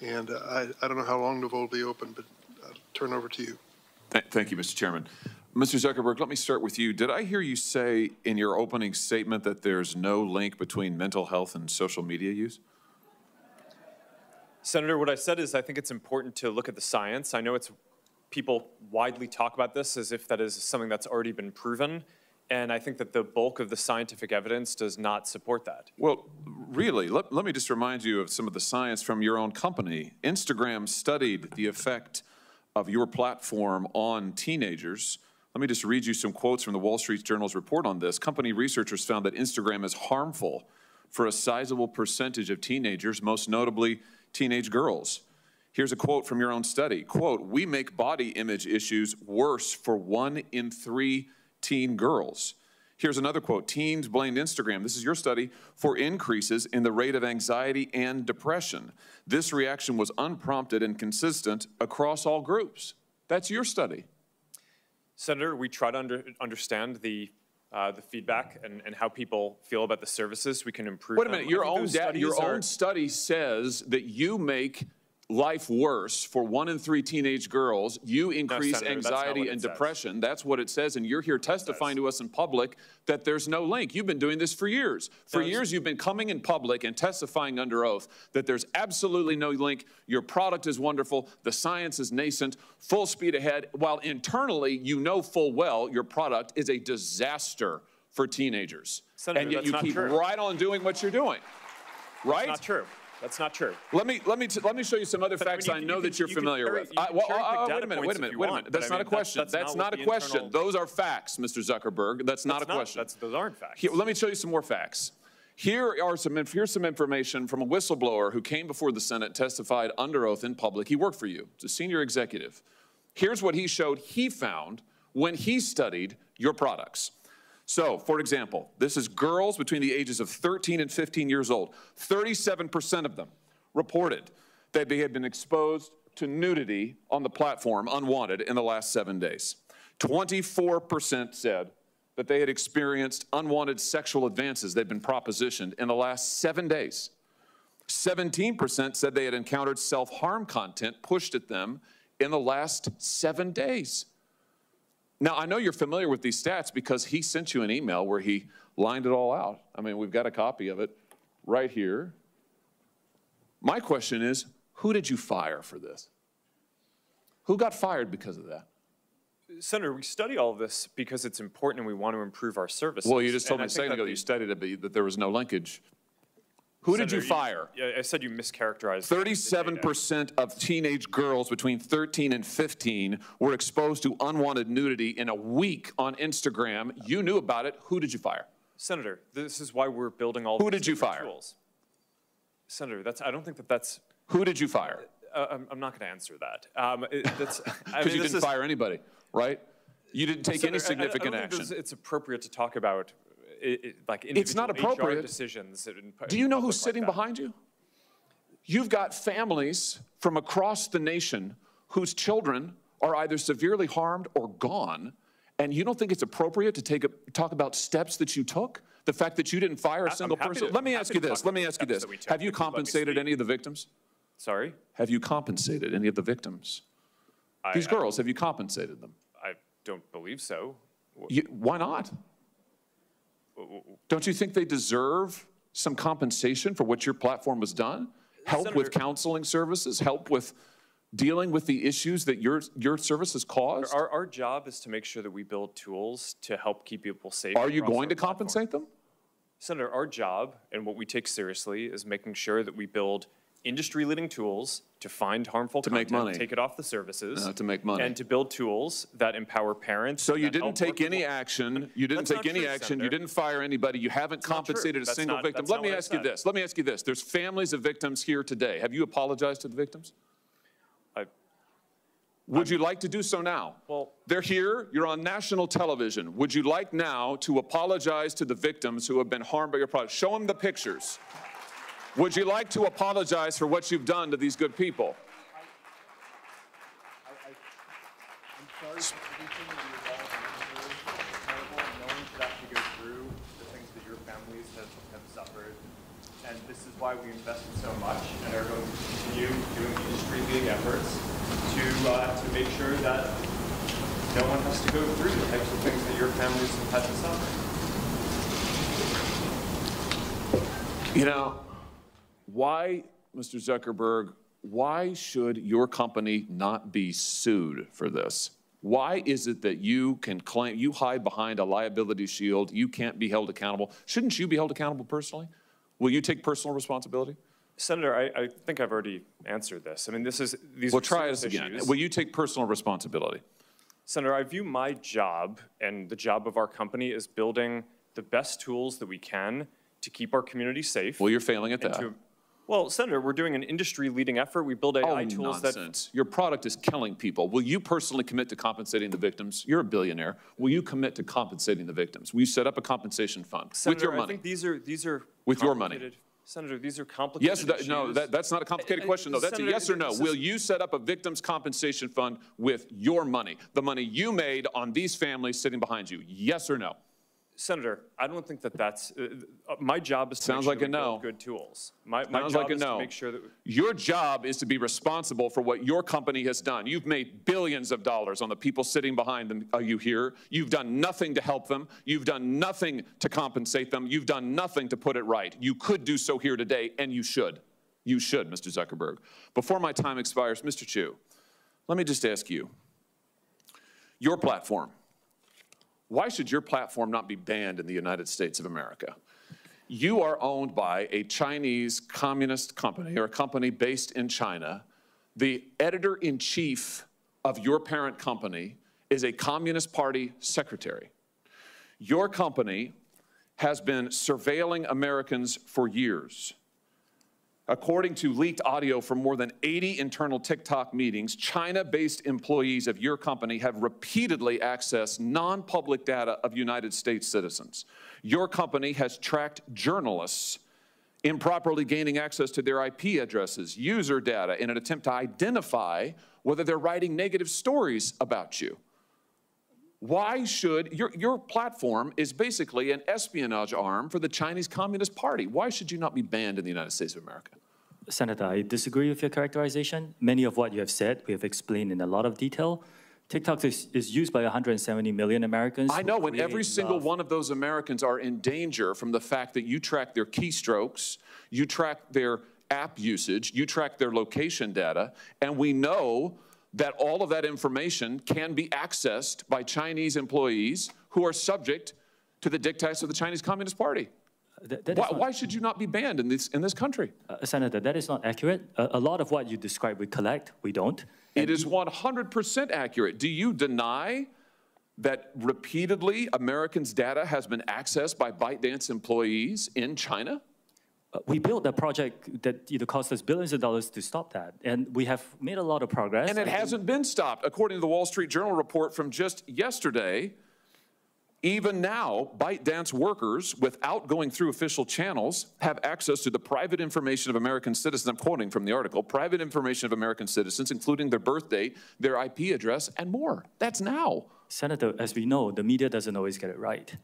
And I don't know how long the vote will be open, but I'll turn over to you. Thank you, Mr. Chairman. Mr. Zuckerberg, let me start with you. Did I hear you say in your opening statement that there's no link between mental health and social media use? Senator, what I said is I think it's important to look at the science. I know people widely talk about this as if that is something that's already been proven, and I think that the bulk of the scientific evidence does not support that. Well, really, let me just remind you of some of the science from your own company. Instagram studied the effect of your platform on teenagers. Let me just read you some quotes from the Wall Street Journal's report on this. Company researchers found that Instagram is harmful for a sizable percentage of teenagers, most notably teenage girls. Here's a quote from your own study. Quote, "We make body image issues worse for 1 in 3 teen girls." Here's another quote. "Teens blamed Instagram," this is your study, "for increases in the rate of anxiety and depression. This reaction was unprompted and consistent across all groups." That's your study. Senator, we try to understand the feedback and how people feel about the services. We can improve Wait a minute, your own study says that you make life worse for 1 in 3 teenage girls. You increase Senator, anxiety and depression. That's what it says, and you're here testifying to us in public that there's no link. You've been doing this for years. For years, you've been coming in public and testifying under oath that there's absolutely no link. Your product is wonderful. The science is nascent, full speed ahead, while internally, you know full well your product is a disaster for teenagers. Senator, and yet that's you not keep true. right on doing what you're doing, right? That's not true. That's not true. Let me show you some other facts I know that you're familiar with. Wait a minute. That's not a question. That's not a question. Those are facts, Mr. Zuckerberg. That's not a question. Those aren't facts. Let me show you some more facts. Here's some information from a whistleblower who came before the Senate, testified under oath in public. He worked for you. He's a senior executive. Here's what he showed he found when he studied your products. So, for example, this is girls between the ages of 13 and 15 years old. 37% of them reported that they had been exposed to nudity on the platform unwanted in the last 7 days. 24% said that they had experienced unwanted sexual advances they'd been propositioned in the last 7 days. 17% said they had encountered self-harm content pushed at them in the last 7 days. Now, I know you're familiar with these stats because he sent you an email where he lined it all out. I mean, we've got a copy of it right here. My question is, who did you fire for this? Who got fired because of that? Senator, we study all of this because it's important and we want to improve our services. Well, you just told me a second ago you studied it, that there was no linkage. Who did you fire? I said you mischaracterized. 37% of teenage girls between 13 and 15 were exposed to unwanted nudity in a week on Instagram. You knew about it. Who did you fire? Senator, this is why we're building all Who did you fire? Tools. Senator, I don't think that's... Who did you fire? I'm not going to answer that. Because you didn't fire anybody, right? You didn't take any significant action. It's appropriate to talk about like it's not appropriate. HR decisions. Do you know who's sitting behind you? You've got families from across the nation whose children are either severely harmed or gone, and you don't think it's appropriate to talk about steps that you took? The fact that you didn't fire a single person? Let me ask you this. Let me ask you this. Have you compensated any of the victims? Sorry? Have you compensated any of the victims? These girls, have you compensated them? I don't believe so. Why not? Don't you think they deserve some compensation for what your platform has done? Help with counseling services? Help with dealing with the issues that your services cause? Our job is to make sure that we build tools to help keep people safe. Are you going to compensate them? Senator, our job and what we take seriously is making sure that we build industry-leading tools to find harmful content, make money. take it off the services, To make money. and to build tools that empower parents. So you didn't take any action. You didn't take any action. You didn't fire anybody. You haven't compensated a single victim. Let me ask you this. Let me ask you this. There's families of victims here today. Have you apologized to the victims? Would you like to do so now? Well, they're here. You're on national television. Would you like now to apologize to the victims who have been harmed by your product? Show them the pictures. Would you like to apologize for what you've done to these good people? I'm sorry for everything that you've all been through. It's terrible. No one should have to go through the things that your families have suffered. And this is why we invested so much and are going to continue doing industry-leading efforts to make sure that no one has to go through the types of things that your families have had to suffer. You know, why, Mr. Zuckerberg, why should your company not be sued for this? Why is it that you can claim, you hide behind a liability shield, you can't be held accountable? Shouldn't you be held accountable personally? Will you take personal responsibility? Senator, I think I've already answered this. I mean, these Well, are try this serious again. issues. Will you take personal responsibility? Senator, I view my job and the job of our company as building the best tools that we can to keep our community safe. Well, you're failing at that. Well, Senator, we're doing an industry-leading effort. We build AI tools nonsense. Your product is killing people. Will you personally commit to compensating the victims? You're a billionaire. Will you commit to compensating the victims? Will you set up a compensation fund Senator, with your money? I think these are with your money. Senator, these are complicated issues. No, that's not a complicated question, though. That's Senator, a yes or no. Will you set up a victims' compensation fund with your money, the money you made on these families sitting behind you? Yes or no? Senator, I don't think that's my job is to Sounds make sure like a that we no. build good tools. My Sounds job like a is no. to make sure that Your job is to be responsible for what your company has done. You've made billions of dollars on the people sitting behind them. Are you here? You've done nothing to help them. You've done nothing to compensate them. You've done nothing to put it right. You could do so here today, and you should. You should, Mr. Zuckerberg. Before my time expires, Mr. Chew, let me just ask you, your platform, why should your platform not be banned in the United States of America? You are owned by a Chinese communist company or a company based in China. The editor-in-chief of your parent company is a Communist Party secretary. Your company has been surveilling Americans for years. According to leaked audio from more than 80 internal TikTok meetings, China-based employees of your company have repeatedly accessed non-public data of United States citizens. Your company has tracked journalists improperly gaining access to their IP addresses, user data, in an attempt to identify whether they're writing negative stories about you. Why should, your platform is basically an espionage arm for the Chinese Communist Party. Why should you not be banned in the United States of America? Senator, I disagree with your characterization. Many of what you have said, we have explained in a lot of detail. TikTok is used by 170 million Americans. I know, and every single one of those Americans are in danger from the fact that you track their keystrokes, you track their app usage, you track their location data, and we know that all of that information can be accessed by Chinese employees who are subject to the dictates of the Chinese Communist Party. Why should you not be banned in this country? Senator, that is not accurate. A lot of what you describe we collect, we don't. It is 100% accurate. Do you deny that repeatedly Americans' data has been accessed by ByteDance employees in China? We built a project that cost us billions of dollars to stop that, and we have made a lot of progress. And it hasn't been stopped. According to the Wall Street Journal report from just yesterday, Even now, ByteDance workers, without going through official channels, have access to the private information of American citizens. I'm quoting from the article, private information of American citizens, including their birth date, their IP address, and more. That's now. Senator, as we know, the media doesn't always get it right.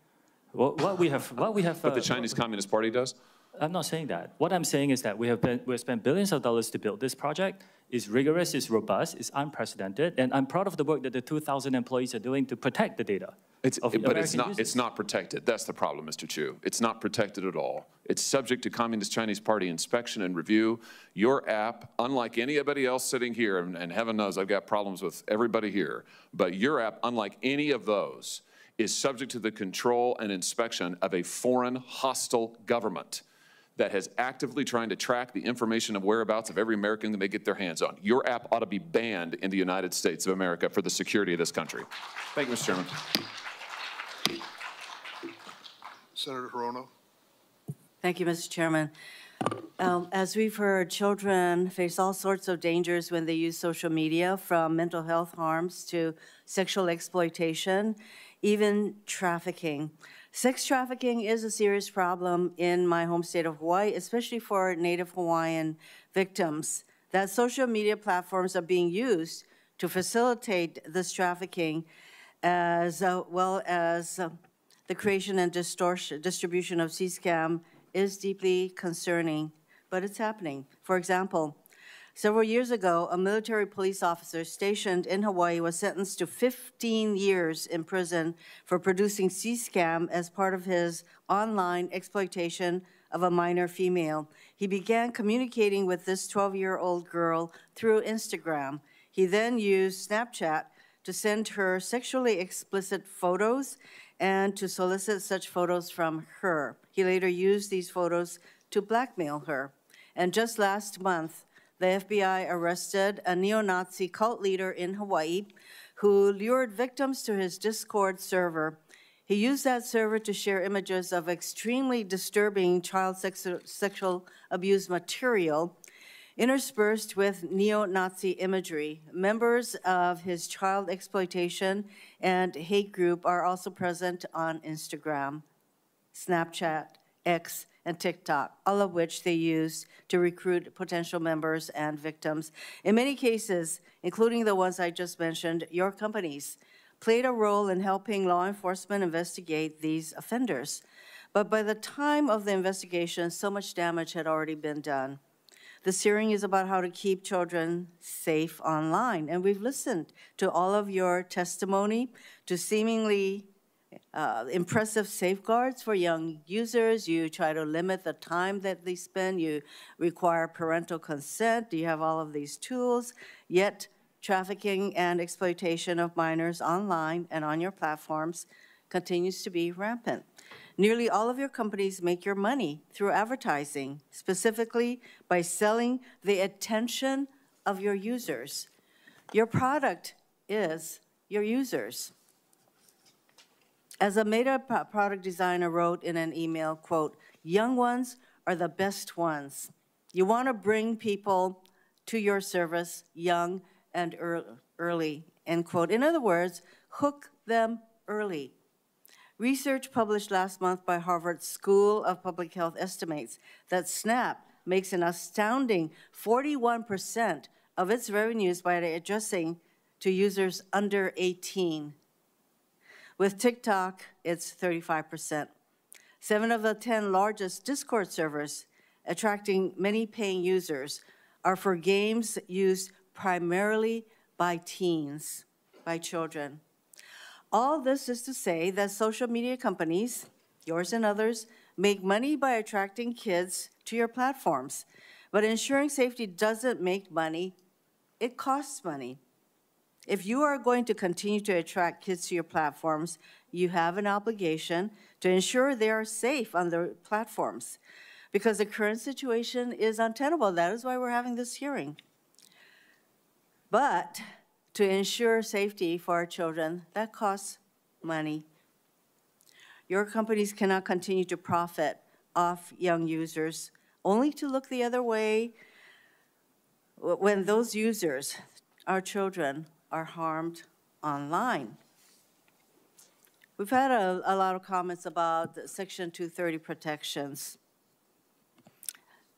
What we have. But the Chinese Communist Party does? I'm not saying that. What I'm saying is that we've spent billions of dollars to build this project. It's rigorous, it's robust, it's unprecedented, and I'm proud of the work that the 2,000 employees are doing to protect the data. But it's not protected. That's the problem, Mr. Chew. It's not protected at all. It's subject to Communist Chinese Party inspection and review. Your app, unlike anybody else sitting here, and heaven knows I've got problems with everybody here, but your app, unlike any of those, is subject to the control and inspection of a foreign hostile government that has actively trying to track the information and whereabouts of every American that they get their hands on. Your app ought to be banned in the United States of America for the security of this country. Thank you, Mr. Chairman. Senator Hirono. Thank you, Mr. Chairman. As we've heard, children face all sorts of dangers when they use social media, from mental health harms to sexual exploitation, even trafficking. Sex trafficking is a serious problem in my home state of Hawaii, especially for Native Hawaiian victims. That social media platforms are being used to facilitate this trafficking, as well as the creation and distribution of CSPAN is deeply concerning, but it's happening. For example, several years ago, a military police officer stationed in Hawaii was sentenced to 15 years in prison for producing CSPAN as part of his online exploitation of a minor female. He began communicating with this 12-year-old girl through Instagram. He then used Snapchat to send her sexually explicit photos and to solicit such photos from her. He later used these photos to blackmail her. And just last month, the FBI arrested a neo-Nazi cult leader in Hawaii who lured victims to his Discord server. He used that server to share images of extremely disturbing child sexual abuse material interspersed with neo-Nazi imagery. Members of his child exploitation and hate group are also present on Instagram, Snapchat, X, and TikTok, all of which they use to recruit potential members and victims. In many cases, including the ones I just mentioned, your companies played a role in helping law enforcement investigate these offenders. But by the time of the investigation, so much damage had already been done. This hearing is about how to keep children safe online, and we've listened to all of your testimony, to seemingly impressive safeguards for young users. You try to limit the time that they spend. You require parental consent. You have all of these tools, yet trafficking and exploitation of minors online and on your platforms continues to be rampant. Nearly all of your companies make your money through advertising, specifically by selling the attention of your users. Your product is your users. As a Meta product designer wrote in an email, quote, "Young ones are the best ones. You want to bring people to your service young and early," end quote. In other words, hook them early. Research published last month by Harvard School of Public Health estimates that Snap makes an astounding 41% of its revenues by addressing to users under 18. With TikTok, it's 35%. 7 of the 10 largest Discord servers, attracting many paying users, are for games used primarily by teens, by children. All this is to say that social media companies, yours and others, make money by attracting kids to your platforms. But ensuring safety doesn't make money, it costs money. If you are going to continue to attract kids to your platforms, you have an obligation to ensure they are safe on the platforms, because the current situation is untenable. That is why we're having this hearing. But to ensure safety for our children, that costs money. Your companies cannot continue to profit off young users, only to look the other way when those users, our children, are harmed online. We've had a lot of comments about Section 230 protections.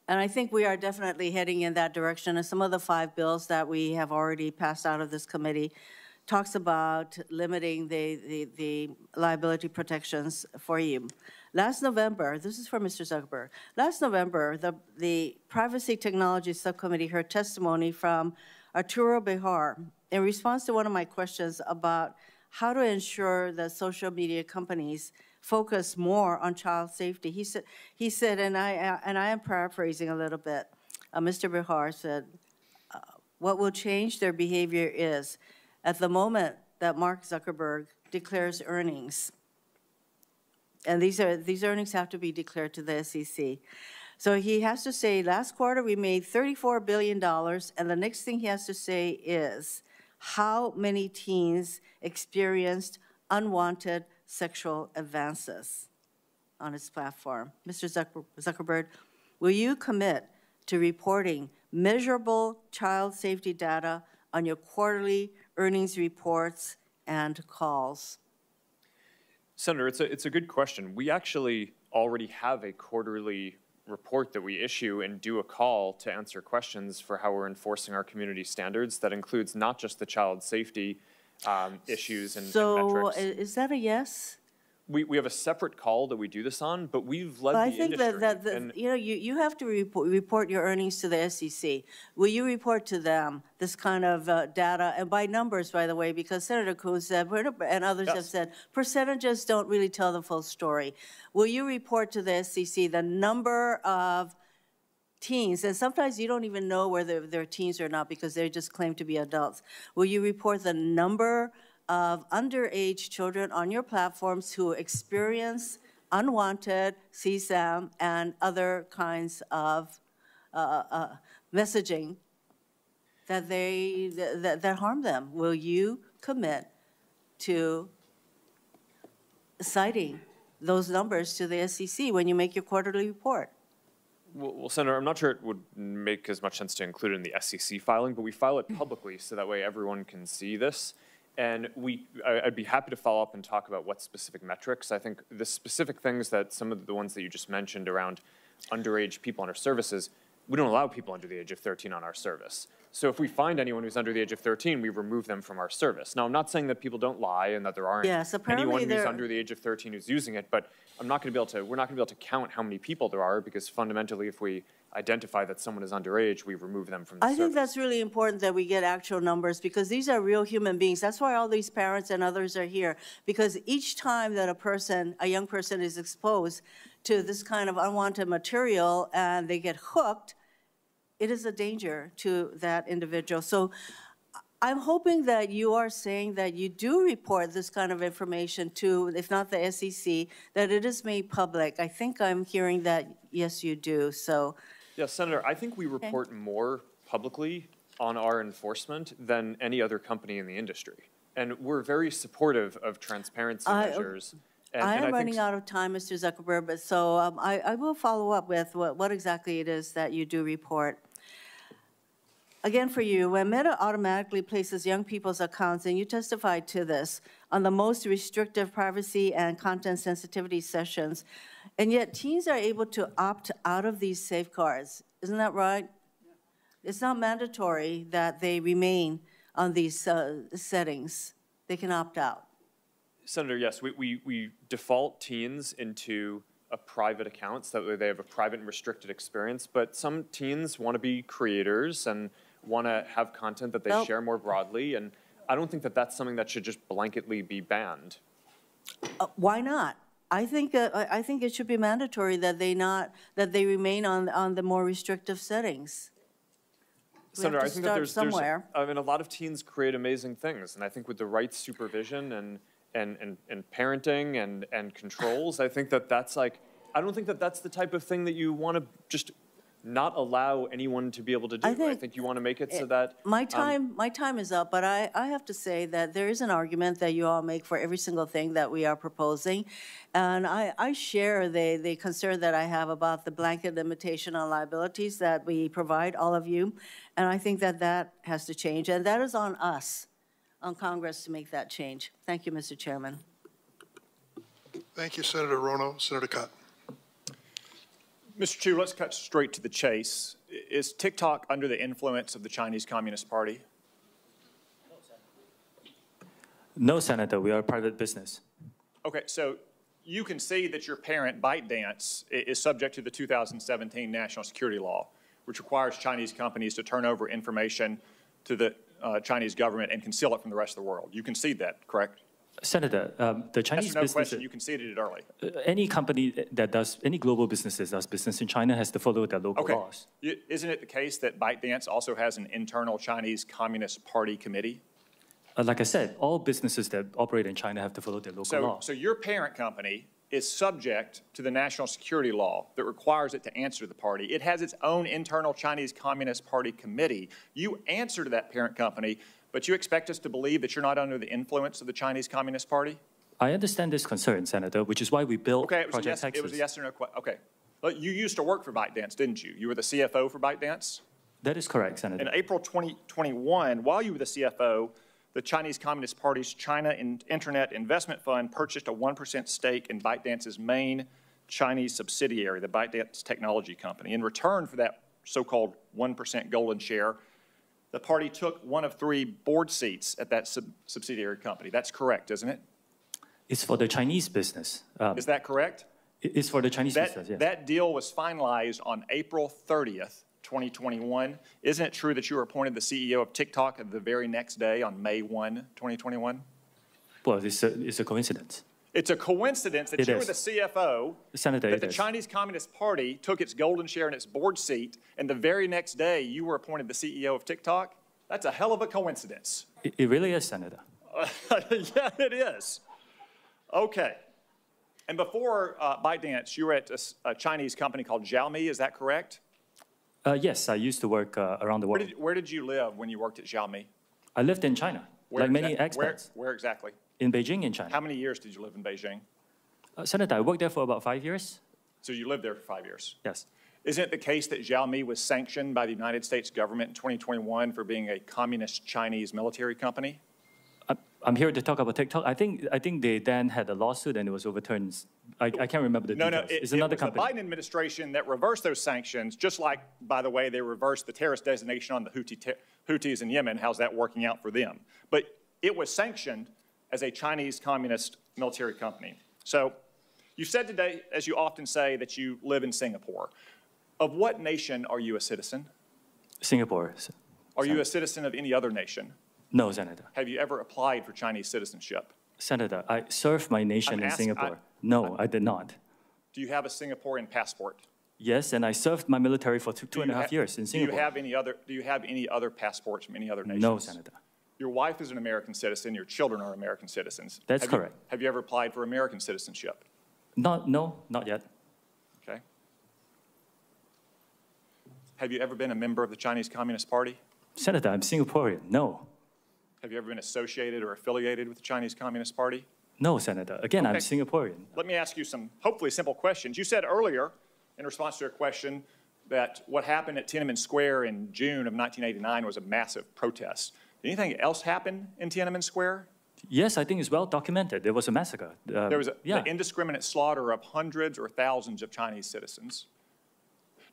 And I think we are definitely heading in that direction. And some of the 5 bills that we have already passed out of this committee talks about limiting the liability protections for you. Last November, this is for Mr. Zuckerberg. Last November, the Privacy Technology Subcommittee heard testimony from Arturo Bejar in response to one of my questions about how to ensure that social media companies focus more on child safety. He said, and I am paraphrasing a little bit. Mr. Bejar said, "What will change their behavior is at the moment that Mark Zuckerberg declares earnings, and these earnings have to be declared to the SEC." So he has to say, last quarter we made $34 billion, and the next thing he has to say is how many teens experienced unwanted sexual advances on his platform. Mr. Zuckerberg, will you commit to reporting measurable child safety data on your quarterly earnings reports and calls? Senator, it's a good question. We actually already have a quarterly report that we issue and do a call to answer questions for how we're enforcing our community standards. That includes not just the child safety issues and metrics. So is that a yes? We have a separate call that we do this on, but we've led Well, the I think industry. that you know, you have to report your earnings to the SEC. Will you report to them this kind of data, and by numbers, by the way, because Senator Coons said, and others have said, percentages don't really tell the full story. Will you report to the SEC the number of teens, and sometimes you don't even know whether they're teens or not because they just claim to be adults. Will you report the number of underage children on your platforms who experience unwanted CSAM and other kinds of messaging that harm them? Will you commit to citing those numbers to the SEC when you make your quarterly report? Well, Senator, I'm not sure it would make as much sense to include it in the SEC filing, but we file it publicly so that way everyone can see this. And I'd be happy to follow up and talk about what specific metrics. I think the specific things that some of the ones that you just mentioned around underage people on our services, we don't allow people under the age of 13 on our service. So if we find anyone who's under the age of 13, we remove them from our service. Now, I'm not saying that people don't lie and that there aren't anyone who's under the age of 13 who's using it, but we're not going to be able to count how many people there are, because fundamentally, if we identify that someone is underage, we remove them from the service. I think that's really important that we get actual numbers, because these are real human beings. That's why all these parents and others are here, because each time that a young person is exposed to this kind of unwanted material and they get hooked, it is a danger to that individual. So I'm hoping that you are saying that you do report this kind of information to, if not the SEC, that it is made public. I think I'm hearing that, yes, you do. So. Yes, Senator, I think we report more publicly on our enforcement than any other company in the industry. And we're very supportive of transparency measures. I am running out of time, Mr. Zuckerberg, but so I will follow up with what exactly it is that you do report. Again, for you, when Meta automatically places young people's accounts, and you testified to this, on the most restrictive privacy and content sensitivity sessions, and yet teens are able to opt out of these safeguards. Isn't that right? Yeah. It's not mandatory that they remain on these settings. They can opt out. Senator, yes, we default teens into a private account so that they have a private and restricted experience, but some teens want to be creators and want to have content that they share more broadly, and I don't think that that's something that should just blanketly be banned. Why not? I think it should be mandatory that they remain on the more restrictive settings. Senator, I think that there's I mean, a lot of teens create amazing things, and I think with the right supervision and parenting and controls, I think that that's like, I don't think that that's the type of thing that you want to just not allow anyone to be able to do. I think you want to make it so that my time is up, but I have to say that there is an argument that you all make for every single thing that we are proposing, and I share the concern that I have about the blanket limitation on liabilities that we provide all of you, and I think that has to change, and that is on us, on Congress, to make that change. Thank you, Mr. Chairman. Thank you, Senator Rono. Senator Cotton. Mr. Chew, let's cut straight to the chase. Is TikTok under the influence of the Chinese Communist Party? No, Senator, we are a private business. Okay, so you can see that your parent, ByteDance, is subject to the 2017 national security law, which requires Chinese companies to turn over information to the Chinese government and conceal it from the rest of the world. You concede that, correct? Senator, the Chinese That's no business, question. You conceded it early. any company that does, any global business that does business in China has to follow their local laws. Isn't it the case that ByteDance also has an internal Chinese Communist Party committee? Like I said, all businesses that operate in China have to follow their local law. So your parent company is subject to the national security law that requires it to answer to the party. It has its own internal Chinese Communist Party committee. You answer to that parent company, but you expect us to believe that you're not under the influence of the Chinese Communist Party? I understand this concern, Senator, which is why we built Project Texas. It was a yes or no question. Okay. Well, you used to work for ByteDance, didn't you? You were the CFO for ByteDance? That is correct, Senator. In April 2021, while you were the CFO, the Chinese Communist Party's China Internet Investment Fund purchased a 1% stake in ByteDance's main Chinese subsidiary, the ByteDance Technology Company. In return for that so-called 1% golden share, the party took one of 3 board seats at that subsidiary company. That's correct, isn't it? It's for the Chinese business. Is that correct? It's for the Chinese business, yes. That deal was finalized on April 30th, 2021. Isn't it true that you were appointed the CEO of TikTok the very next day on May 1, 2021? Well, it's a coincidence. It's a coincidence that you were the CFO, Senator, that the Chinese Communist Party took its golden share in its board seat, and the very next day you were appointed the CEO of TikTok? That's a hell of a coincidence. It really is, Senator. Yeah, it is. Okay. And before ByteDance, you were at a Chinese company called Xiaomi, is that correct? Yes, I used to work around the world. Where did you live when you worked at Xiaomi? I lived in China, like many expats. Where exactly? In Beijing, in China. How many years did you live in Beijing? Senator, I worked there for about 5 years. So you lived there for 5 years? Yes. Isn't it the case that Xiaomi was sanctioned by the United States government in 2021 for being a communist Chinese military company? I'm here to talk about TikTok. I think they then had a lawsuit and it was overturned. I can't remember the details. It's another company. The Biden administration that reversed those sanctions, just like, by the way, they reversed the terrorist designation on the Houthis in Yemen. How's that working out for them? But it was sanctioned as a Chinese communist military company. So you said today, as you often say, that you live in Singapore. Of what nation are you a citizen? Singapore. Are you a citizen of any other nation? No, Senator. Have you ever applied for Chinese citizenship? Senator, I served my nation in Singapore. No, I did not. Do you have a Singaporean passport? Yes, and I served my military for two and a half years in Singapore. Do you have any other passports from any other nations? No, Senator. Your wife is an American citizen. Your children are American citizens. That's correct. Have you ever applied for American citizenship? No, not yet. Okay. Have you ever been a member of the Chinese Communist Party? Senator, I'm Singaporean. No. Have you ever been associated or affiliated with the Chinese Communist Party? No, Senator. Again, I'm Singaporean. Let me ask you some hopefully simple questions. You said earlier, in response to a question, that what happened at Tiananmen Square in June of 1989 was a massive protest. Did anything else happen in Tiananmen Square? Yes, I think it's well documented. There was a massacre. There was the indiscriminate slaughter of hundreds or thousands of Chinese citizens.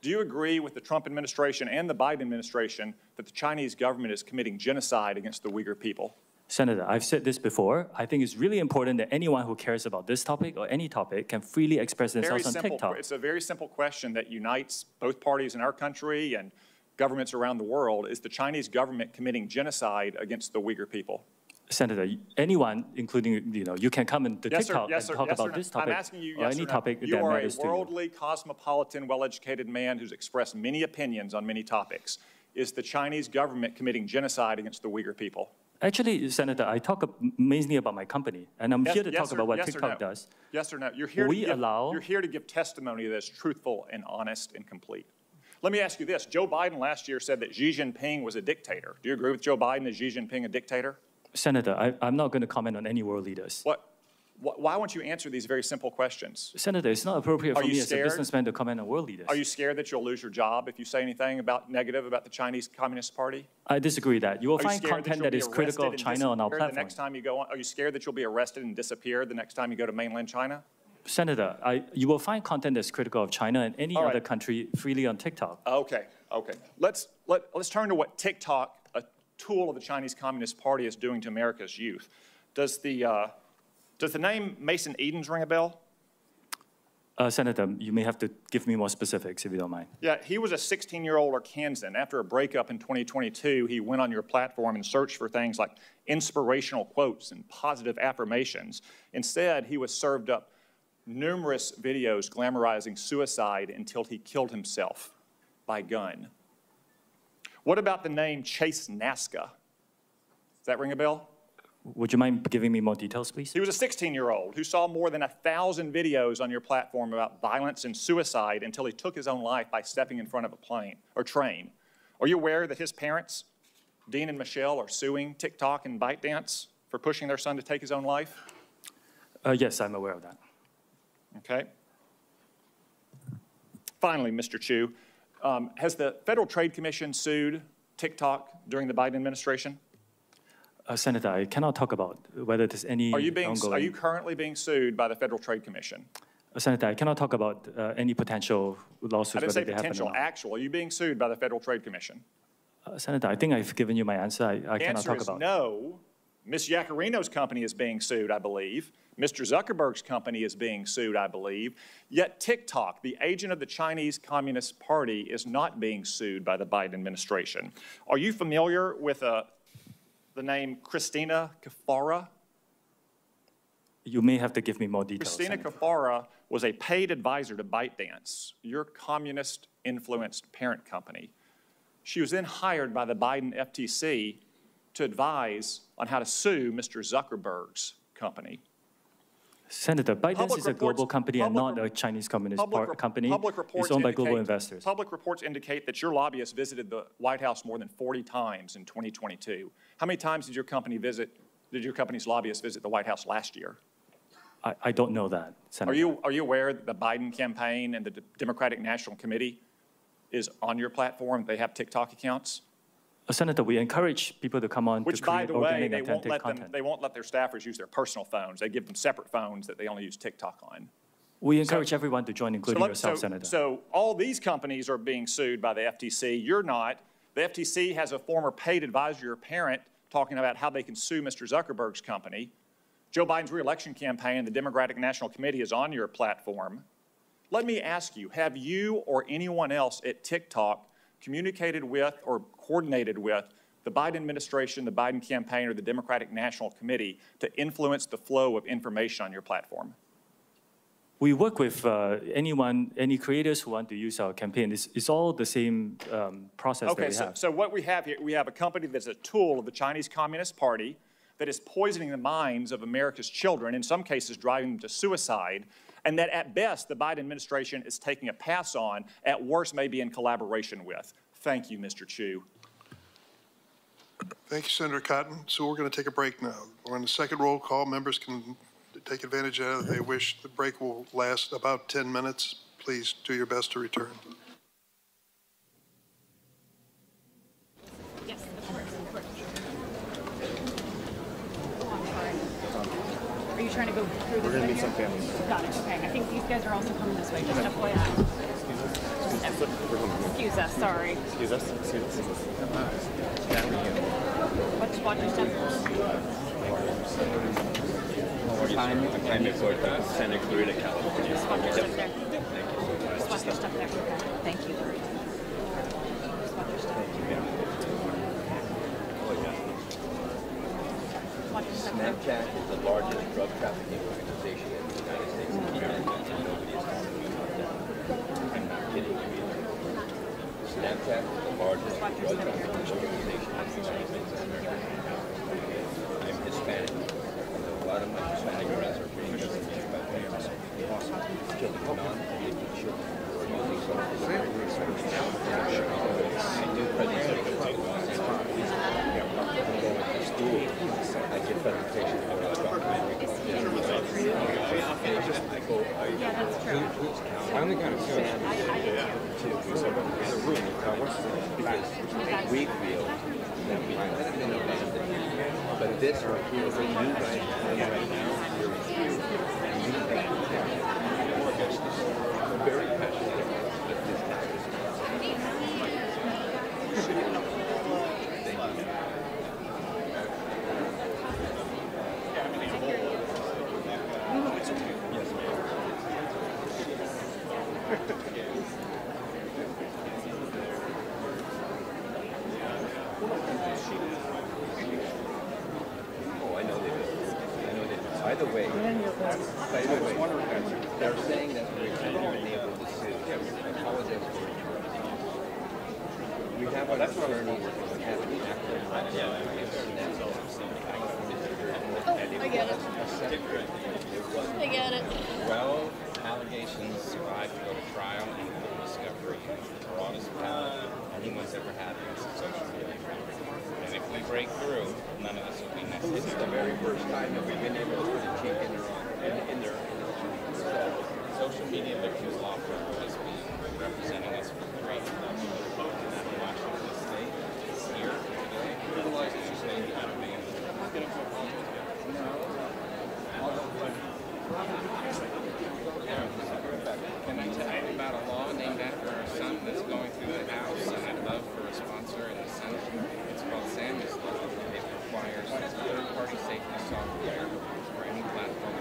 Do you agree with the Trump administration and the Biden administration that the Chinese government is committing genocide against the Uyghur people? Senator, I've said this before. I think it's really important that anyone who cares about this topic or any topic can freely express themselves on TikTok. It's a very simple question that unites both parties in our country and governments around the world. Is the Chinese government committing genocide against the Uyghur people? Senator, anyone, including, you can come into TikTok and talk about this topic. I'm asking you, or any topic that matters to you. You are a worldly, cosmopolitan, well-educated man who's expressed many opinions on many topics. Is the Chinese government committing genocide against the Uyghur people? Actually, Senator, I talk mainly about my company, and I'm here to talk about what TikTok does. Yes or no? You're here to give testimony that's truthful and honest and complete. Let me ask you this. Joe Biden last year said that Xi Jinping was a dictator. Do you agree with Joe Biden? Is Xi Jinping a dictator? Senator, I'm not going to comment on any world leaders. Why won't you answer these very simple questions? Senator, it's not appropriate for me as a businessman to comment on world leaders. Are you scared that you'll lose your job if you say anything negative about the Chinese Communist Party? I disagree that. You will find content that is critical of China on our platform. The next time you go on, are you scared that you'll be arrested and disappear the next time you go to mainland China? Senator, you will find content that's critical of China and any other country freely on TikTok. Okay. Let's turn to what TikTok, a tool of the Chinese Communist Party, is doing to America's youth. Does the name Mason Edens ring a bell? Senator, you may have to give me more specifics if you don't mind. Yeah, he was a 16-year-old Arkansan. After a breakup in 2022, he went on your platform and searched for things like inspirational quotes and positive affirmations. Instead, he was served up numerous videos glamorizing suicide until he killed himself by gun. What about the name Chase Nazca? Does that ring a bell? Would you mind giving me more details, please? He was a 16-year-old who saw more than 1,000 videos on your platform about violence and suicide until he took his own life by stepping in front of a plane or train. Are you aware that his parents, Dean and Michelle, are suing TikTok and ByteDance for pushing their son to take his own life? Yes, I'm aware of that. Okay. Finally, Mr. Chew, has the Federal Trade Commission sued TikTok during the Biden administration? Senator, I cannot talk about whether there's any ongoing... Are you currently being sued by the Federal Trade Commission? Senator, I cannot talk about any potential lawsuits. I didn't say whether they happen potential, or not. actual. Are you being sued by the Federal Trade Commission? Senator, I think I've given you my answer. I cannot talk about. The answer is no. Ms. Yaccarino's company is being sued, I believe. Mr. Zuckerberg's company is being sued, I believe. Yet TikTok, the agent of the Chinese Communist Party, is not being sued by the Biden administration. Are you familiar with the name Christina Kafara? You may have to give me more details. Christina Kafara was a paid advisor to ByteDance, your communist-influenced parent company. She was then hired by the Biden FTC to advise on how to sue Mr. Zuckerberg's company. Senator, ByteDance is a global company and not a Chinese Communist company. It's owned by global investors. Public reports indicate that your lobbyist visited the White House more than 40 times in 2022. How many times did your company's lobbyist visit the White House last year? I don't know that, Senator. Are you aware that the Biden campaign and the Democratic National Committee is on your platform? They have TikTok accounts? Senator, we encourage people to come on Which, to create by the way, organic, authentic content. they won't let their staffers use their personal phones. They give them separate phones that they only use TikTok on. We encourage everyone to join, including yourself, Senator. So all these companies are being sued by the FTC. You're not. The FTC has a former paid advisor, your parent, talking about how they can sue Mr. Zuckerberg's company. Joe Biden's re-election campaign, the Democratic National Committee, is on your platform. Let me ask you, have you or anyone else at TikTok communicated with or coordinated with the Biden administration, the Biden campaign, or the Democratic National Committee to influence the flow of information on your platform? We work with any creators who want to use our campaign. It's all the same process that we have. So what we have here, we have a company that's a tool of the Chinese Communist Party that is poisoning the minds of America's children, in some cases driving them to suicide, and that at best the Biden administration is taking a pass on, at worst maybe in collaboration with. Thank you, Mr. Chew. Thank you, Senator Cotton. So we're going to take a break now. We're on the second roll call. Members can take advantage of it if they wish. The break will last about 10 minutes. Please do your best to return. Yes, Are you trying to go through this? We're going to meet some families. Got it. Okay. I think these guys are also coming this way. Just FYI. Excuse us. Sorry. Excuse us. Excuse us. Watch your step. I'm in Santa Clarita, California. Just watch your step there. Just watch your step there. Okay. Thank you. Just watch your step. Watch your step there. Snapchat is the largest drug trafficking organization in the United States of America, and nobody is talking about that. I'm not kidding you either. Snapchat is the largest drug trafficking organization in the United States of America. I'm Hispanic. A lot of my Hispanic friends are being misinformed by parents. Killing non-addicted children who are using social media. I do presentations to school. I give presentations for documentary. Yeah, that's true. I only got a few in the room. Because we feel that we have been abandoned. But this right here, what you guys have right now, you're refused. I know they do. I know they do. By the way, they're saying that we're not able to sue. I apologize for it. We have an attorney that has an active I get it. I get it. 12 allegations survived to go to trial and full discovery. The broadest palette anyone's ever had against a social media company. And if we break through, none of this will be necessary. This is the very first time that we've been able to put a chink in their Social media victims law firm has been representing us for 3 years. In Washington State, here today, Legislature State out of Maine. Can I tell you about a law named after our son that's going through the House, and I'd love for a sponsor in the Senate? It's called Sammy's Law. It requires third-party safety software for any platform.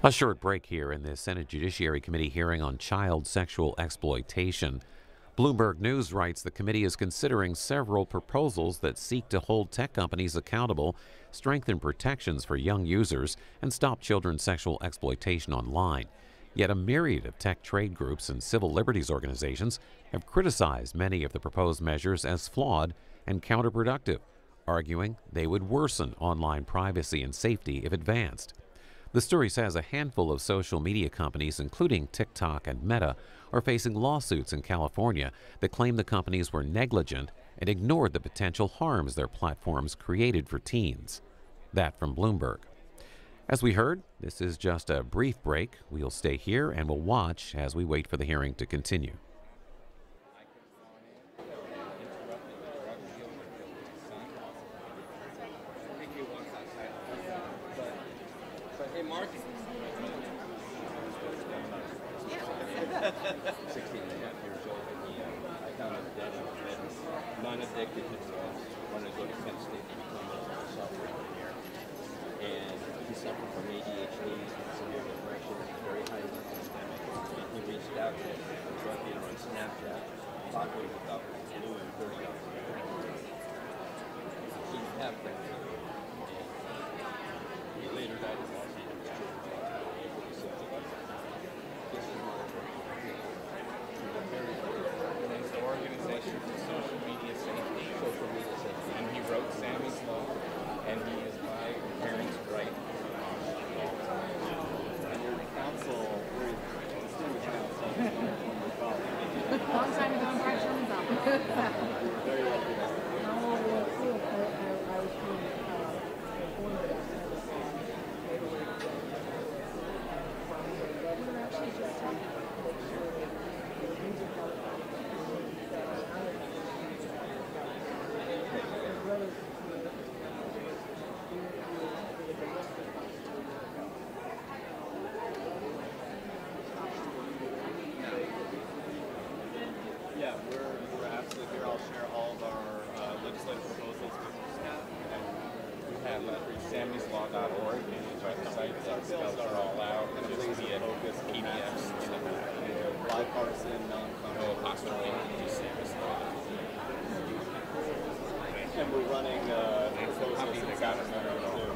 A short break here in the Senate Judiciary Committee hearing on child sexual exploitation. Bloomberg News writes the committee is considering several proposals that seek to hold tech companies accountable, strengthen protections for young users, and stop children's sexual exploitation online. Yet a myriad of tech trade groups and civil liberties organizations have criticized many of the proposed measures as flawed and counterproductive, arguing they would worsen online privacy and safety if advanced. The story says a handful of social media companies, including TikTok and Meta, are facing lawsuits in California that claim the companies were negligent and ignored the potential harms their platforms created for teens. That from Bloomberg. As we heard, this is just a brief break. We'll stay here and we'll watch as we wait for the hearing to continue. non-addicted to drugs, wanted to go to Penn State to become a software engineer. And he suffered from ADHD, severe depression, very high systemic. And he reached out to a drug dealer on Snapchat, thought he was about to do him $30. He had that. He later died in Los Angeles. This is my There's an organization for social media safety. And he wrote Sammy's Law, and he is by parents' right. And you're the counsel, very distinguished counsel. Long time ago in Brian Sherman's office. You're very lucky. Yeah, we're absolutely here. I'll share all of our legislative proposals with the staff. We have Sammy'sLaw.org and the website. The bills are all out. Just via PDFs. Bipartisan, non-confidential. Apostrophe, just Sammy's Law. And we're running proposals in California too.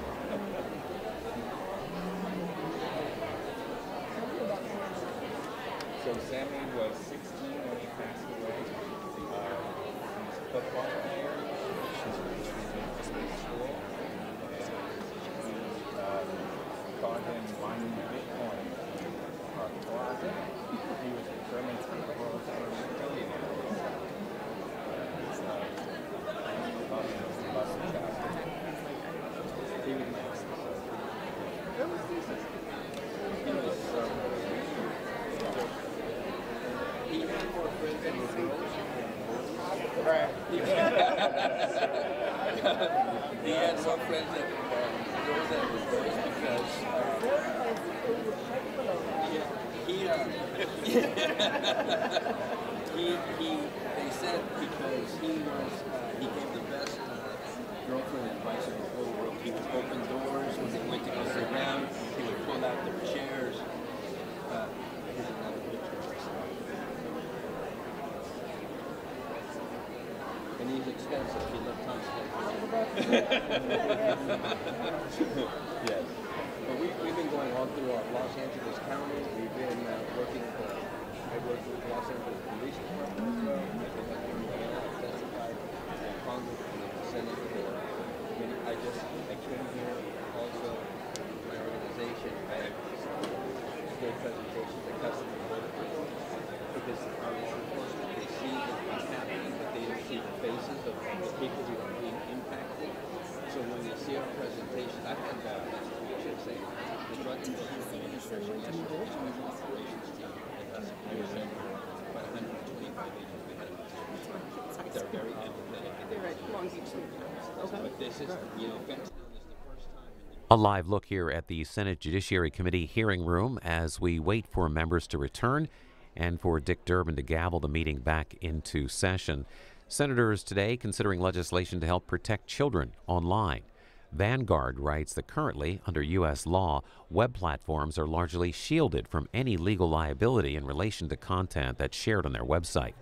So Sammy was 16 when he passed away. He's a football player. She's in school. And we taught him mining Bitcoin in our closet. He was determined to be the world's first billionaire. He had more friends than his girls. Right. He had more friends than girls than his boys because they said because he gave the best girlfriend advice in the whole world. He would open doors when they went to go sit down. He would pull out their chairs. Here's another picture. was expensive. He lived tons Yes. But we've been going all through Los Angeles County. We've been working with, I worked with Los Angeles Police Department as well. I've been testified in Congress and in the Senate for many. I came here also, my organization, I gave presentations at customer because our law enforcement, they see what's happening, but they don't see the faces of the people who are being impacted. So when they see our presentations, I've had I should say, the drug enforcement administration yesterday, the operations team, and us, I was there about 125 agents we had. They're very empathetic. They're at Long Beach. But this is, you know, fentanyl is the first time. A live look here at the Senate Judiciary Committee hearing room as we wait for members to return and for Dick Durbin to gavel the meeting back into session. Senators today considering legislation to help protect children online. Vanguard writes that currently, under U.S. law, web platforms are largely shielded from any legal liability in relation to content that's shared on their website.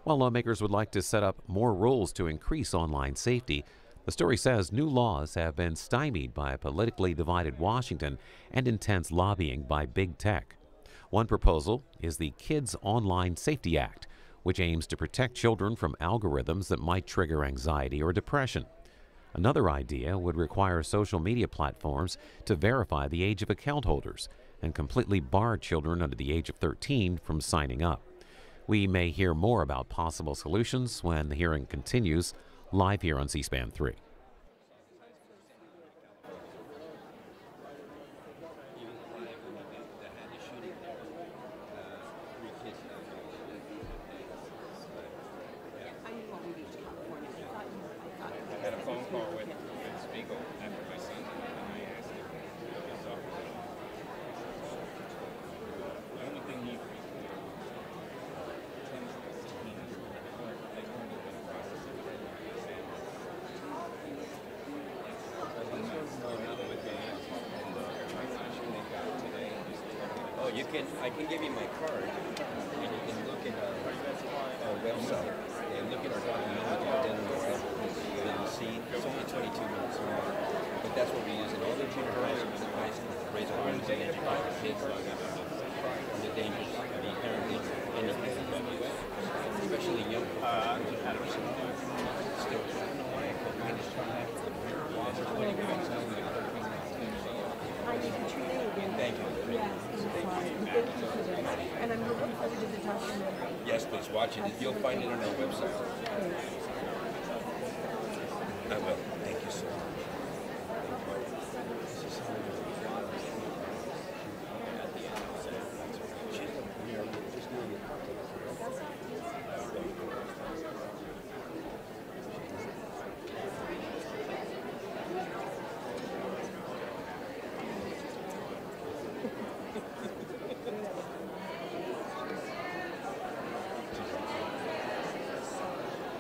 While lawmakers would like to set up more rules to increase online safety, the story says new laws have been stymied by a politically divided Washington and intense lobbying by big tech. One proposal is the Kids Online Safety Act, which aims to protect children from algorithms that might trigger anxiety or depression. Another idea would require social media platforms to verify the age of account holders and completely bar children under the age of 13 from signing up. We may hear more about possible solutions when the hearing continues, live here on C-SPAN 3. I had a phone call with Spiegel after my son, and I asked him if he saw the only thing he tends to see is they weren't even processing it. Oh, you can. I can give you my card, and you can look at our website and look at our documentary and then see. It's only 22 minutes long, but that's what we use in all the junior high schools and high schools to raise awareness and educate the kids on the dangers of the inherent danger of any kind of web, especially young people. Still, I don't know why I just try to. Thank you. And I'm looking forward to the documentary. Yes, please watch it. You'll find it on our website. I will. Thank you so much.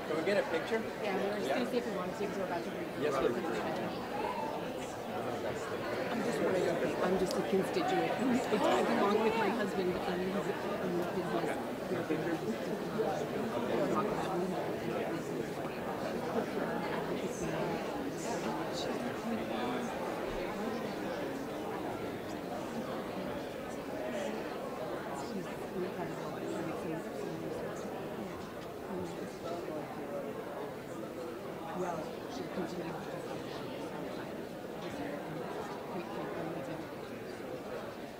Can we get a picture? Yeah, we were just going to see if we wanted to, because we're about to read. Yes, please. I'm just a constituent. I belong with my husband and his business. Well, she'll continue.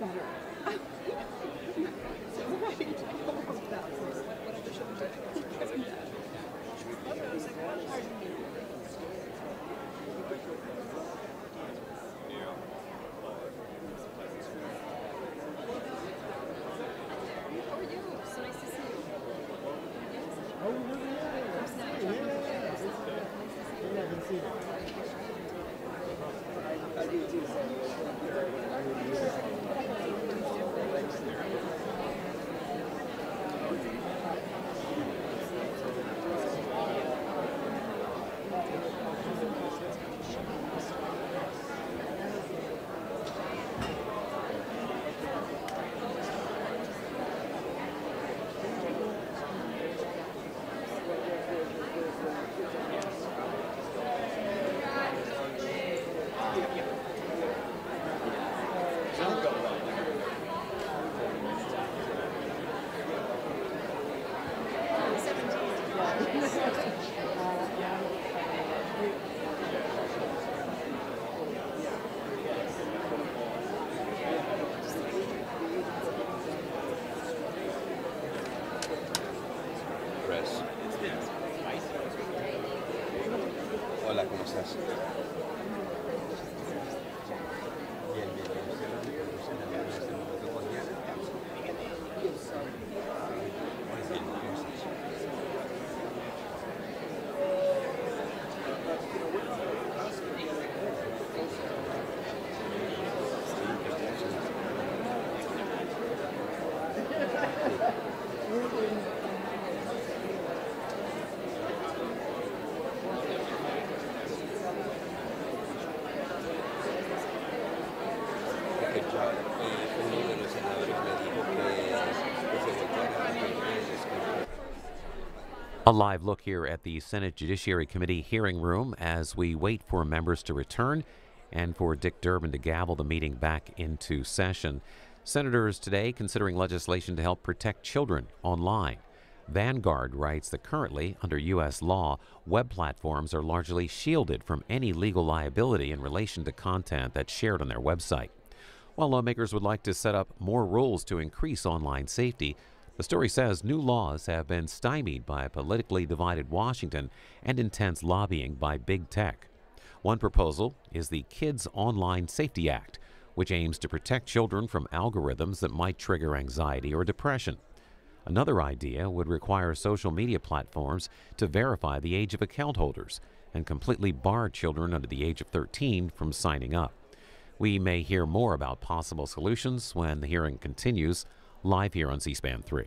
Better. uno de los senadores me dijo que se volteara a ver. A live look here at the Senate Judiciary Committee hearing room as we wait for members to return and for Dick Durbin to gavel the meeting back into session. Senators today considering legislation to help protect children online. Vanguard writes that currently, under U.S. law, web platforms are largely shielded from any legal liability in relation to content that's shared on their website. While lawmakers would like to set up more rules to increase online safety, the story says new laws have been stymied by a politically divided Washington and intense lobbying by big tech. One proposal is the Kids Online Safety Act, which aims to protect children from algorithms that might trigger anxiety or depression. Another idea would require social media platforms to verify the age of account holders and completely bar children under the age of 13 from signing up. We may hear more about possible solutions when the hearing continues, live here on C-SPAN 3.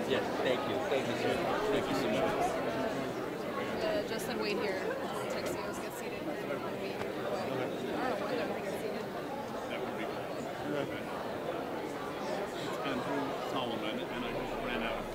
Yes, thank you. Thank you, sir. Thank you so much. Justin, wait here. Text you, get seated. I don't know when they're going to get seated. That would be good. It's been through Solomon, and I just ran out of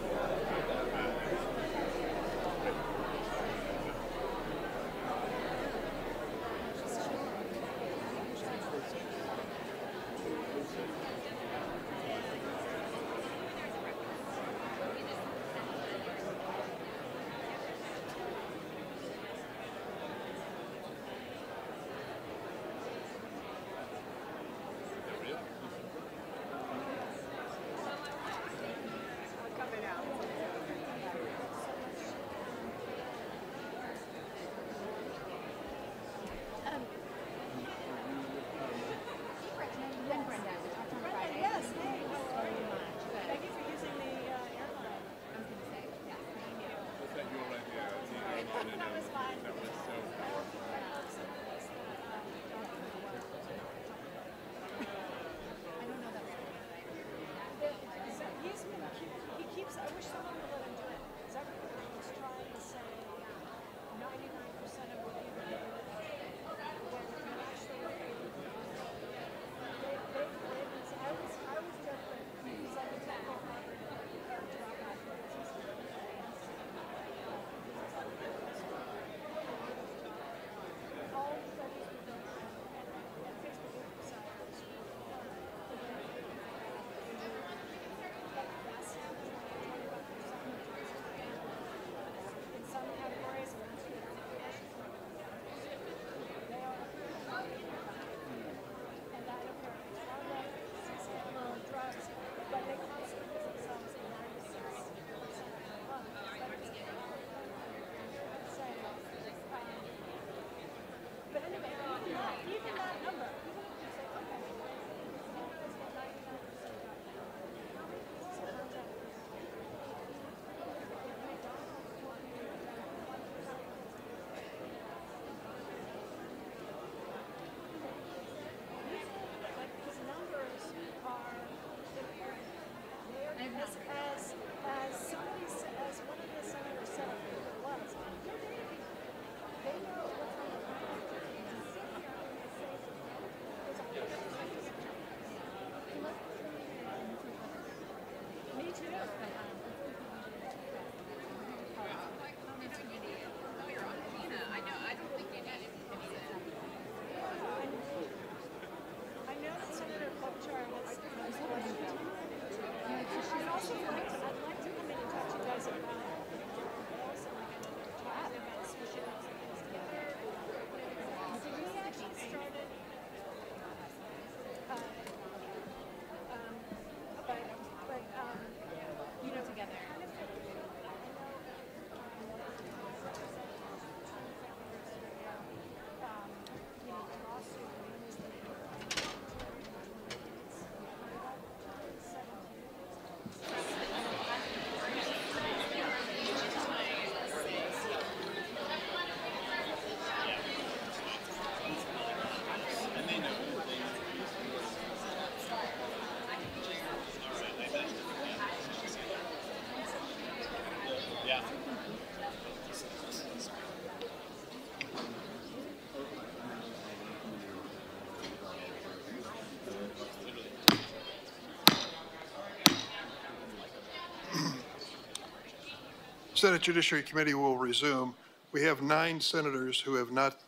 Senate Judiciary Committee will resume. We have 9 senators who have not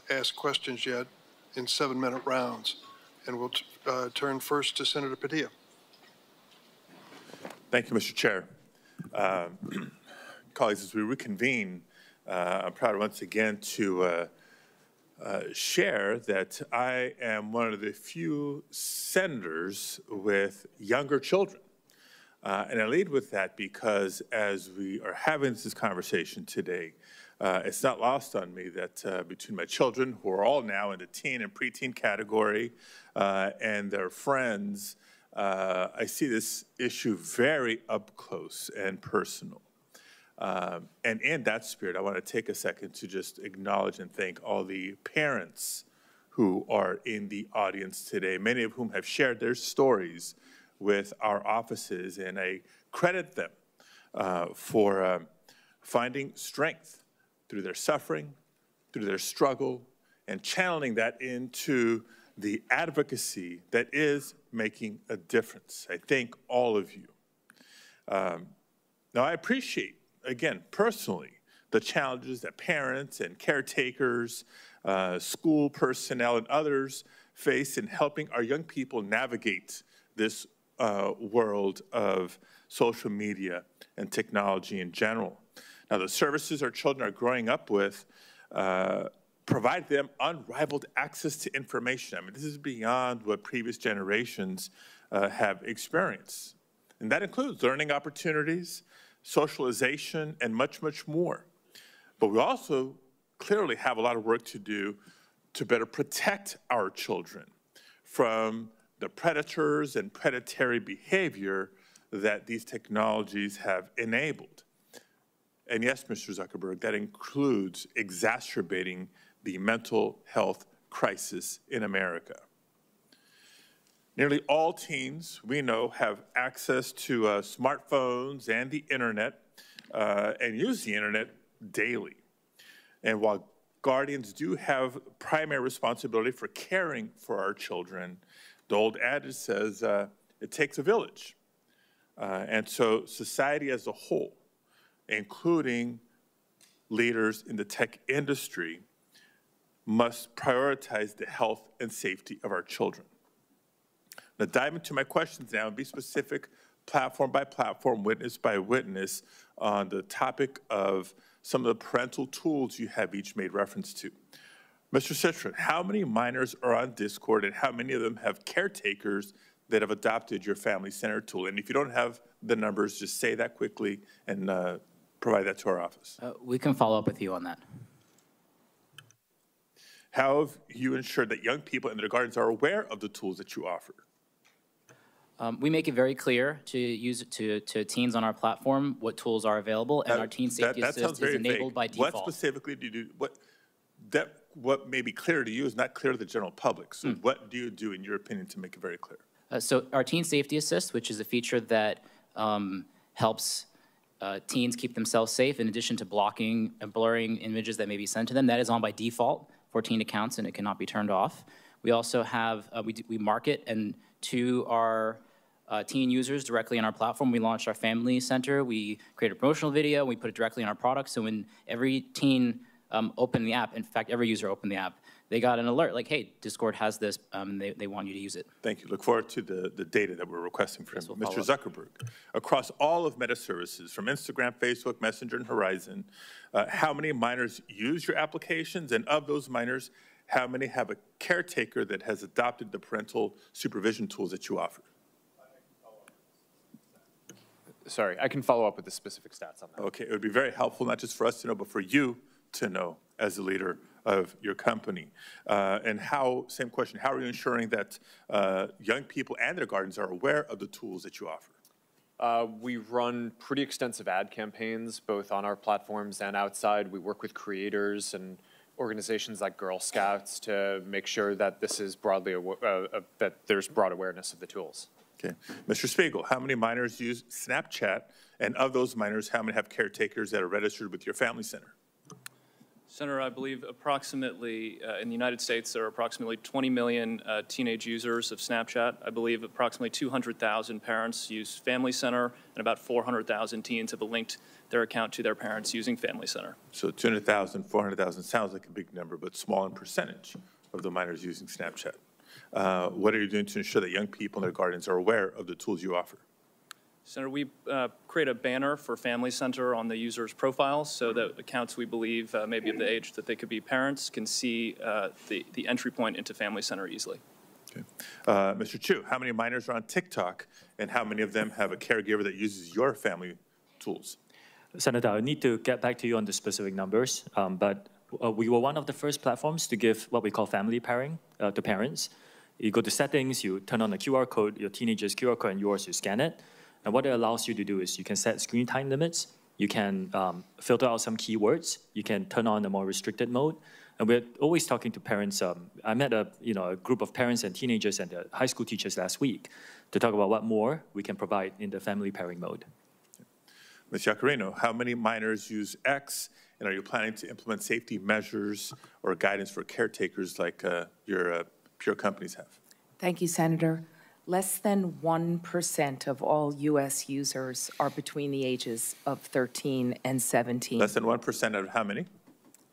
asked questions yet in 7-minute rounds. And we'll turn first to Senator Padilla. Thank you, Mr. Chair. Colleagues, as we reconvene, I'm proud once again to share that I am one of the few senators with younger children. And I lead with that because as we are having this conversation today, it's not lost on me that between my children, who are all now in the teen and preteen category, and their friends, I see this issue very up close and personal. And in that spirit, I want to take a second to just acknowledge and thank all the parents who are in the audience today, many of whom have shared their stories with our offices, and I credit them for finding strength through their suffering, through their struggle, and channeling that into the advocacy that is making a difference. I thank all of you. Now, I appreciate, again, personally, the challenges that parents and caretakers, school personnel, and others face in helping our young people navigate this world of social media and technology in general. Now, the services our children are growing up with provide them unrivaled access to information. I mean, this is beyond what previous generations have experienced. And that includes learning opportunities, socialization, and much, much more. But we also clearly have a lot of work to do to better protect our children from the predators and predatory behavior that these technologies have enabled. And yes, Mr. Zuckerberg, that includes exacerbating the mental health crisis in America. Nearly all teens we know have access to smartphones and the internet and use the internet daily. And while guardians do have primary responsibility for caring for our children, the old adage says it takes a village. And so society as a whole, including leaders in the tech industry, must prioritize the health and safety of our children. Now, dive into my questions now and be specific, platform by platform, witness by witness, on the topic of some of the parental tools you have each made reference to. Mr. Citron, how many minors are on Discord, and how many of them have caretakers that have adopted your Family Center tool? And if you don't have the numbers, just say that quickly and provide that to our office. We can follow up with you on that. How have you ensured that young people and their guardians are aware of the tools that you offer? We make it very clear to teens on our platform what tools are available, and our Teen Safety Assist is enabled by default. What specifically do you do? What may be clear to you is not clear to the general public. So what do you do, in your opinion, to make it very clear? So our Teen Safety Assist, which is a feature that helps teens keep themselves safe, in addition to blocking and blurring images that may be sent to them, that is on by default for teen accounts, and it cannot be turned off. We also have, we market and to our teen users directly on our platform. We launched our Family Center. We created a promotional video. We put it directly in our product. So when every teen opened the app, in fact, every user opened the app, they got an alert like, hey, Discord has this, they want you to use it. Thank you. Look forward to the data that we're requesting from Mr. Zuckerberg. Across all of Meta services, from Instagram, Facebook, Messenger, and Horizon, how many minors use your applications? And of those minors, how many have a caretaker that has adopted the parental supervision tools that you offer? Sorry, I can follow up with the specific stats on that. Okay, it would be very helpful, not just for us to know, but for you to know as the leader of your company. And how, same question, how are you ensuring that young people and their guardians are aware of the tools that you offer? We run pretty extensive ad campaigns, both on our platforms and outside. We work with creators and organizations like Girl Scouts to make sure that this is broadly, that there's broad awareness of the tools. Okay. Mr. Spiegel, how many minors use Snapchat? And of those minors, how many have caretakers that are registered with your Family Center? Senator, I believe approximately, in the United States, there are approximately 20 million teenage users of Snapchat. I believe approximately 200,000 parents use Family Center, and about 400,000 teens have linked their account to their parents using Family Center. So 200,000, 400,000 sounds like a big number, but small in percentage of the minors using Snapchat. What are you doing to ensure that young people and their guardians are aware of the tools you offer? Senator, we create a banner for Family Center on the user's profiles so that accounts we believe may be of the age that they could be parents can see the entry point into Family Center easily. Okay. Mr. Chew, how many minors are on TikTok, and how many of them have a caregiver that uses your family tools? Senator, I need to get back to you on the specific numbers, but we were one of the first platforms to give what we call family pairing to parents. You go to settings, you turn on the QR code, your teenager's QR code and yours, you scan it. And what it allows you to do is you can set screen time limits, you can filter out some keywords, you can turn on the more restricted mode. And we're always talking to parents. I met a group of parents and teenagers and high school teachers last week to talk about what more we can provide in the family pairing mode. Ms. Yaccarino, how many minors use X, and are you planning to implement safety measures or guidance for caretakers like your peer companies have? Thank you, Senator. Less than 1% of all U.S. users are between the ages of 13 and 17. Less than 1% out of how many?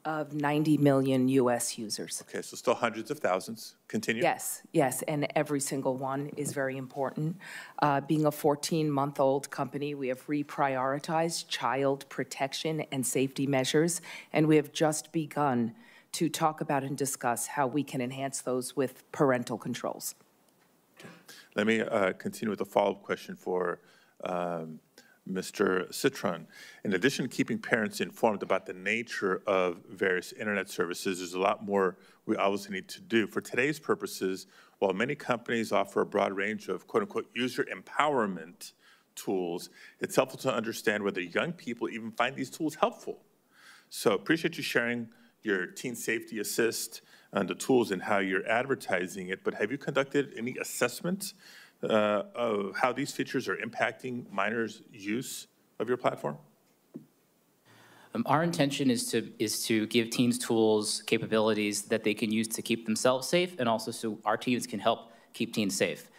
Of 90 million U.S. users. Okay, so still hundreds of thousands. Continue. Yes, yes, and every single one is very important. Being a 14-month-old company, we have reprioritized child protection and safety measures, and we have just begun to talk about and discuss how we can enhance those with parental controls. Let me continue with a follow-up question for Mr. Citron. In addition to keeping parents informed about the nature of various internet services, there's a lot more we obviously need to do. For today's purposes, while many companies offer a broad range of quote-unquote user empowerment tools, it's helpful to understand whether young people even find these tools helpful. So appreciate you sharing your Teen Safety Assist and the tools and how you're advertising it, but have you conducted any assessment of how these features are impacting minors' use of your platform? Our intention is to give teens tools, capabilities that they can use to keep themselves safe, and also so our teams can help keep teens safe.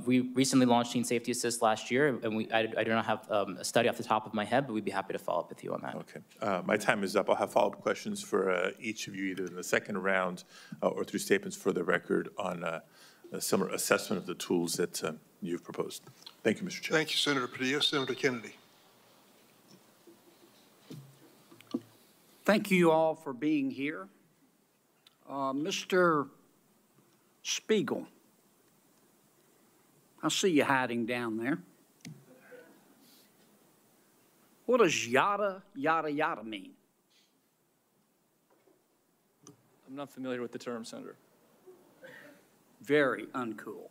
We recently launched Teen Safety Assist last year, and I do not have a study off the top of my head, but we'd be happy to follow up with you on that. Okay. My time is up. I'll have follow-up questions for each of you, either in the second round or through statements for the record on a similar assessment of the tools that you've proposed. Thank you, Mr. Chair. Thank you, Senator Padilla. Senator Kennedy. Thank you all for being here. Mr. Spiegel, I see you hiding down there. What does yada, yada, yada mean? I'm not familiar with the term, Senator. Very uncool.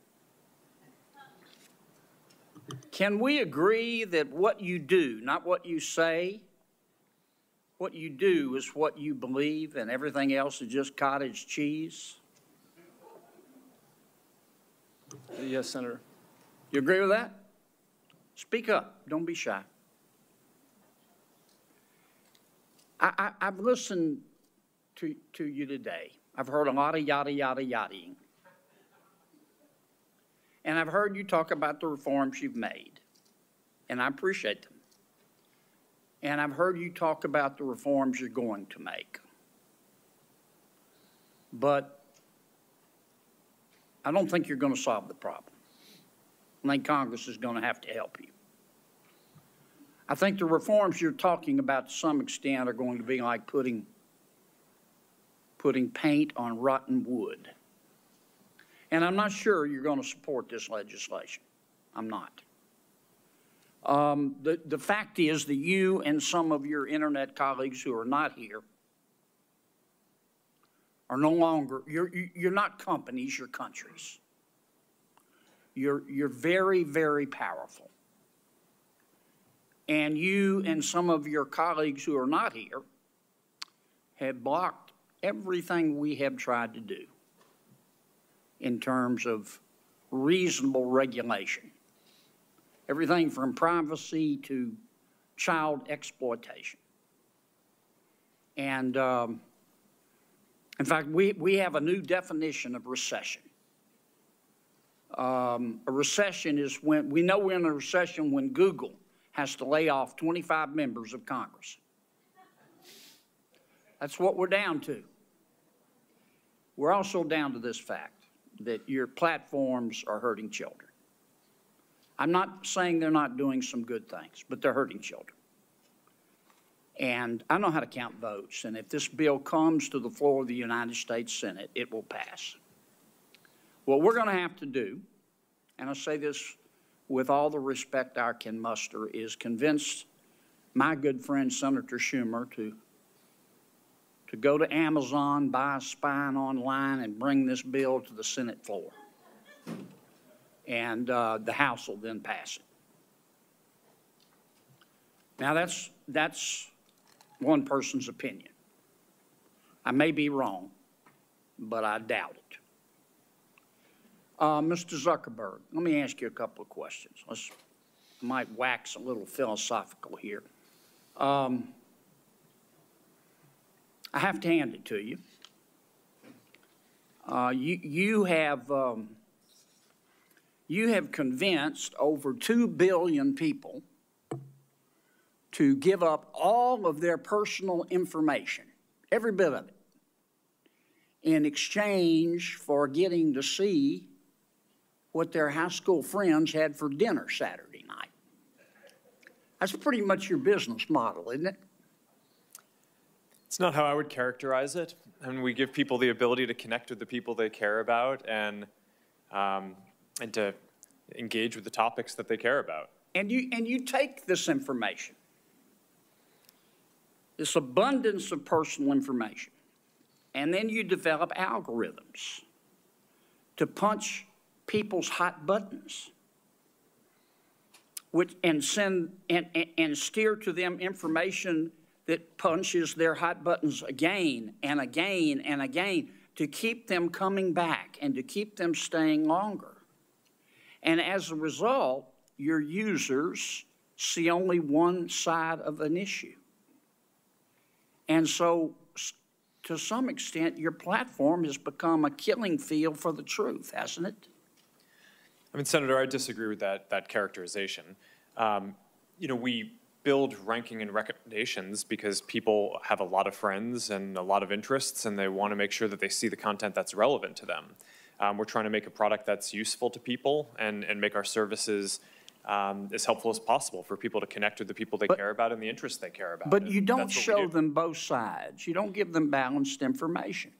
Can we agree that what you do, not what you say, what you do is what you believe and everything else is just cottage cheese? Yes, Senator. You agree with that? Speak up. Don't be shy. I've listened to you today. I've heard a lot of yada, yada, yadaing. And I've heard you talk about the reforms you've made, and I appreciate them. And I've heard you talk about the reforms you're going to make. But I don't think you're going to solve the problem. I think Congress is going to have to help you. I think the reforms you're talking about to some extent are going to be like putting paint on rotten wood. And I'm not sure you're going to support this legislation. I'm not. The fact is that you and some of your internet colleagues who are not here are no longer, you're not companies, you're countries. You're very, very powerful. And you and some of your colleagues who are not here have blocked everything we have tried to do in terms of reasonable regulation. Everything from privacy to child exploitation. And In fact, we have a new definition of recession. A recession is when, we know we're in a recession when Google has to lay off 25 members of Congress. That's what we're down to. We're also down to this fact that your platforms are hurting children. I'm not saying they're not doing some good things, but they're hurting children. And I know how to count votes, and if this bill comes to the floor of the United States Senate, it will pass. What we're going to have to do, and I say this with all the respect I can muster, is convince my good friend Senator Schumer to go to Amazon, buy a SPAN online, and bring this bill to the Senate floor. And the House will then pass it. Now, that's one person's opinion. I may be wrong, but I doubt it. Mr. Zuckerberg, let me ask you a couple of questions. I might wax a little philosophical here. I have to hand it to you. You have convinced over 2 billion people to give up all of their personal information, every bit of it, in exchange for getting to see what their high school friends had for dinner Saturday night. That's pretty much your business model, isn't it? It's not how I would characterize it. I mean, we give people the ability to connect with the people they care about and to engage with the topics that they care about. And you take this information, this abundance of personal information, and then you develop algorithms to punch people's hot buttons, and steer to them information that punches their hot buttons again and again and again to keep them coming back and to keep them staying longer. And as a result, your users see only one side of an issue. And so, to some extent, your platform has become a killing field for the truth, hasn't it? I mean, Senator, I disagree with that characterization. You know, we build ranking and recommendations because people have a lot of friends and a lot of interests, and they want to make sure that they see the content that's relevant to them. We're trying to make a product that's useful to people and make our services as helpful as possible for people to connect with the people they care about and the interests they care about. But you don't show them both sides. You don't give them balanced information.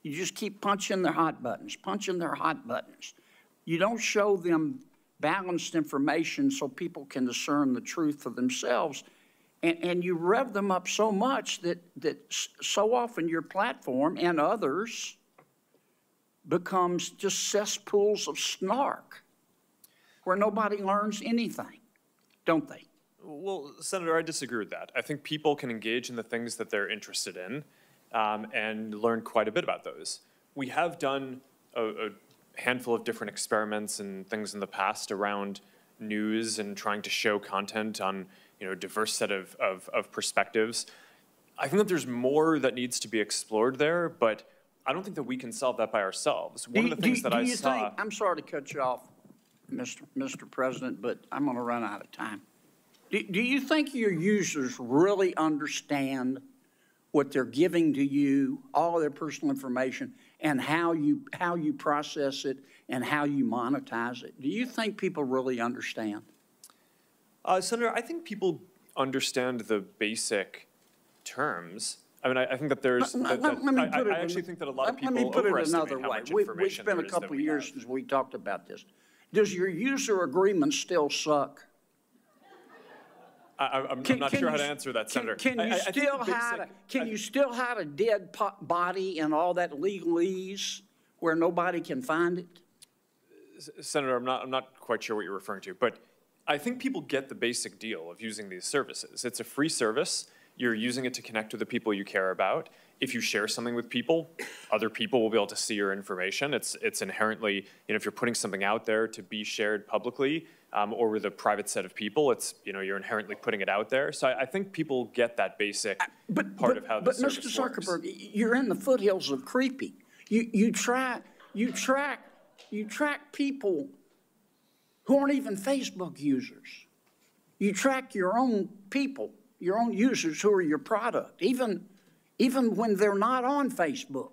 You just keep punching their hot buttons, punching their hot buttons. You don't show them balanced information so people can discern the truth for themselves. And you rev them up so much that so often your platform and others becomes just cesspools of snark where nobody learns anything, don't they? Well, Senator, I disagree with that. I think people can engage in the things that they're interested in and learn quite a bit about those. We have done a handful of different experiments and things in the past around news and trying to show content on, you know, a diverse set of perspectives. I think that there's more that needs to be explored there, but I don't think that we can solve that by ourselves. One of the things that I saw... I'm sorry to cut you off, Mr. President, but I'm going to run out of time. Do you think your users really understand what they're giving to you, all their personal information, and how you process it and how you monetize it? Do you think people really understand? Senator, I think people understand the basic terms. I mean, I think that there's... I actually think that a lot of people overestimate how much information It's been a couple of years since we talked about this. Does your user agreement still suck? I'm not sure how to answer that, Senator. Can you still hide a dead body and all that legalese where nobody can find it? Senator, I'm not quite sure what you're referring to, but I think people get the basic deal of using these services. It's a free service. You're using it to connect with the people you care about. If you share something with people, other people will be able to see your information. It's inherently, if you're putting something out there to be shared publicly or with a private set of people, you're inherently putting it out there. So I think people get that basic part of how the service works. But Mr. Zuckerberg, you're in the foothills of creepy. You track people who aren't even Facebook users. You track your own people, your own users who are your product, even when they're not on Facebook.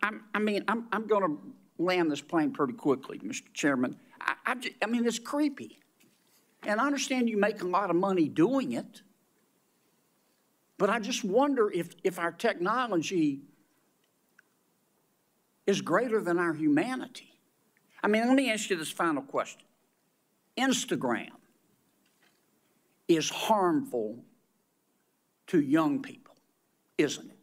I'm going to land this plane pretty quickly, Mr. Chairman. I mean, it's creepy. And I understand you make a lot of money doing it, but I just wonder if our technology is greater than our humanity. I mean, let me ask you this final question. Instagram is harmful to young people, isn't it?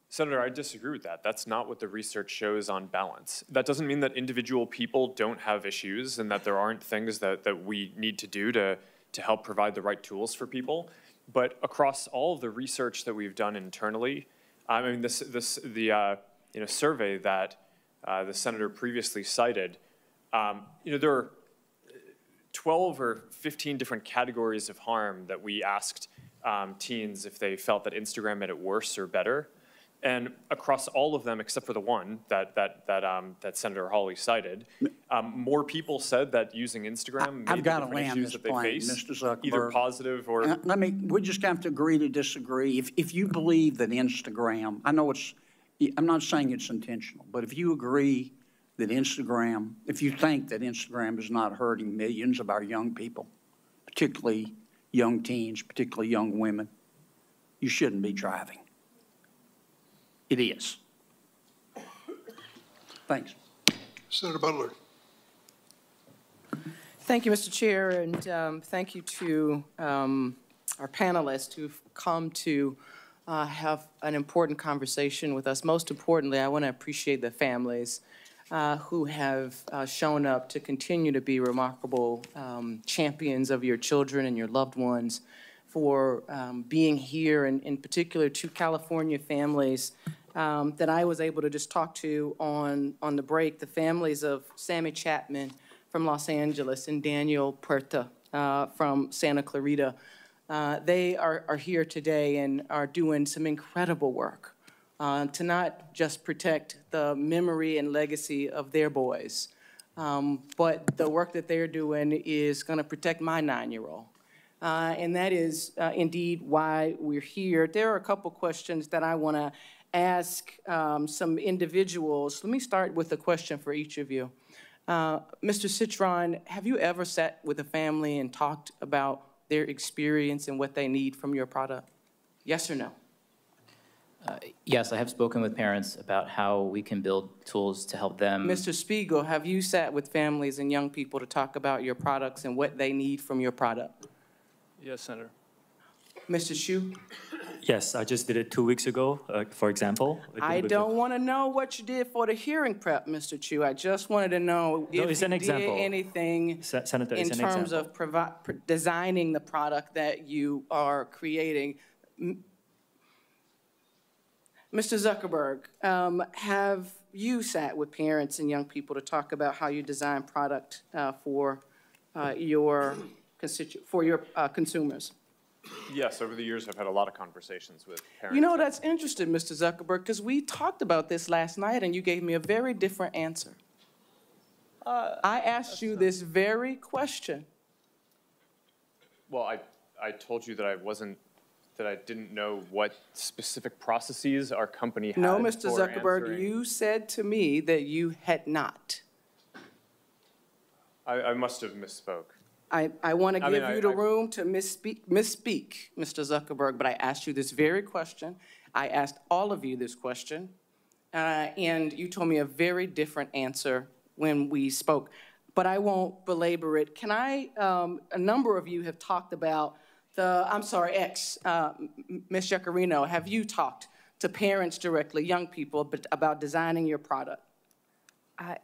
Senator, I disagree with that. That's not what the research shows on balance. That doesn't mean that individual people don't have issues and that there aren't things that we need to do to help provide the right tools for people. But across all of the research that we've done internally, I mean, the survey that the senator previously cited, there are 12 or 15 different categories of harm that we asked teens if they felt that Instagram made it worse or better. And across all of them, except for the one that Senator Hawley cited, more people said that using Instagram made the different issues that they face, Mr. Zuckerberg, either positive or... we just have to agree to disagree. If you believe that Instagram, I'm not saying it's intentional, but if you agree that if you think that Instagram is not hurting millions of our young people, particularly young teens, particularly young women, you shouldn't be driving. It is. Thanks. Senator Butler. Thank you, Mr. Chair, and thank you to our panelists who've come to have an important conversation with us. Most importantly, I want to appreciate the families who have shown up to continue to be remarkable champions of your children and your loved ones, for being here, and in particular to California families that I was able to just talk to on the break, the families of Sammy Chapman from Los Angeles and Daniel Puerta from Santa Clarita. They are here today and are doing some incredible work to not just protect the memory and legacy of their boys, but the work that they're doing is going to protect my 9-year-old. And that is indeed why we're here. There are a couple questions that I want to ask some individuals. Let me start with a question for each of you. Mr. Citron, have you ever sat with a family and talked about their experience and what they need from your product? Yes or no? Yes, I have spoken with parents about how we can build tools to help them. Mr. Spiegel, have you sat with families and young people to talk about your products and what they need from your product? Yes, Senator. Mr. Shou? Yes, I just did it 2 weeks ago, for example. I don't want to know what you did for the hearing prep, Mr. Chu. I just wanted to know if you did anything Senator, in terms of designing the product that you are creating. Mr. Zuckerberg, have you sat with parents and young people to talk about how you design product for your consumers? Yes, over the years I've had a lot of conversations with parents. You know, that's interesting, Mr. Zuckerberg, because we talked about this last night and you gave me a very different answer. I asked you this very question. Well, I told you that I didn't know what specific processes our company had. No, Mr. Zuckerberg, you said to me that you had not. I must have misspoke. I want to give you the room to misspeak, Mr. Zuckerberg, but I asked you this very question. I asked all of you this question, and you told me a very different answer when we spoke, but I won't belabor it. Can I, a number of you have talked about Ms. Yaccarino, have you talked to parents directly, young people, about designing your product?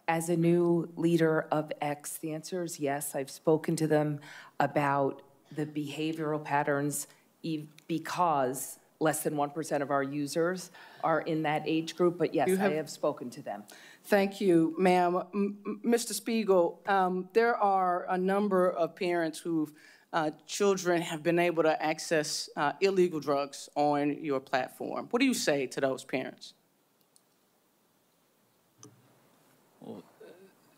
As a new leader of X, the answer is yes. I've spoken to them about the behavioral patterns because less than 1% of our users are in that age group, but yes, I have spoken to them. Thank you, ma'am. Mr. Spiegel, there are a number of parents whose children have been able to access illegal drugs on your platform. What do you say to those parents? Well,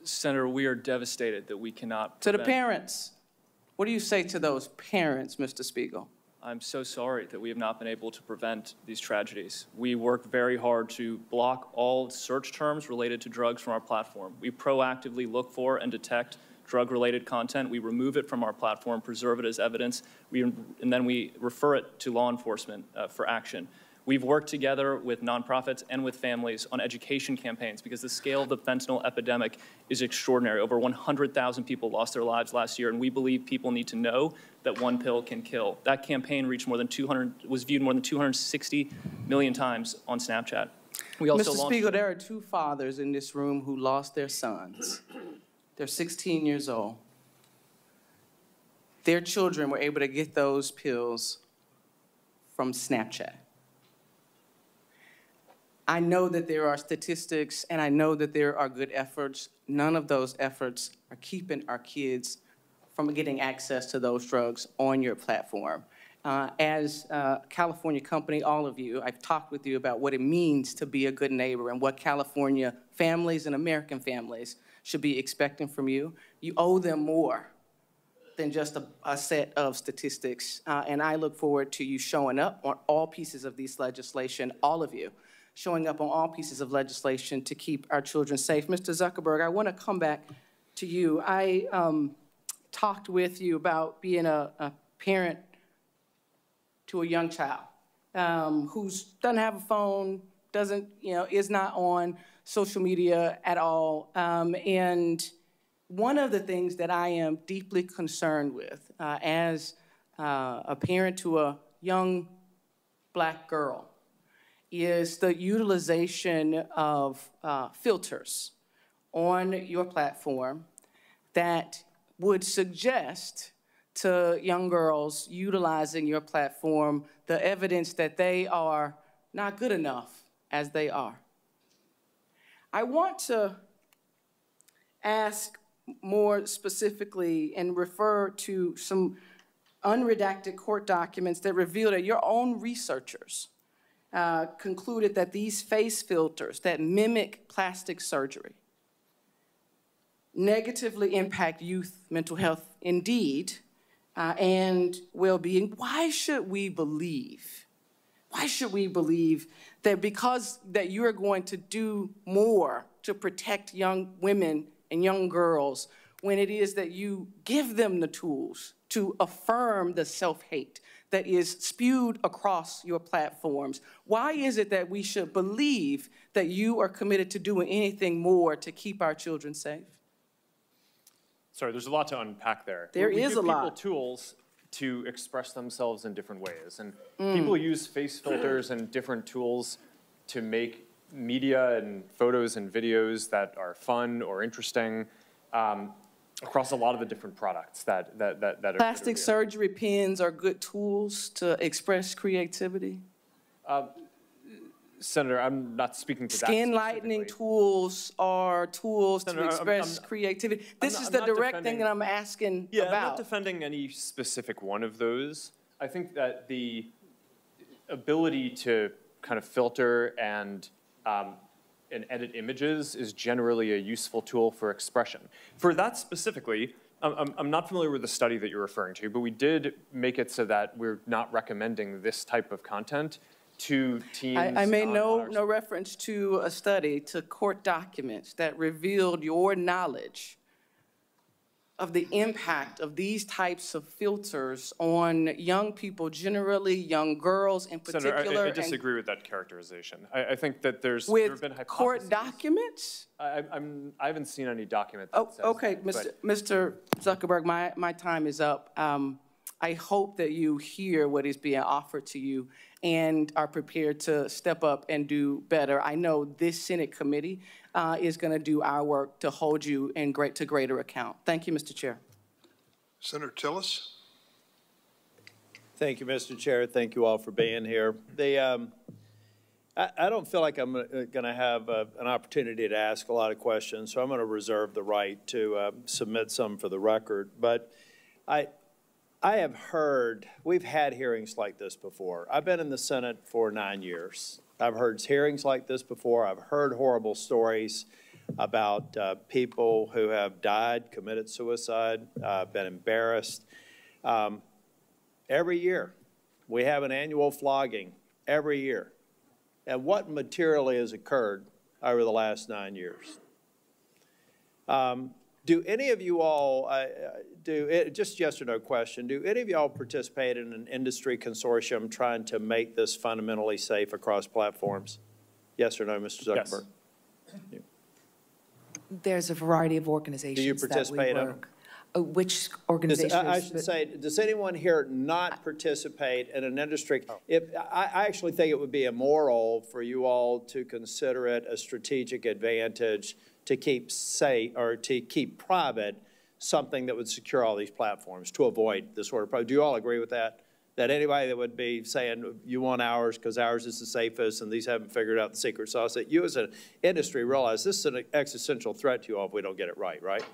Senator, we are devastated that we cannot To the parents, what do you say to those parents, Mr. Spiegel? I'm so sorry that we have not been able to prevent these tragedies. We work very hard to block all search terms related to drugs from our platform. We proactively look for and detect drug-related content. We remove it from our platform, preserve it as evidence, and then we refer it to law enforcement for action. We've worked together with nonprofits and with families on education campaigns because the scale of the fentanyl epidemic is extraordinary. Over 100,000 people lost their lives last year, and we believe people need to know that one pill can kill. That campaign reached was viewed more than 260 million times on Snapchat. We also Mr. Spiegel, there are two fathers in this room who lost their sons. They're 16 years old. Their children were able to get those pills from Snapchat. I know that there are statistics, and I know that there are good efforts. None of those efforts are keeping our kids from getting access to those drugs on your platform. As a California company, all of you, I've talked with you about what it means to be a good neighbor and what California families and American families should be expecting from you. You owe them more than just a set of statistics, and I look forward to you showing up on all pieces of this legislation, all of you, showing up on all pieces of legislation to keep our children safe. Mr. Zuckerberg, I want to come back to you. I talked with you about being a parent to a young child who doesn't have a phone, is not on social media at all. And one of the things that I am deeply concerned with as a parent to a young Black girl is the utilization of filters on your platform that would suggest to young girls utilizing your platform the evidence that they are not good enough as they are. I want to ask more specifically and refer to some unredacted court documents that reveal that your own researchers concluded that these face filters that mimic plastic surgery negatively impact youth mental health indeed and well-being. Why should we believe that because that you're going to do more to protect young women and young girls when it is that you give them the tools to affirm the self-hate that is spewed across your platforms? Why is it that we should believe that you are committed to doing anything more to keep our children safe? Sorry, there's a lot to unpack there. There we is give a lot. people tools to express themselves in different ways. And people use face filters and different tools to make media and photos and videos that are fun or interesting across a lot of the different products that are Plastic surgery pens are good tools to express creativity. Senator, I'm not speaking to that. Skin lightening tools are tools Senator, to express creativity. This is the direct thing that I'm asking about. I'm not defending any specific one of those. I think that the ability to kind of filter and edit images is generally a useful tool for expression. For that specifically, I'm not familiar with the study that you're referring to, but we did make it so that we're not recommending this type of content to teens. I made no reference to a study, to court documents that revealed your knowledge of the impact of these types of filters on young people generally, young girls in particular. Senator, I disagree with that characterization. I think that there have been hypotheses. Court documents? I haven't seen any document that says okay, that, Mr. Zuckerberg, my time is up. I hope that you hear what is being offered to you and are prepared to step up and do better. I know this Senate committee is going to do our work to hold you to greater account. Thank you, Mr. Chair. Senator Tillis. Thank you, Mr. Chair. Thank you all for being here. I don't feel like I'm going to have an opportunity to ask a lot of questions, so I'm going to reserve the right to submit some for the record. But I have heard, we've had hearings like this before. I've been in the Senate for 9 years. I've heard hearings like this before. I've heard horrible stories about people who have died, committed suicide, been embarrassed. Every year, we have an annual flogging every year. And what materially has occurred over the last 9 years? Do any of you all, just yes or no question, do any of y'all participate in an industry consortium trying to make this fundamentally safe across platforms? Yes or no, Mr. Zuckerberg? Yes. There's a variety of organizations. Do you participate in them? Which organizations? I should say, does anyone here not participate in an industry? I actually think it would be immoral for you all to consider it a strategic advantage to keep safe or to keep private something that would secure all these platforms to avoid this sort of problem. Do you all agree with that? That anybody that would be saying you want ours because ours is the safest and these haven't figured out the secret sauce, that you as an industry realize this is an existential threat to you all if we don't get it right, right?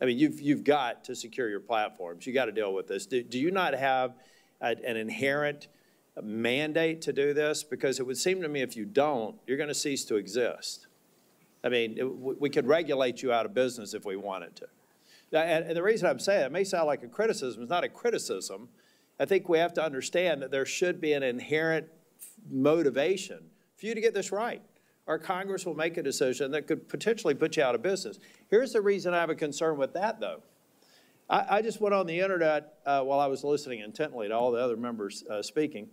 I mean, you've got to secure your platforms. You got to deal with this. Do you not have an inherent mandate to do this? Because it would seem to me if you don't, you're going to cease to exist. I mean, we could regulate you out of business if we wanted to. And the reason I'm saying it may sound like a criticism. It's not a criticism. I think we have to understand that there should be an inherent motivation for you to get this right. Or Congress will make a decision that could potentially put you out of business. Here's the reason I have a concern with that, though. I just went on the internet while I was listening intently to all the other members speaking,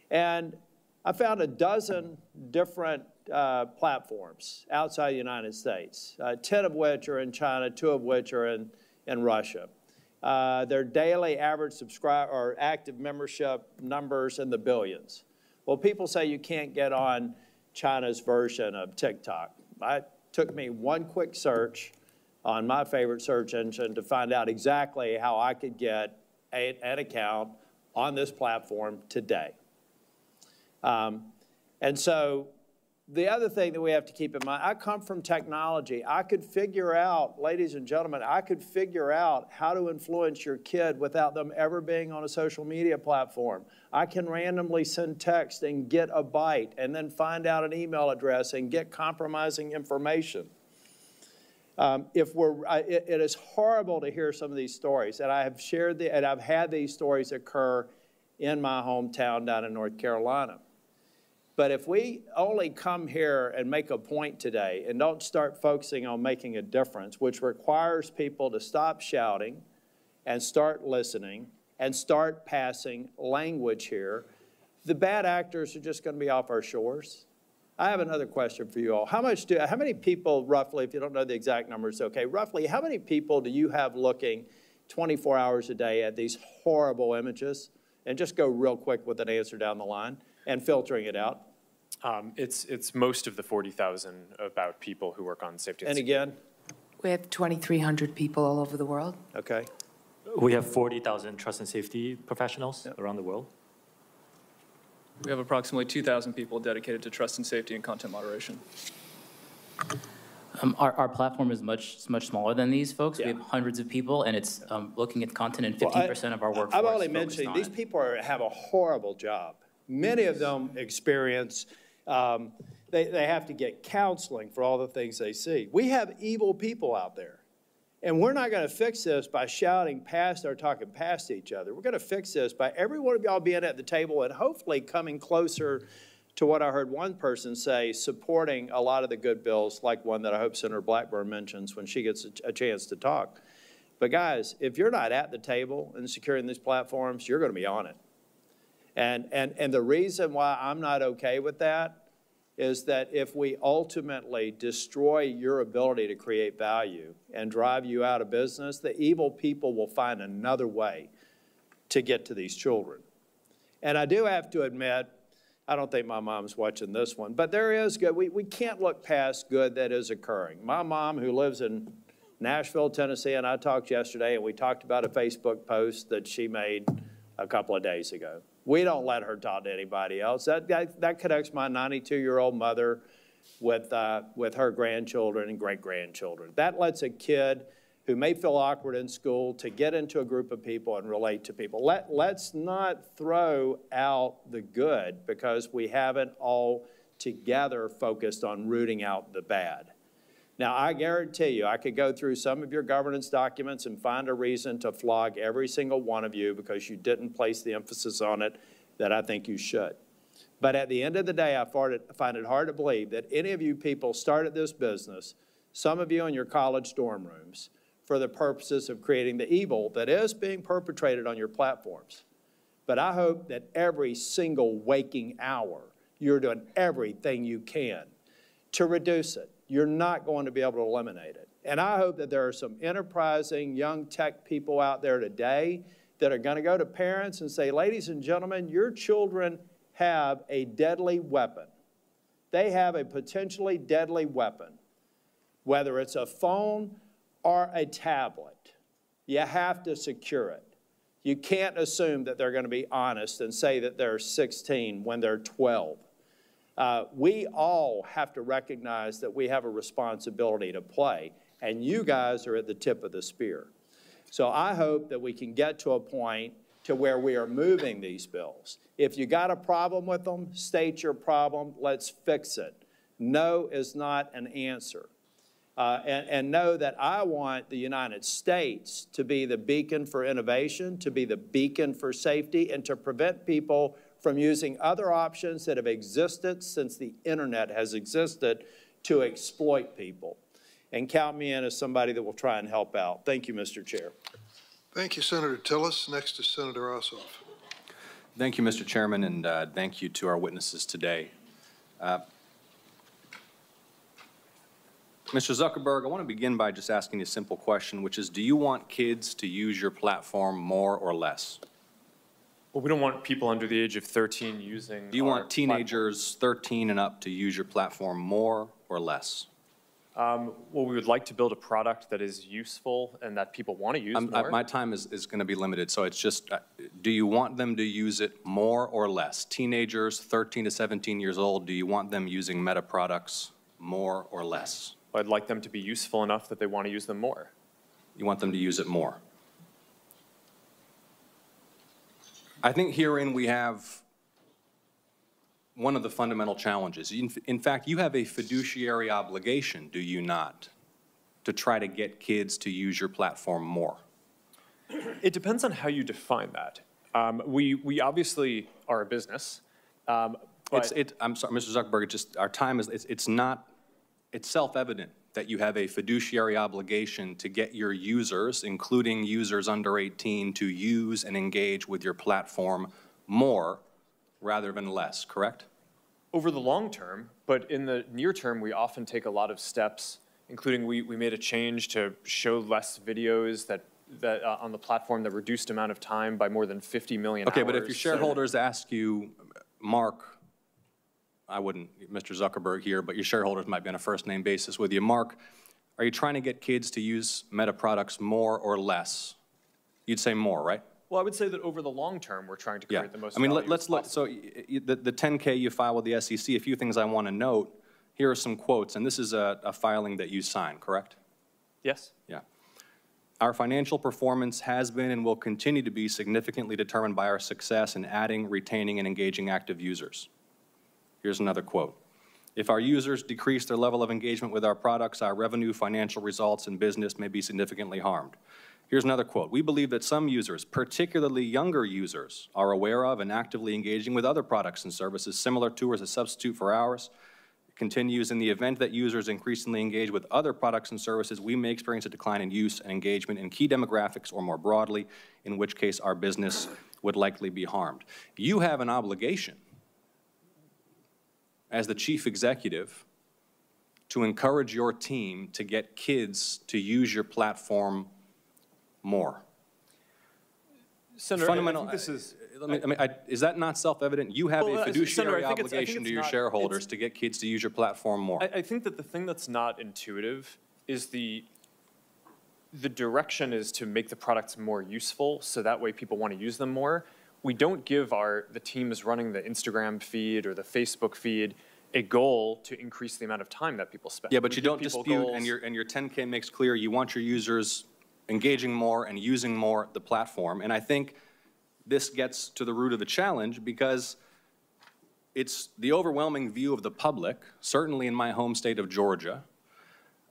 and I found a dozen different platforms outside the United States, 10 of which are in China, 2 of which are in Russia. Their daily average subscriber or active membership numbers in the billions. Well, people say you can't get on China's version of TikTok. It took me one quick search on my favorite search engine to find out exactly how I could get an account on this platform today. And so the other thing that we have to keep in mind, I come from technology. I could figure out, ladies and gentlemen, I could figure out how to influence your kid without them ever being on a social media platform. I can randomly send text and get a bite and then find out an email address and get compromising information. It is horrible to hear some of these stories, and I have shared and I've had these stories occur in my hometown down in North Carolina. But if we only come here and make a point today and don't start focusing on making a difference, which requires people to stop shouting and start listening and start passing language here, the bad actors are just going to be off our shores. I have another question for you all. How many people roughly, if you don't know the exact numbers, okay, roughly how many people do you have looking 24 hours a day at these horrible images? And just go real quick with an answer down the line and filtering it out. It's most of the 40,000 about people who work on safety and security. And again? We have 2,300 people all over the world. Okay. We have 40,000 trust and safety professionals around the world. We have approximately 2,000 people dedicated to trust and safety and content moderation. Our platform is much smaller than these folks. Yeah. We have hundreds of people, and it's looking at content in 15% of our workforce. I'm only mentioning these people have a horrible job. Many of them experience, they have to get counseling for all the things they see. We have evil people out there. And we're not going to fix this by shouting past or talking past each other. We're going to fix this by every one of y'all being at the table and hopefully coming closer to what I heard one person say, supporting a lot of the good bills, like one that I hope Senator Blackburn mentions when she gets a chance to talk. But guys, if you're not at the table and securing these platforms, you're going to be on it. And the reason why I'm not okay with that is that if we ultimately destroy your ability to create value and drive you out of business, the evil people will find another way to get to these children. And I do have to admit, I don't think my mom's watching this one, but there is good. We can't look past good that is occurring. My mom, who lives in Nashville, Tennessee, and I talked yesterday, and we talked about a Facebook post that she made a couple of days ago. We don't let her talk to anybody else. That connects my 92-year-old mother with her grandchildren and great-grandchildren. That lets a kid who may feel awkward in school to get into a group of people and relate to people. Let's not throw out the good because we haven't all together focused on rooting out the bad. Now, I guarantee you, I could go through some of your governance documents and find a reason to flog every single one of you because you didn't place the emphasis on it that I think you should. But at the end of the day, I find it hard to believe that any of you people started this business, some of you in your college dorm rooms, for the purposes of creating the evil that is being perpetrated on your platforms. But I hope that every single waking hour, you're doing everything you can to reduce it. You're not going to be able to eliminate it. And I hope that there are some enterprising young tech people out there today that are going to go to parents and say, ladies and gentlemen, your children have a deadly weapon. They have a potentially deadly weapon, whether it's a phone or a tablet. You have to secure it. You can't assume that they're going to be honest and say that they're 16 when they're 12. We all have to recognize that we have a responsibility to play, and you guys are at the tip of the spear. So I hope that we can get to a point to where we are moving these bills. If you got a problem with them, state your problem, let's fix it. No is not an answer. And know that I want the United States to be the beacon for innovation, to be the beacon for safety, and to prevent people from using other options that have existed since the internet has existed to exploit people. And count me in as somebody that will try and help out. Thank you, Mr. Chair. Thank you, Senator Tillis. Next is Senator Ossoff. Thank you, Mr. Chairman, and thank you to our witnesses today. Mr. Zuckerberg, I want to begin by just asking a simple question, which is, do you want kids to use your platform more or less? Well, we don't want people under the age of 13 using. Do you want teenagers 13 and up to use your platform more or less? Well, we would like to build a product that is useful and that people want to use more. My time is going to be limited, so it's just, do you want them to use it more or less? Teenagers 13 to 17 years old, do you want them using Meta products more or less? I'd like them to be useful enough that they want to use them more. You want them to use it more. I think herein we have one of the fundamental challenges. In fact, you have a fiduciary obligation, do you not, to try to get kids to use your platform more? It depends on how you define that. We obviously are a business. I'm sorry, Mr. Zuckerberg, just our time is, it's self-evident that you have a fiduciary obligation to get your users, including users under 18, to use and engage with your platform more rather than less, correct? Over the long term, but in the near term, we often take a lot of steps, including we made a change to show less videos that on the platform that reduced amount of time by more than 50 million hours. Okay, but if your shareholders ask you, Mark, I wouldn't, Mr. Zuckerberg here, but your shareholders might be on a first-name basis with you. Mark, are you trying to get kids to use Meta products more or less? You'd say more, right? Well, I would say that over the long term, we're trying to create the most I mean, value let's look. So the 10K you file with the SEC, a few things I want to note. Here are some quotes, and this is a filing that you signed, correct? Yes. Yeah. Our financial performance has been and will continue to be significantly determined by our success in adding, retaining, and engaging active users. Here's another quote. If our users decrease their level of engagement with our products, our revenue, financial results, and business may be significantly harmed. Here's another quote. We believe that some users, particularly younger users, are aware of and actively engaging with other products and services similar to or as a substitute for ours. It continues, in the event that users increasingly engage with other products and services, we may experience a decline in use and engagement in key demographics or more broadly, in which case our business would likely be harmed. You have an obligation as the chief executive to encourage your team to get kids to use your platform more. Senator, fundamental, I think this is... is that not self-evident? You have a fiduciary obligation to your shareholders to get kids to use your platform more. I think that the thing that's not intuitive is the direction is to make the products more useful, so that way people want to use them more. we don't give the teams running the Instagram feed or the Facebook feed a goal to increase the amount of time that people spend. Yeah, but you don't dispute, and your 10K makes clear you want your users engaging more and using more the platform. And I think this gets to the root of the challenge, because it's the overwhelming view of the public, certainly in my home state of Georgia,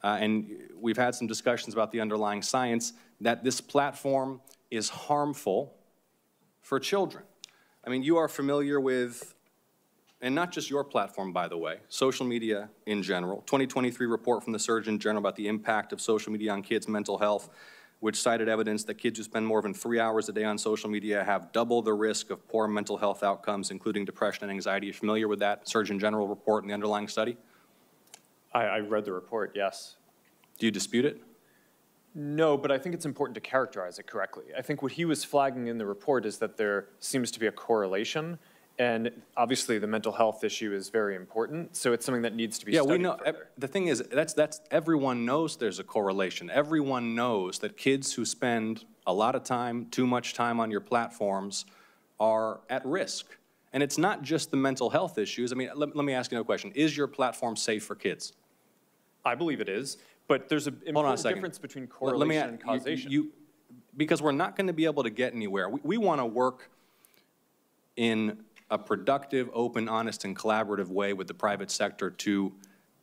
and we've had some discussions about the underlying science, that this platform is harmful for children. I mean, you are familiar with, and not just your platform, by the way, social media in general. 2023 report from the Surgeon General about the impact of social media on kids' mental health, which cited evidence that kids who spend more than 3 hours a day on social media have double the risk of poor mental health outcomes, including depression and anxiety. Are you familiar with that Surgeon General report and the underlying study? I read the report, yes. Do you dispute it? No, but I think it's important to characterize it correctly. I think what he was flagging in the report is that there seems to be a correlation, and obviously the mental health issue is very important, so it's something that needs to be studied. Yeah, we know. Further. The thing is, that's everyone knows there's a correlation. Everyone knows that kids who spend a lot of time, too much time on your platforms are at risk. And it's not just the mental health issues. I mean, let me ask you another question. Is your platform safe for kids? I believe it is, but there's an important difference between correlation and causation. Because we're not going to be able to get anywhere. We want to work in a productive, open, honest, and collaborative way with the private sector to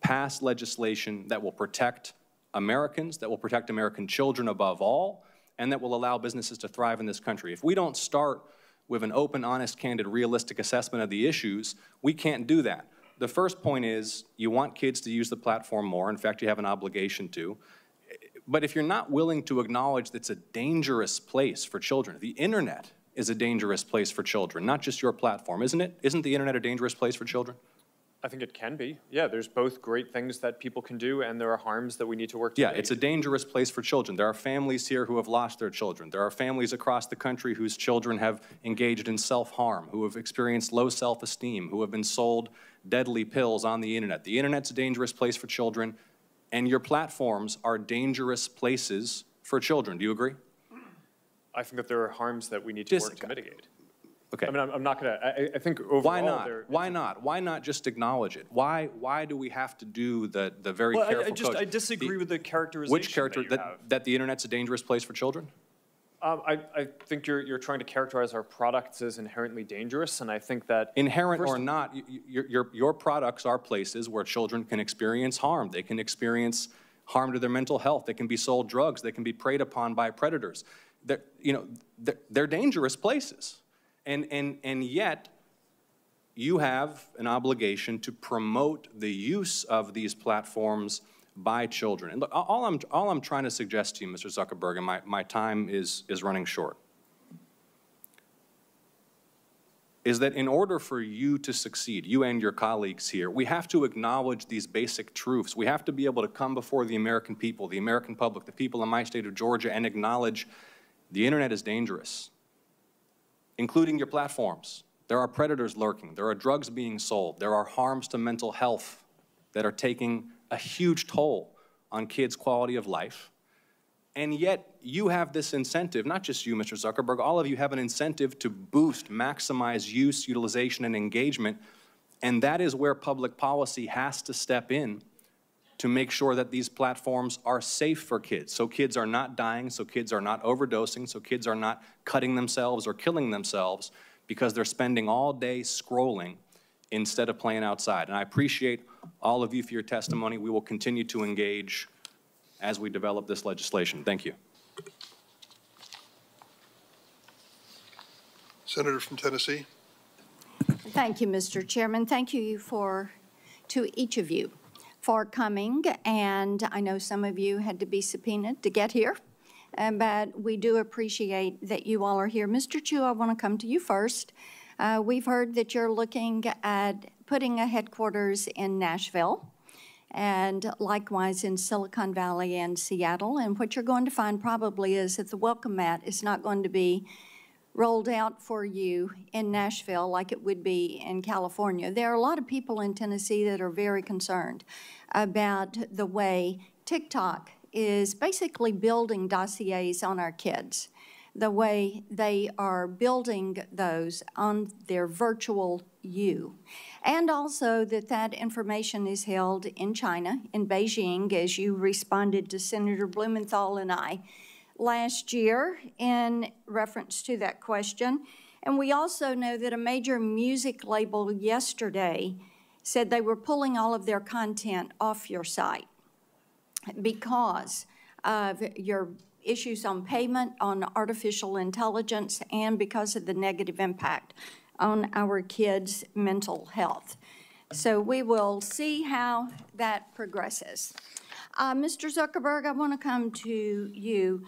pass legislation that will protect Americans, that will protect American children above all, and that will allow businesses to thrive in this country. If we don't start with an open, honest, candid, realistic assessment of the issues, we can't do that. The first point is you want kids to use the platform more. In fact, you have an obligation to. But if you're not willing to acknowledge that it's a dangerous place for children, the internet is a dangerous place for children, not just your platform, isn't it? Isn't the internet a dangerous place for children? I think it can be. Yeah, there's both great things that people can do, and there are harms that we need to work to mitigate. Yeah, it's a dangerous place for children. There are families here who have lost their children. There are families across the country whose children have engaged in self-harm, who have experienced low self-esteem, who have been sold deadly pills on the internet. The internet's a dangerous place for children, and your platforms are dangerous places for children. Do you agree? I think that there are harms that we need to work to mitigate. Okay. I mean, I'm not going to, I think overall... Why not? Why not? Why not just acknowledge it? Why do we have to do the very careful code? I disagree with the characterization. Which character, that the internet's a dangerous place for children? I think you're trying to characterize our products as inherently dangerous, and I think that... Inherent or not, your products are places where children can experience harm. They can experience harm to their mental health. They can be sold drugs. They can be preyed upon by predators. They're dangerous places. And yet, you have an obligation to promote the use of these platforms by children. And look, all I'm trying to suggest to you, Mr. Zuckerberg, and my time is running short, is that in order for you to succeed, you and your colleagues here, we have to acknowledge these basic truths. We have to be able to come before the American people, the American public, the people in my state of Georgia, and acknowledge the internet is dangerous, including your platforms. There are predators lurking. There are drugs being sold. There are harms to mental health that are taking a huge toll on kids' quality of life. And yet, you have this incentive, not just you, Mr. Zuckerberg, all of you have an incentive to boost, maximize use, utilization, and engagement. And that is where public policy has to step in to make sure that these platforms are safe for kids, so kids are not dying, so kids are not overdosing, so kids are not cutting themselves or killing themselves because they're spending all day scrolling instead of playing outside. And I appreciate all of you for your testimony. We will continue to engage as we develop this legislation. Thank you. Senator from Tennessee. Thank you, Mr. Chairman. Thank you to each of you for coming, and I know some of you had to be subpoenaed to get here, but we do appreciate that you all are here. Mr. Chew, I want to come to you first. We've heard that you're looking at putting a headquarters in Nashville and likewise in Silicon Valley and Seattle, and what you're going to find probably is that the welcome mat is not going to be rolled out for you in Nashville like it would be in California. There are a lot of people in Tennessee that are very concerned about the way TikTok is basically building dossiers on our kids. the way they are building those on their virtual you. And also that that information is held in China, in Beijing, as you responded to Senator Blumenthal and I last year in reference to that question. And we also know that a major music label yesterday said they were pulling all of their content off your site because of your issues on payment, on artificial intelligence, and because of the negative impact on our kids' mental health. So we will see how that progresses. Mr. Zuckerberg, I want to come to you.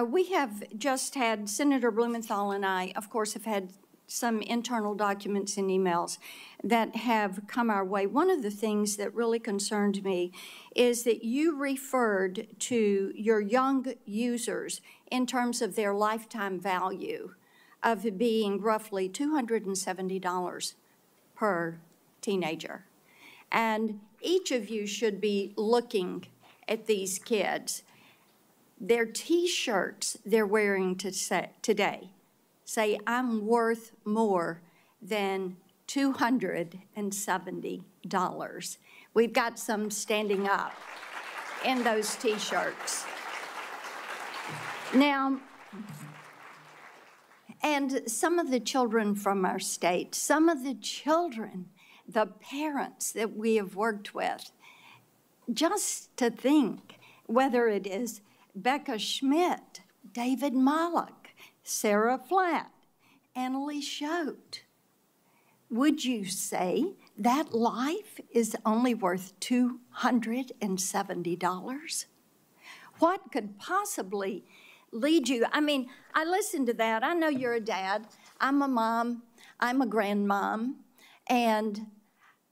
We have just had, Senator Blumenthal and I, of course, have had some internal documents and emails that have come our way. One of the things that really concerned me is that you referred to your young users in terms of their lifetime value of being roughly $270 per teenager. And each of you should be looking at these kids. Their T-shirts they're wearing today say, I'm worth more than $270. We've got some standing up in those T-shirts. Now, and some of the children from our state, some of the children, the parents that we have worked with, just to think, whether it is Becca Schmidt, David Malek, Sarah Flatt, Annalie Schote, would you say that life is only worth $270? What could possibly lead you? I mean, I listened to that. I know you're a dad. I'm a mom. I'm a grandmom. And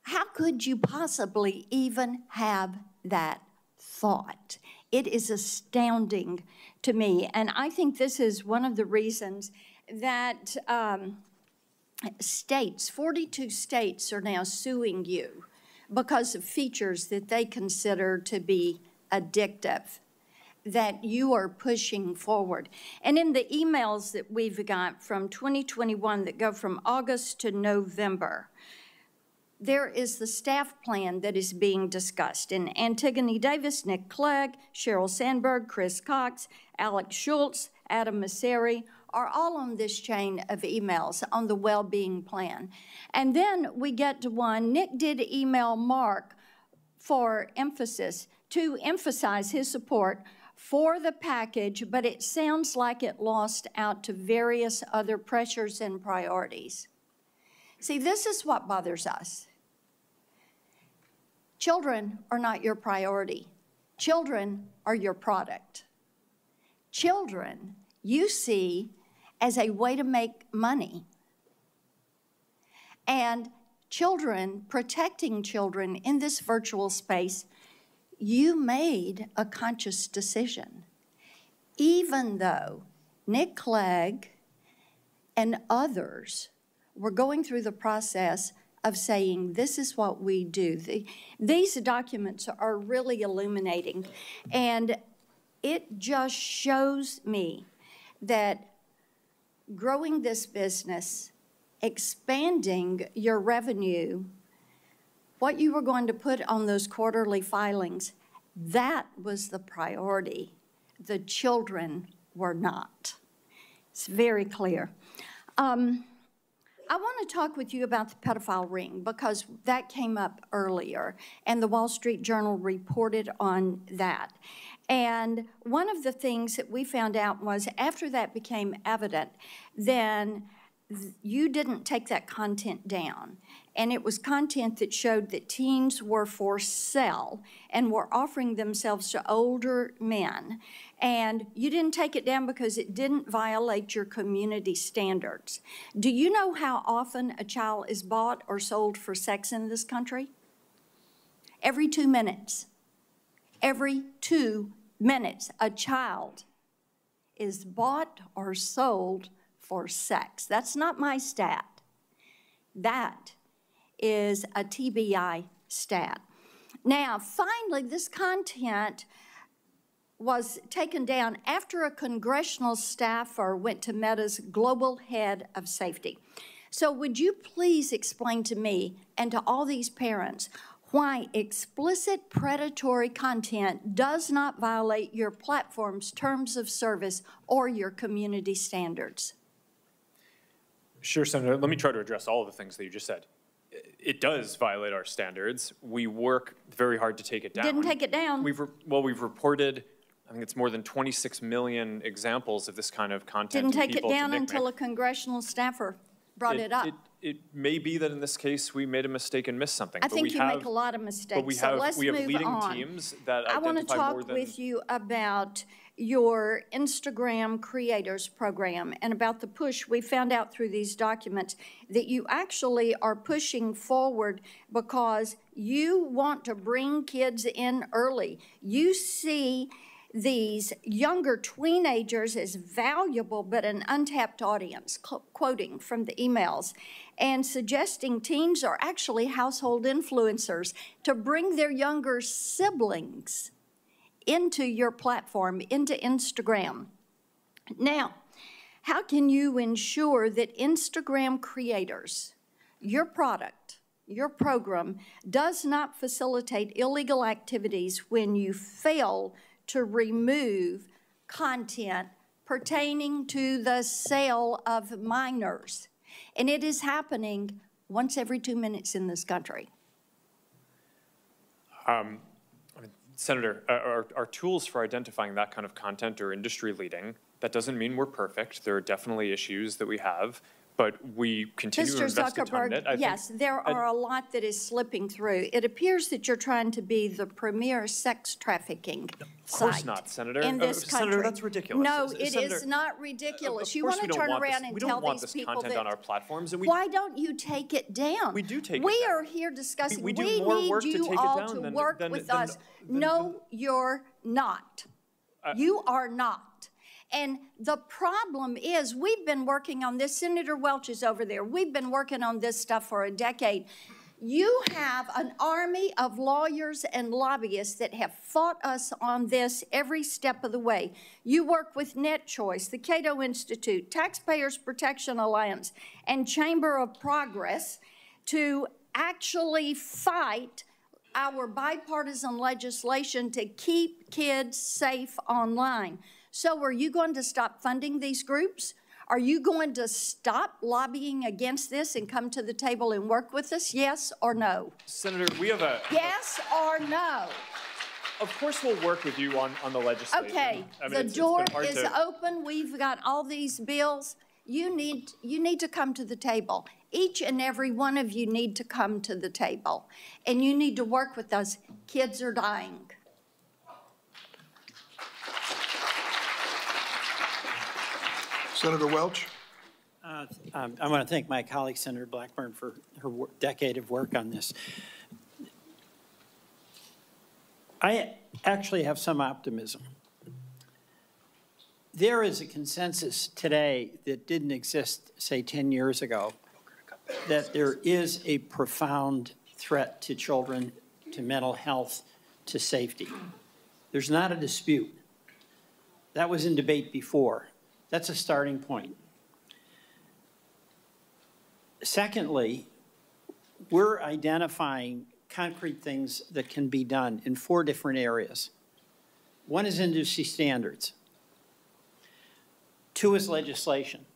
how could you possibly even have that thought? It is astounding to me. And I think this is one of the reasons that states, 42 states, are now suing you because of features that they consider to be addictive that you are pushing forward. And in the emails that we've got from 2021 that go from August to November, there is the staff plan that is being discussed. And Antigone Davis, Nick Clegg, Sheryl Sandberg, Chris Cox, Alex Schultz, Adam Masseri are all on this chain of emails on the well-being plan. And then we get to one, Nick did email Mark for emphasis, to emphasize his support for the package, but it sounds like it lost out to various other pressures and priorities. See, this is what bothers us. Children are not your priority. Children are your product. Children you see as a way to make money. And children, protecting children in this virtual space, you made a conscious decision. Even though Nick Clegg and others were going through the process of saying, this is what we do. These documents are really illuminating, and it just shows me that growing this business, expanding your revenue, what you were going to put on those quarterly filings, that was the priority. The children were not. It's very clear. I want to talk with you about the pedophile ring because that came up earlier, and the Wall Street Journal reported on that. And one of the things that we found out was after that became evident, then you didn't take that content down. And it was content that showed that teens were for sale and were offering themselves to older men. And you didn't take it down because it didn't violate your community standards. Do you know how often a child is bought or sold for sex in this country? Every 2 minutes. Every 2 minutes, a child is bought or sold for sex. That's not my stat. That is a TBI stat. Now, finally, this content was taken down after a congressional staffer went to Meta's global head of safety. So would you please explain to me and to all these parents why explicit predatory content does not violate your platform's terms of service or your community standards? Sure, Senator. Let me try to address all of the things that you just said. It does violate our standards. We work very hard to take it down. Didn't take it down. We've reported, I think it's more than 26 million examples of this kind of content. Didn't take it down until a congressional staffer brought it up. It may be that in this case we made a mistake and missed something. I think you make a lot of mistakes. But we have leading teams that I want to talk more than with you about your Instagram creators program and about the push. We found out through these documents that you actually are pushing forward because you want to bring kids in early. You see these younger teenagers as valuable but an untapped audience, quoting from the emails, and suggesting teens are actually household influencers to bring their younger siblings into your platform, into Instagram. Now, how can you ensure that Instagram creators, your product, your program, does not facilitate illegal activities when you fail to remove content pertaining to the sale of minors? And it is happening once every 2 minutes in this country. Senator, our tools for identifying that kind of content are industry leading. That doesn't mean we're perfect. There are definitely issues that we have, but we continue to invest a ton in it. Yes, there are a lot that is slipping through. It appears that you're trying to be the premier sex trafficking Of course not, Senator. in this country. Senator, that's ridiculous. No, Senator, it is not ridiculous. You of course want to turn around and tell these people we don't want this content on our platforms. And why don't you take it down? We do take it down. We are here discussing. We do need more work to you take it all down to than- work than- with than- us. No, you're not. You are not. And the problem is we've been working on this. Senator Welch is over there. We've been working on this stuff for a decade. You have an army of lawyers and lobbyists that have fought us on this every step of the way. You work with NetChoice, the Cato Institute, Taxpayers Protection Alliance, and Chamber of Progress to actually fight our bipartisan legislation to keep kids safe online. So are you going to stop funding these groups? Are you going to stop lobbying against this and come to the table and work with us? Yes or no? Senator, we have a... Yes or no? Of course we'll work with you on the legislation. Okay, the door is open. We've got all these bills. You need to come to the table. Each and every one of you need to come to the table. And you need to work with us. Kids are dying. Senator Welch. I want to thank my colleague, Senator Blackburn, for her decade of work on this. I actually have some optimism. There is a consensus today that didn't exist, say, 10 years ago, that there is a profound threat to children, to mental health, to safety. There's not a dispute. That was in debate before. That's a starting point. Secondly, we're identifying concrete things that can be done in 4 different areas. 1 is industry standards. 2 is legislation.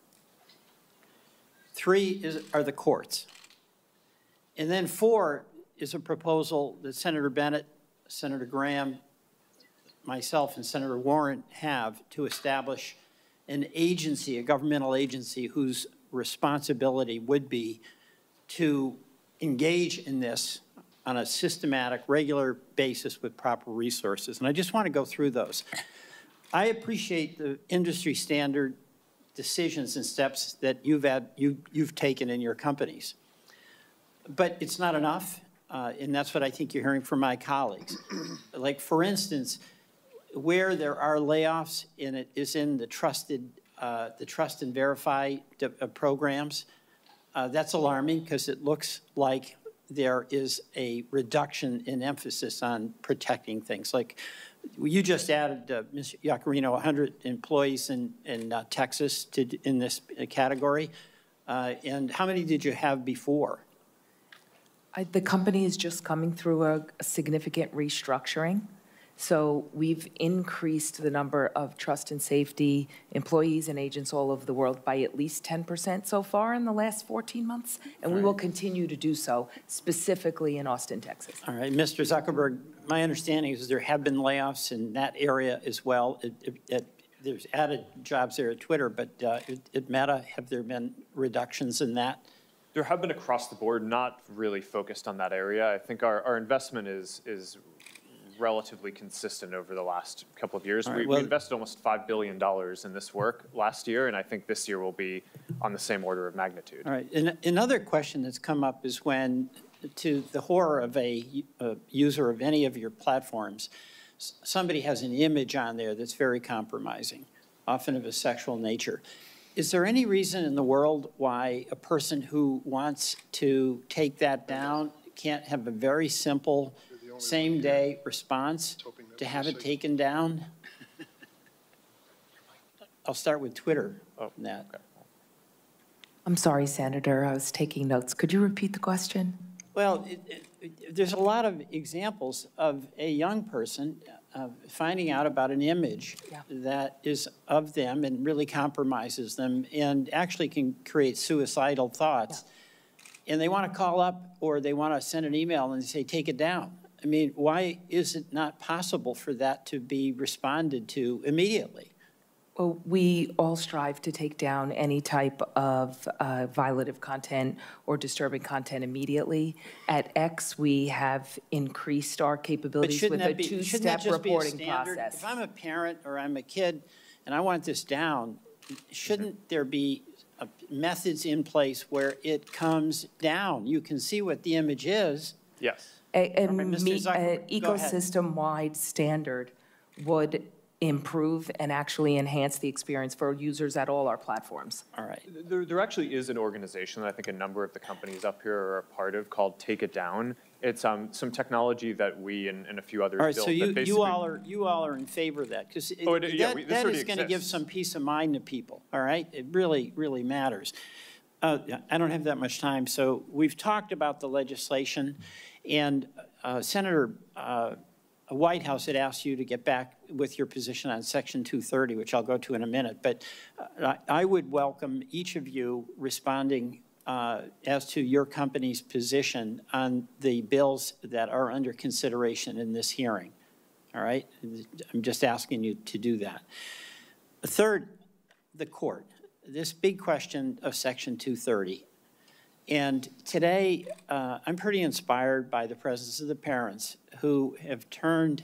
3 are the courts. And then 4 is a proposal that Senator Bennett, Senator Graham, myself, and Senator Warren have to establish an agency, a governmental agency, whose responsibility would be to engage in this on a systematic, regular basis with proper resources. And I just want to go through those. I appreciate the industry standard decisions and steps that you've taken in your companies. But it's not enough, and that's what I think you're hearing from my colleagues. Like, for instance, where there are layoffs, and it is in the Trust and Verify programs, that's alarming because it looks like there is a reduction in emphasis on protecting things. Like you just added, Ms. Yaccarino, 100 employees in Texas in this category. And how many did you have before? The company is just coming through a significant restructuring. So we've increased the number of trust and safety employees and agents all over the world by at least 10% so far in the last 14 months, and we will continue to do so, specifically in Austin, Texas. All right, Mr. Zuckerberg, my understanding is there have been layoffs in that area as well. There's added jobs there at Twitter, but at Meta, have there been reductions in that? There have been across the board, not really focused on that area. I think our investment is relatively consistent over the last couple of years. We invested almost $5 billion in this work last year, and I think this year will be on the same order of magnitude. All right. And another question that's come up is when, to the horror of a user of any of your platforms, somebody has an image on there that's very compromising, often of a sexual nature. Is there any reason in the world why a person who wants to take that down can't have a very simple same-day response to have it taken down? I'll start with Twitter on that. Okay. I'm sorry, Senator, I was taking notes. Could you repeat the question? Well, there's a lot of examples of a young person finding out about an image that is of them and really compromises them and actually can create suicidal thoughts. And they want to call up or they want to send an email and say, take it down. I mean, why is it not possible for that to be responded to immediately? Well, we all strive to take down any type of violative content or disturbing content immediately. At X, we have increased our capabilities with a two-step reporting process. If I'm a parent or I'm a kid and I want this down, shouldn't there be methods in place where it comes down? You can see what the image is. Yes. An ecosystem-wide standard would improve and actually enhance the experience for users at all our platforms. All right. There actually is an organization that I think a number of the companies up here are a part of called Take It Down. It's some technology that we and a few others built. All right, so you all are in favor of that, because that is going to give some peace of mind to people, all right? It really, really matters. I don't have that much time, so we've talked about the legislation, and Senator Whitehouse had asked you to get back with your position on Section 230, which I'll go to in a minute, but I would welcome each of you responding as to your company's position on the bills that are under consideration in this hearing, all right? I'm just asking you to do that. Third, the court. This big question of Section 230. And today, I'm pretty inspired by the presence of the parents who have turned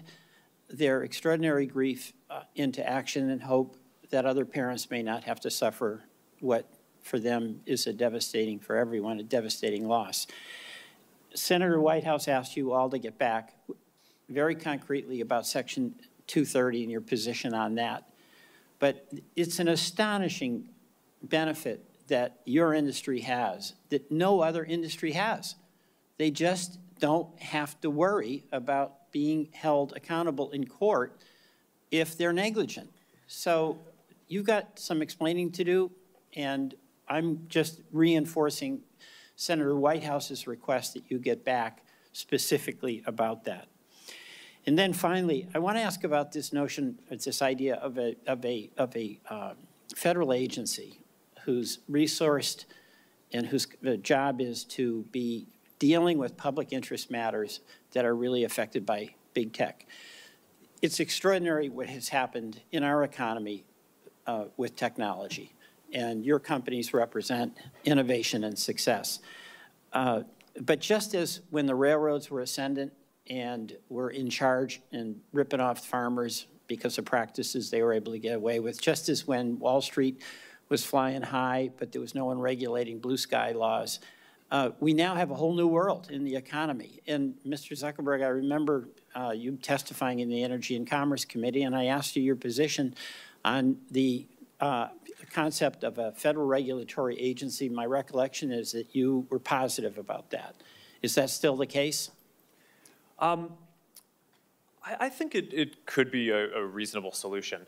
their extraordinary grief into action and hope that other parents may not have to suffer what for them is a devastating, for everyone, a devastating loss. Senator Whitehouse asked you all to get back very concretely about Section 230 and your position on that. But it's an astonishing benefit that your industry has that no other industry has. They just don't have to worry about being held accountable in court if they're negligent. So you've got some explaining to do, and I'm just reinforcing Senator Whitehouse's request that you get back specifically about that. And then finally, I want to ask about this notion, this idea of a federal agency who's resourced and whose job is to be dealing with public interest matters that are really affected by big tech. It's extraordinary what has happened in our economy with technology, and your companies represent innovation and success. But just as when the railroads were ascendant and were in charge and ripping off farmers because of practices they were able to get away with, just as when Wall Street was flying high, but there was no one regulating blue sky laws. We now have a whole new world in the economy. And Mr. Zuckerberg, I remember you testifying in the Energy and Commerce Committee, and I asked you your position on the concept of a federal regulatory agency. My recollection is that you were positive about that. Is that still the case? I think it could be a reasonable solution.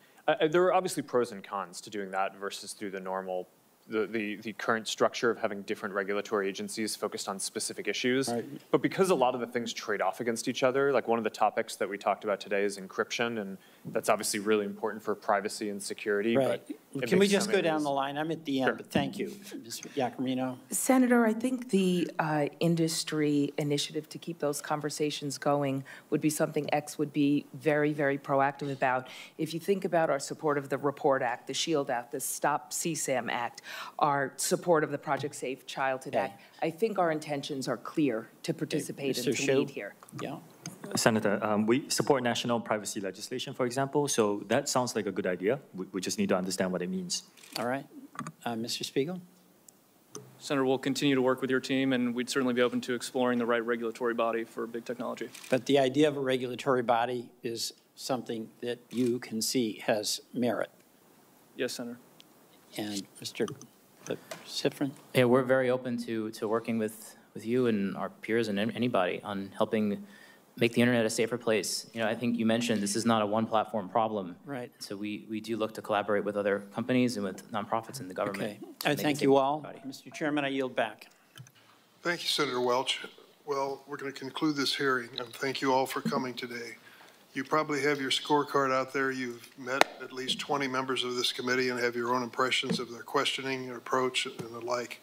There are obviously pros and cons to doing that versus through the normal, the current structure of having different regulatory agencies focused on specific issues. Right. But because a lot of the things trade off against each other, like one of the topics that we talked about today is encryption, and that's obviously really important for privacy and security. Right. But can we just go down the line? I'm at the end, but thank you. Mr. Yaccarino. Senator, I think the industry initiative to keep those conversations going would be something X would be very, very proactive about. If you think about our support of the REPORT Act, the SHIELD Act, the Stop CSAM Act, our support of the Project Safe Childhood Act, I think our intentions are clear to participate and to lead here. Yeah. Senator, we support national privacy legislation, for example, so that sounds like a good idea. We just need to understand what it means. All right. Mr. Spiegel? Senator, we'll continue to work with your team, and we'd certainly be open to exploring the right regulatory body for big technology. But the idea of a regulatory body is something that you can see has merit. Yes, Senator. And Mr. Citron? Yeah, we're very open to working with you and our peers and anybody on helping make the internet a safer place. You know, I think you mentioned this is not a one-platform problem. Right. So we do look to collaborate with other companies and with nonprofits in the government. Okay. I thank you all. Mr. Chairman, I yield back. Thank you, Senator Welch. Well, we're going to conclude this hearing, and thank you all for coming today. You probably have your scorecard out there. You've met at least 20 members of this committee and have your own impressions of their questioning and approach and the like.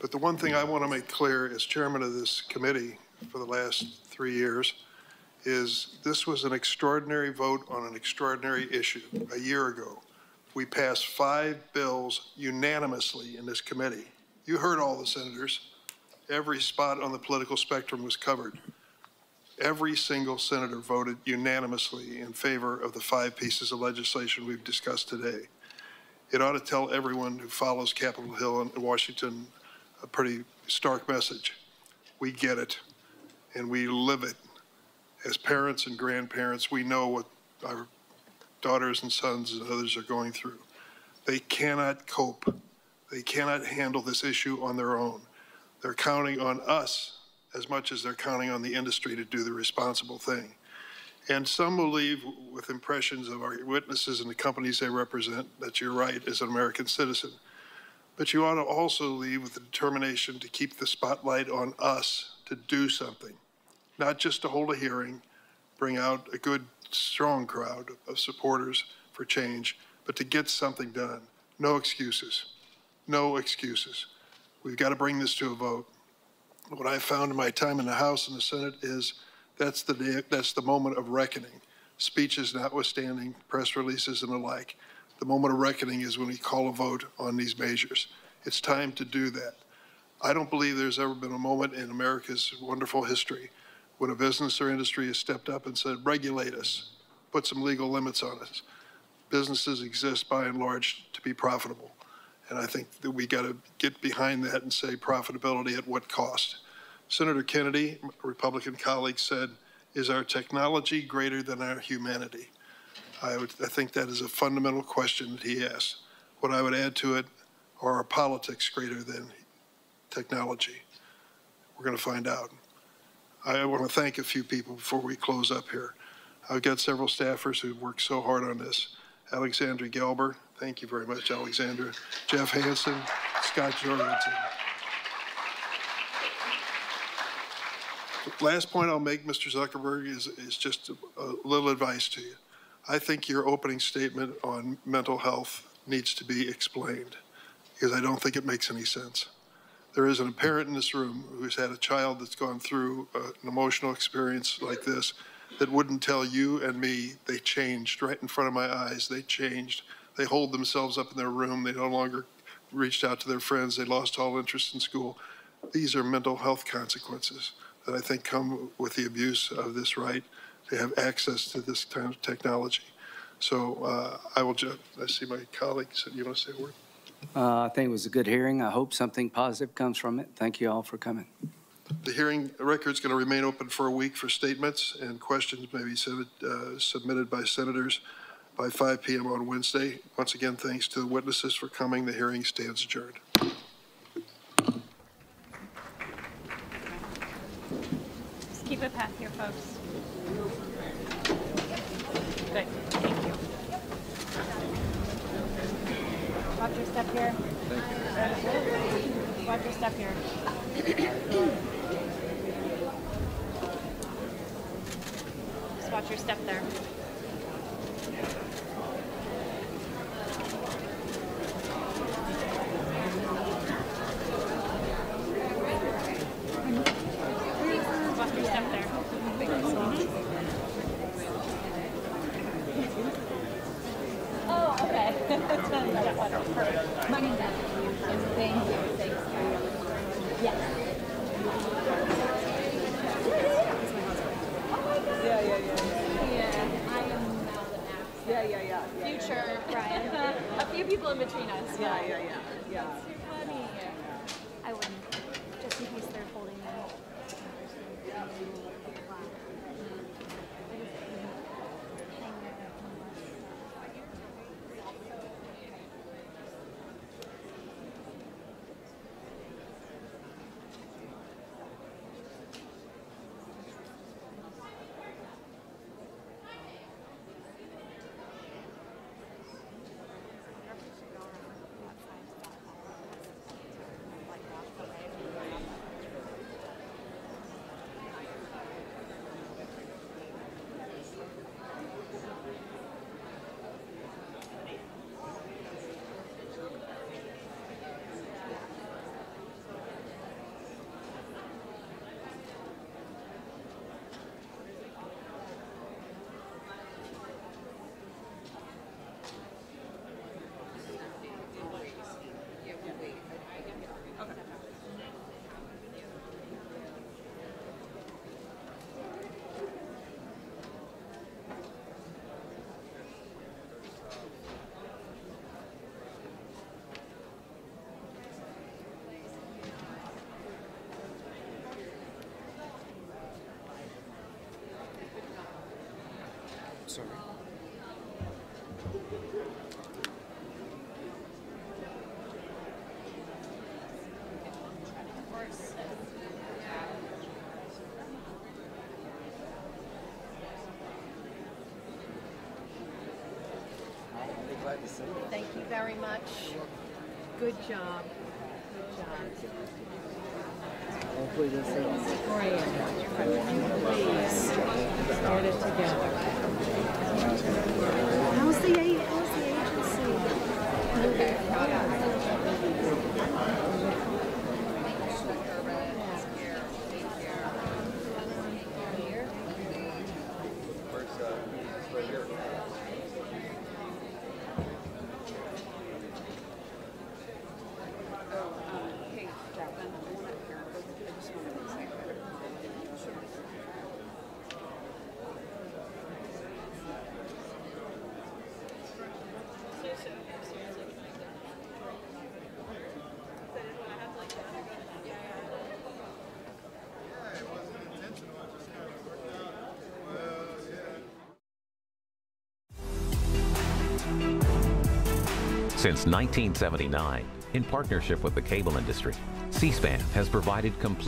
But the one thing I want to make clear as chairman of this committee for the last 3 years is this was an extraordinary vote on an extraordinary issue. A year ago, we passed 5 bills unanimously in this committee. You heard all the senators. Every spot on the political spectrum was covered. Every single senator voted unanimously in favor of the 5 pieces of legislation we've discussed today. It ought to tell everyone who follows Capitol Hill and Washington a pretty stark message. We get it, and we live it. As parents and grandparents, we know what our daughters and sons and others are going through. They cannot cope. They cannot handle this issue on their own. They're counting on us as much as they're counting on the industry to do the responsible thing. And some will leave with impressions of our witnesses and the companies they represent that you're right as an American citizen. But you ought to also leave with the determination to keep the spotlight on us to do something, not just to hold a hearing, bring out a good, strong crowd of supporters for change, but to get something done. No excuses. No excuses. We've got to bring this to a vote. What I found in my time in the House and the Senate is that's the moment of reckoning. Speeches notwithstanding, press releases and the like. The moment of reckoning is when we call a vote on these measures. It's time to do that. I don't believe there's ever been a moment in America's wonderful history when a business or industry has stepped up and said, regulate us, put some legal limits on us. Businesses exist by and large to be profitable. And I think that we got to get behind that and say profitability at what cost. Senator Kennedy, a Republican colleague, said, is our technology greater than our humanity? I think that is a fundamental question that he asked. What I would add to it, are our politics greater than technology? We're going to find out. I want to thank a few people before we close up here. I've got several staffers who've worked so hard on this. Alexandra Gelber, thank you very much, Alexandra. Jeff Hansen, Scott Jorgensen. The last point I'll make, Mr. Zuckerberg, is just a little advice to you. I think your opening statement on mental health needs to be explained because I don't think it makes any sense. There is a parent in this room who's had a child that's gone through an emotional experience like this that wouldn't tell you and me they changed right in front of my eyes. They changed. They hold themselves up in their room. They no longer reached out to their friends. They lost all interest in school. These are mental health consequences that I think come with the abuse of this right to have access to this kind of technology. So I see my colleague said, you want to say a word? I think it was a good hearing. I hope something positive comes from it. Thank you all for coming. The hearing record is going to remain open for a week for statements, and questions may be submitted by senators by 5 p.m. on Wednesday. Once again, thanks to the witnesses for coming. The hearing stands adjourned. keep a path here, folks. Good. Thank you. Watch your step here. Watch your step here. Just watch your step there. Watch your step there. Oh, okay. My name is Thank you. Thanks. Yes. Yeah. I am now the next. Yeah. Future Brian. A few people in between us. Yeah. That's too funny. I wouldn't, just in case they're holding me. Sorry. Thank you very much. Good job. Good job. Hopefully this is Great. Please get it together. How's the agency? Since 1979, in partnership with the cable industry, C-SPAN has provided complete